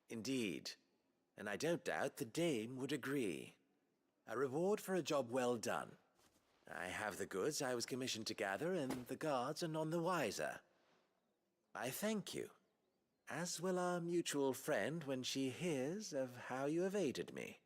[SPEAKER 16] indeed. And I don't doubt the dame would agree. A reward for a job well done. I have the goods I was commissioned to gather, and the guards are none the wiser. I thank you. as will our mutual friend when she hears of how you have aided me.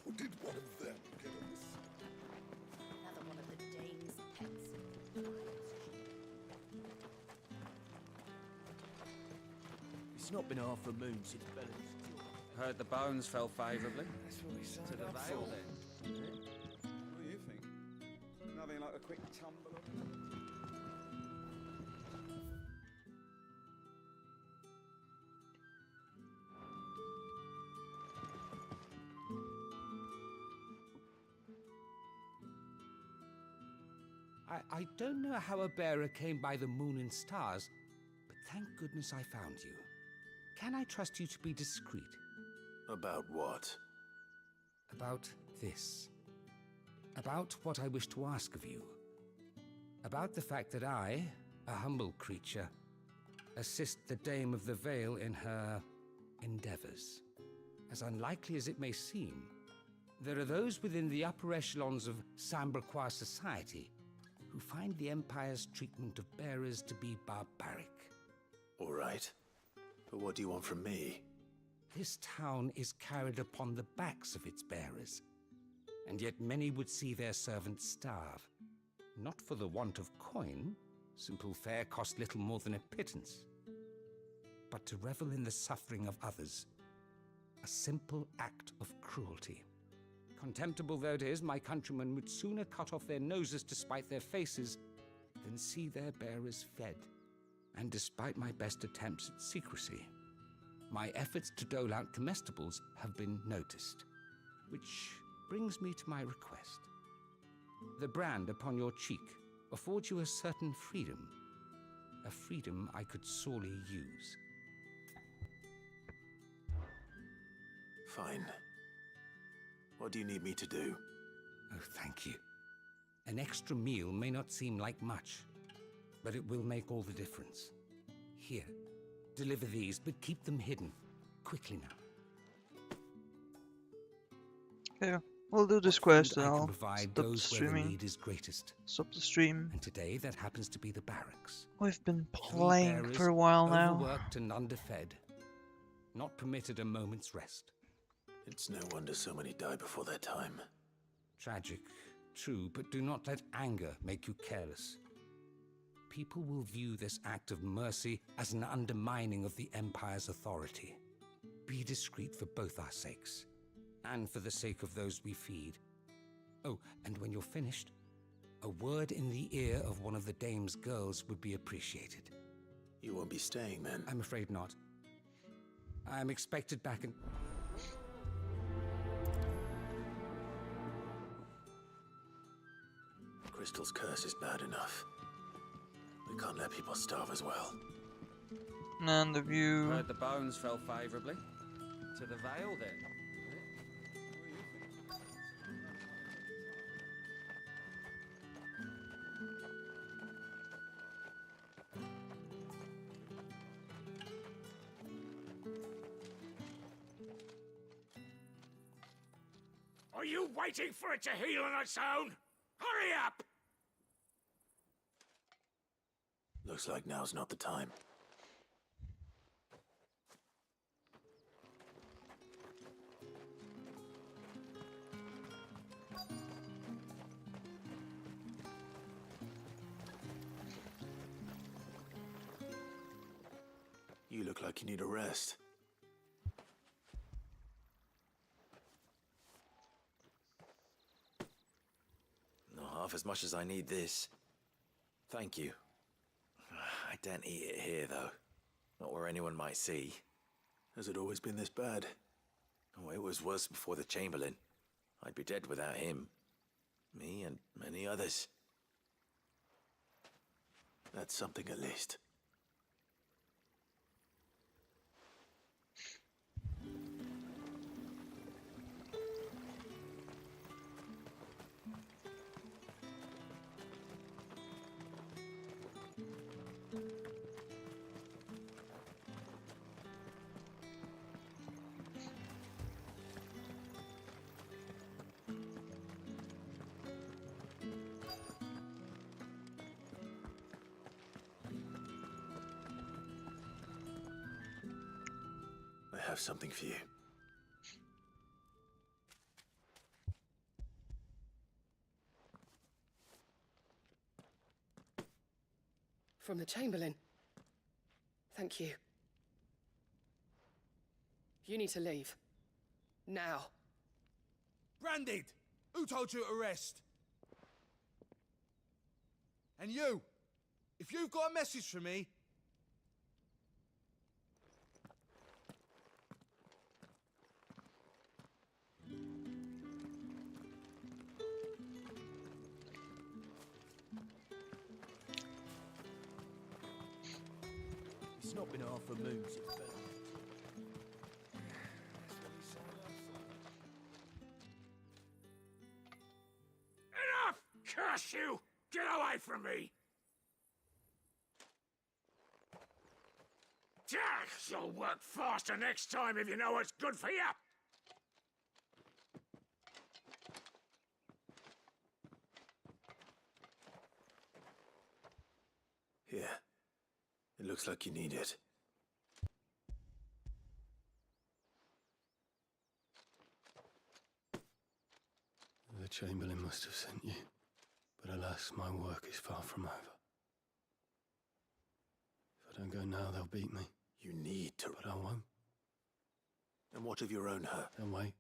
[SPEAKER 14] How did one of them get us?
[SPEAKER 9] Another one of the dame's pets.
[SPEAKER 22] It's not been half a moon since Bella's.
[SPEAKER 11] Heard the bones fell favourably.
[SPEAKER 15] That's what we signed
[SPEAKER 11] To the
[SPEAKER 15] up
[SPEAKER 11] veil,
[SPEAKER 15] for.
[SPEAKER 11] then.
[SPEAKER 8] What do you think? Nothing like a quick tumble of
[SPEAKER 17] I don't know how a bearer came by the moon and stars, but thank goodness I found you. Can I trust you to be discreet?
[SPEAKER 2] About what?
[SPEAKER 17] About this. About what I wish to ask of you. About the fact that I, a humble creature, assist the Dame of the Vale in her endeavors. As unlikely as it may seem, there are those within the upper echelons of Samberquois society who find the Empire's treatment of bearers to be barbaric.
[SPEAKER 2] All right. But what do you want from me?
[SPEAKER 17] This town is carried upon the backs of its bearers, and yet many would see their servants starve. Not for the want of coin, simple fare cost little more than a pittance, but to revel in the suffering of others, a simple act of cruelty. Contemptible though it is, my countrymen would sooner cut off their noses to spite their faces than see their bearers fed. And despite my best attempts at secrecy, my efforts to dole out comestibles have been noticed. Which brings me to my request. The brand upon your cheek affords you a certain freedom. A freedom I could sorely use.
[SPEAKER 2] Fine. What do you need me to do?
[SPEAKER 17] Oh, thank you. An extra meal may not seem like much, but it will make all the difference. Here, deliver these, but keep them hidden. Quickly now.
[SPEAKER 1] Yeah, we'll do this quest and
[SPEAKER 17] I can
[SPEAKER 1] I'll
[SPEAKER 17] provide
[SPEAKER 1] stop
[SPEAKER 17] those where the
[SPEAKER 1] streaming.
[SPEAKER 17] need is greatest.
[SPEAKER 1] Stop the stream.
[SPEAKER 17] And today that happens to be the barracks.
[SPEAKER 1] We've been
[SPEAKER 17] Three
[SPEAKER 1] playing
[SPEAKER 17] bearers,
[SPEAKER 1] for a while now.
[SPEAKER 17] Overworked and underfed. Not permitted a moment's rest.
[SPEAKER 2] It's no wonder so many die before their time.
[SPEAKER 17] Tragic, true, but do not let anger make you careless. People will view this act of mercy as an undermining of the Empire's authority. Be discreet for both our sakes, and for the sake of those we feed. Oh, and when you're finished, a word in the ear of one of the Dame's girls would be appreciated.
[SPEAKER 2] You won't be staying then?
[SPEAKER 17] I'm afraid not. I'm expected back in...
[SPEAKER 2] Crystal's curse is bad enough. We can't let people starve as well.
[SPEAKER 1] And the view.
[SPEAKER 11] Heard the bones fell favourably. To the veil, then.
[SPEAKER 23] Are you waiting for it to heal on its own? Hurry up!
[SPEAKER 2] Looks like now's not the time. You look like you need a rest.
[SPEAKER 16] Not half as much as I need this. Thank you. I daren't eat it here, though. Not where anyone might see.
[SPEAKER 2] Has it always been this bad?
[SPEAKER 16] Oh, it was worse before the Chamberlain. I'd be dead without him. Me and many others.
[SPEAKER 2] That's something at least. have something for you.
[SPEAKER 6] From the Chamberlain. Thank you. You need to leave. Now.
[SPEAKER 7] Branded! Who told you to rest? And you! If you've got a message for me...
[SPEAKER 22] It's not been half a moon since Bella.
[SPEAKER 23] Enough! Curse you! Get away from me! You'll work faster next time if you know what's good for you!
[SPEAKER 2] Here. It looks like you need it.
[SPEAKER 10] The Chamberlain must have sent you, but alas, my work is far from over. If I don't go now, they'll beat me.
[SPEAKER 2] You need to...
[SPEAKER 10] But I won't.
[SPEAKER 2] And what of your own hurt?
[SPEAKER 10] Then wait.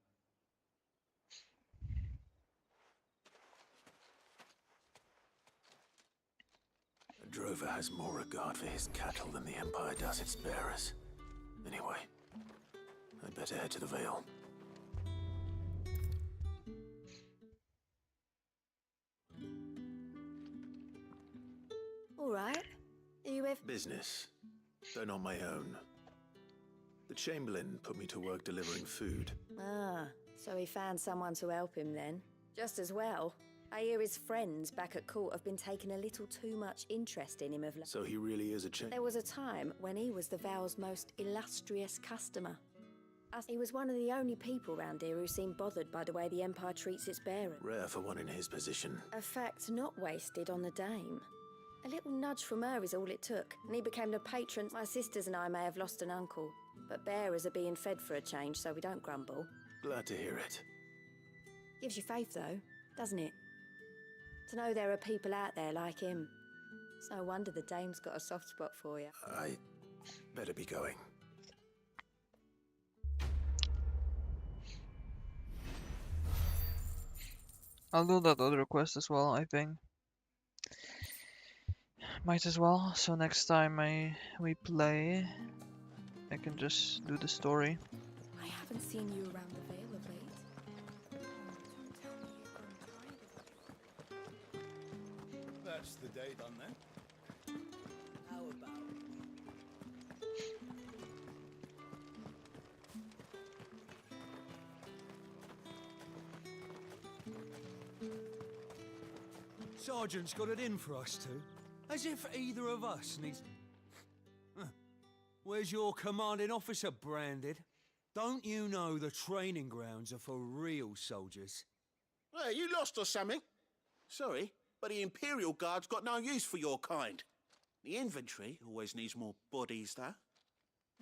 [SPEAKER 2] A drover has more regard for his cattle than the Empire does its bearers. Anyway, I'd better head to the Vale.
[SPEAKER 21] All right. Are you with...
[SPEAKER 2] Business, though not my own. The Chamberlain put me to work delivering food.
[SPEAKER 4] Ah, so he found someone to help him then. Just as well. I hear his friends back at court have been taking a little too much interest in him of late.
[SPEAKER 2] So he really is a
[SPEAKER 4] There was a time when he was the Vale's most illustrious customer. He was one of the only people round here who seemed bothered by the way the Empire treats its bearer.
[SPEAKER 2] Rare for one in his position.
[SPEAKER 4] A fact not wasted on the dame. A little nudge from her is all it took, and he became the patron. My sisters and I may have lost an uncle, but bearers are being fed for a change, so we don't grumble.
[SPEAKER 2] Glad to hear it.
[SPEAKER 4] Gives you faith, though, doesn't it? To know there are people out there like him. It's no wonder the dame's got a soft spot for you.
[SPEAKER 2] I better be going.
[SPEAKER 1] I'll do that other quest as well, I think. Might as well, so next time we play, I can just do the story.
[SPEAKER 19] I haven't seen you around the Vale of late.
[SPEAKER 8] That's the day done then.
[SPEAKER 22] How about...
[SPEAKER 7] Sergeant's got it in for us two. As if either of us needs... Where's your commanding officer, Branded? Don't you know the training grounds are for real soldiers?
[SPEAKER 16] Hey, you lost or something? Sorry, but the Imperial Guard's got no use for your kind. The infantry always needs more bodies, though.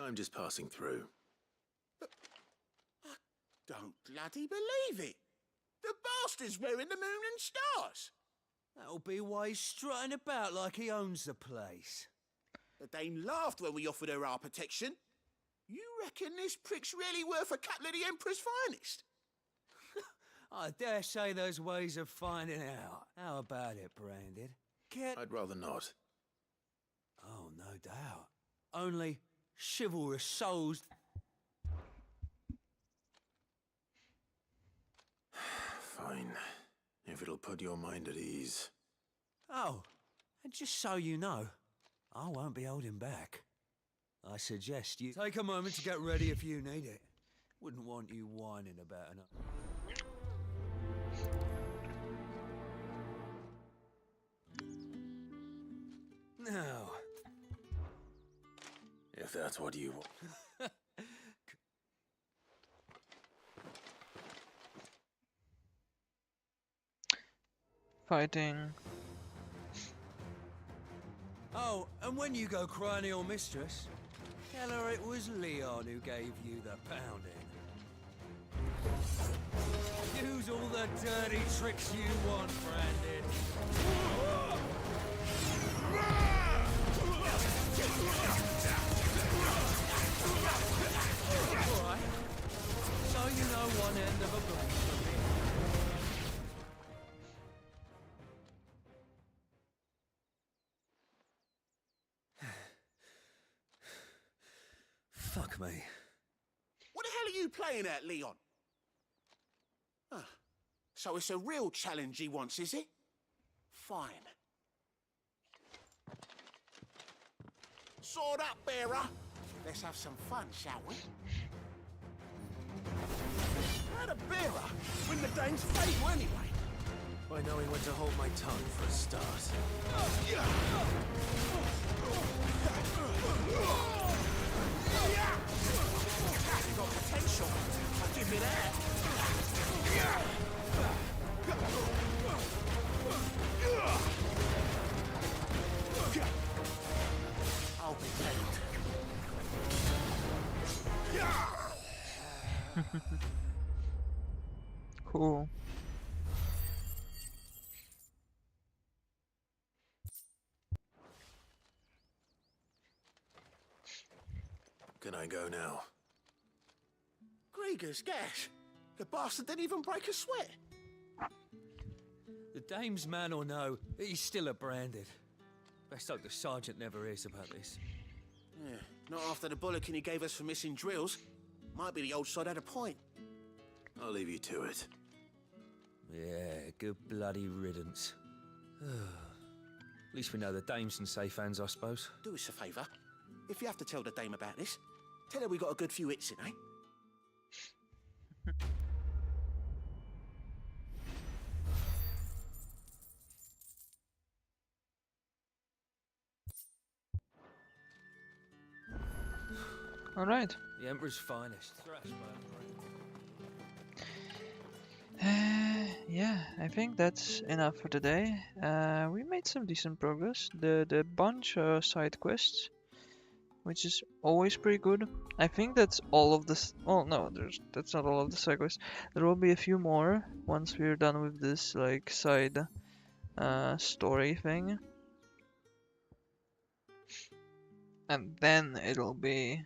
[SPEAKER 2] I'm just passing through.
[SPEAKER 16] But I don't bloody believe it. The bastard's wearing the moon and stars.
[SPEAKER 7] That'll be why he's strutting about like he owns the place.
[SPEAKER 16] The dame laughed when we offered her our protection. You reckon this prick's really worth a couple of the Emperor's finest?
[SPEAKER 7] I dare say there's ways of finding out. How about it, Branded?
[SPEAKER 2] I'd rather not.
[SPEAKER 7] Oh, no doubt. Only chivalrous souls...
[SPEAKER 2] Fine. If it'll put your mind at ease.
[SPEAKER 7] Oh, and just so you know, I won't be holding back. I suggest you take a moment to get ready if you need it. Wouldn't want you whining about enough. Now,
[SPEAKER 2] if that's what you want.
[SPEAKER 1] Fighting.
[SPEAKER 7] Oh, and when you go crying to your mistress, Tell her it was Leon who gave you the pounding. Use all the dirty tricks you want, Brandon. Alright. So you know one end of a blade from me. Fuck me.
[SPEAKER 18] What the hell are you playing at, Leon? Ah, so it's a real challenge he wants, is it? Fine. Sword up, bearer. Let's have some fun, shall we? How'd a bearer win the dame's favour anyway?
[SPEAKER 10] By knowing when to hold my tongue for a start.
[SPEAKER 18] Got potential. I'll give you that. I'll be damned.
[SPEAKER 1] Cool.
[SPEAKER 2] Can I go now?
[SPEAKER 18] Gregor's gas. The bastard didn't even break a sweat.
[SPEAKER 7] The dame's man or no, he's still a branded. Best hope the sergeant never hears about this.
[SPEAKER 18] Yeah, not after the bollocking he gave us for missing drills. Might be the old sod had a point.
[SPEAKER 2] I'll leave you to it.
[SPEAKER 7] Yeah, good bloody riddance. At least we know the dame's in safe hands, I suppose.
[SPEAKER 18] Do us a favour. If you have to tell the dame about this, tell her we got a good few hits in, eh?
[SPEAKER 1] All right.
[SPEAKER 7] The Emperor's finest.
[SPEAKER 1] Yeah, I think that's enough for today. We made some decent progress. The bunch side quests, which is always pretty good. I think that's all of this. Oh no, that's not all of the side quests. There will be a few more once we're done with this like side story thing, and then it'll be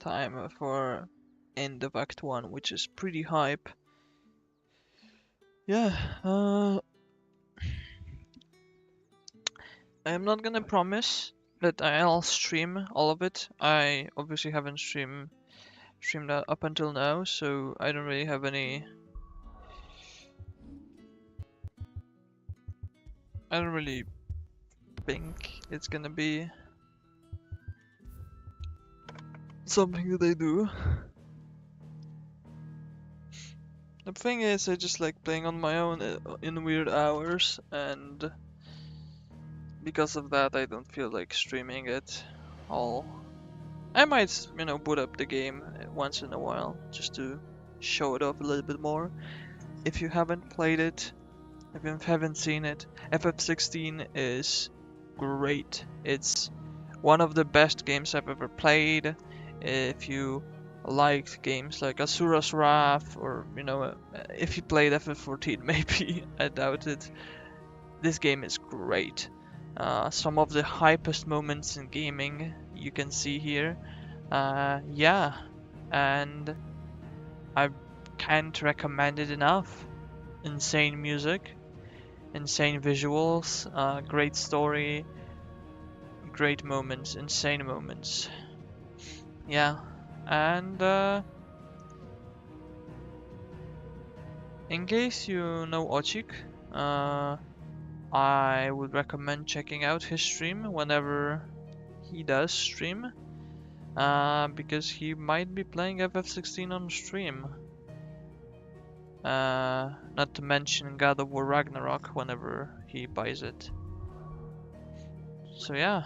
[SPEAKER 1] time for end of Act 1, which is pretty hype. Yeah, I'm not gonna promise that I'll stream all of it. I obviously haven't streamed that up until now, so I don't really have any. I don't really think it's gonna be something that I do. The thing is, I just like playing on my own in weird hours, and because of that, I don't feel like streaming it all. I might, you know, boot up the game once in a while just to show it off a little bit more. If you haven't played it, if you haven't seen it, FF16 is great. It's one of the best games I've ever played. If you liked games like Asura's Wrath, or you know, if you played FF14, maybe, I doubt it. This game is great. Some of the hypest moments in gaming you can see here. Yeah, and I can't recommend it enough. Insane music, insane visuals, great story, great moments, insane moments. Yeah, and in case you know Ochik, I would recommend checking out his stream whenever he does stream, because he might be playing FF16 on stream. Not to mention God of War Ragnarok whenever he buys it. So yeah,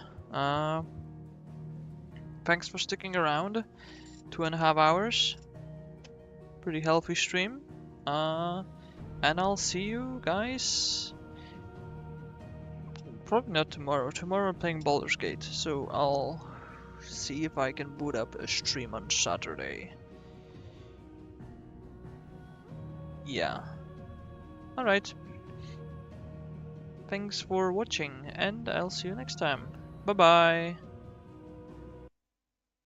[SPEAKER 1] thanks for sticking around. 2.5 hours. Pretty healthy stream. And I'll see you guys probably not tomorrow. Tomorrow I'm playing Baldur's Gate, so I'll see if I can boot up a stream on Saturday. Yeah. Alright. Thanks for watching, and I'll see you next time. Bye bye!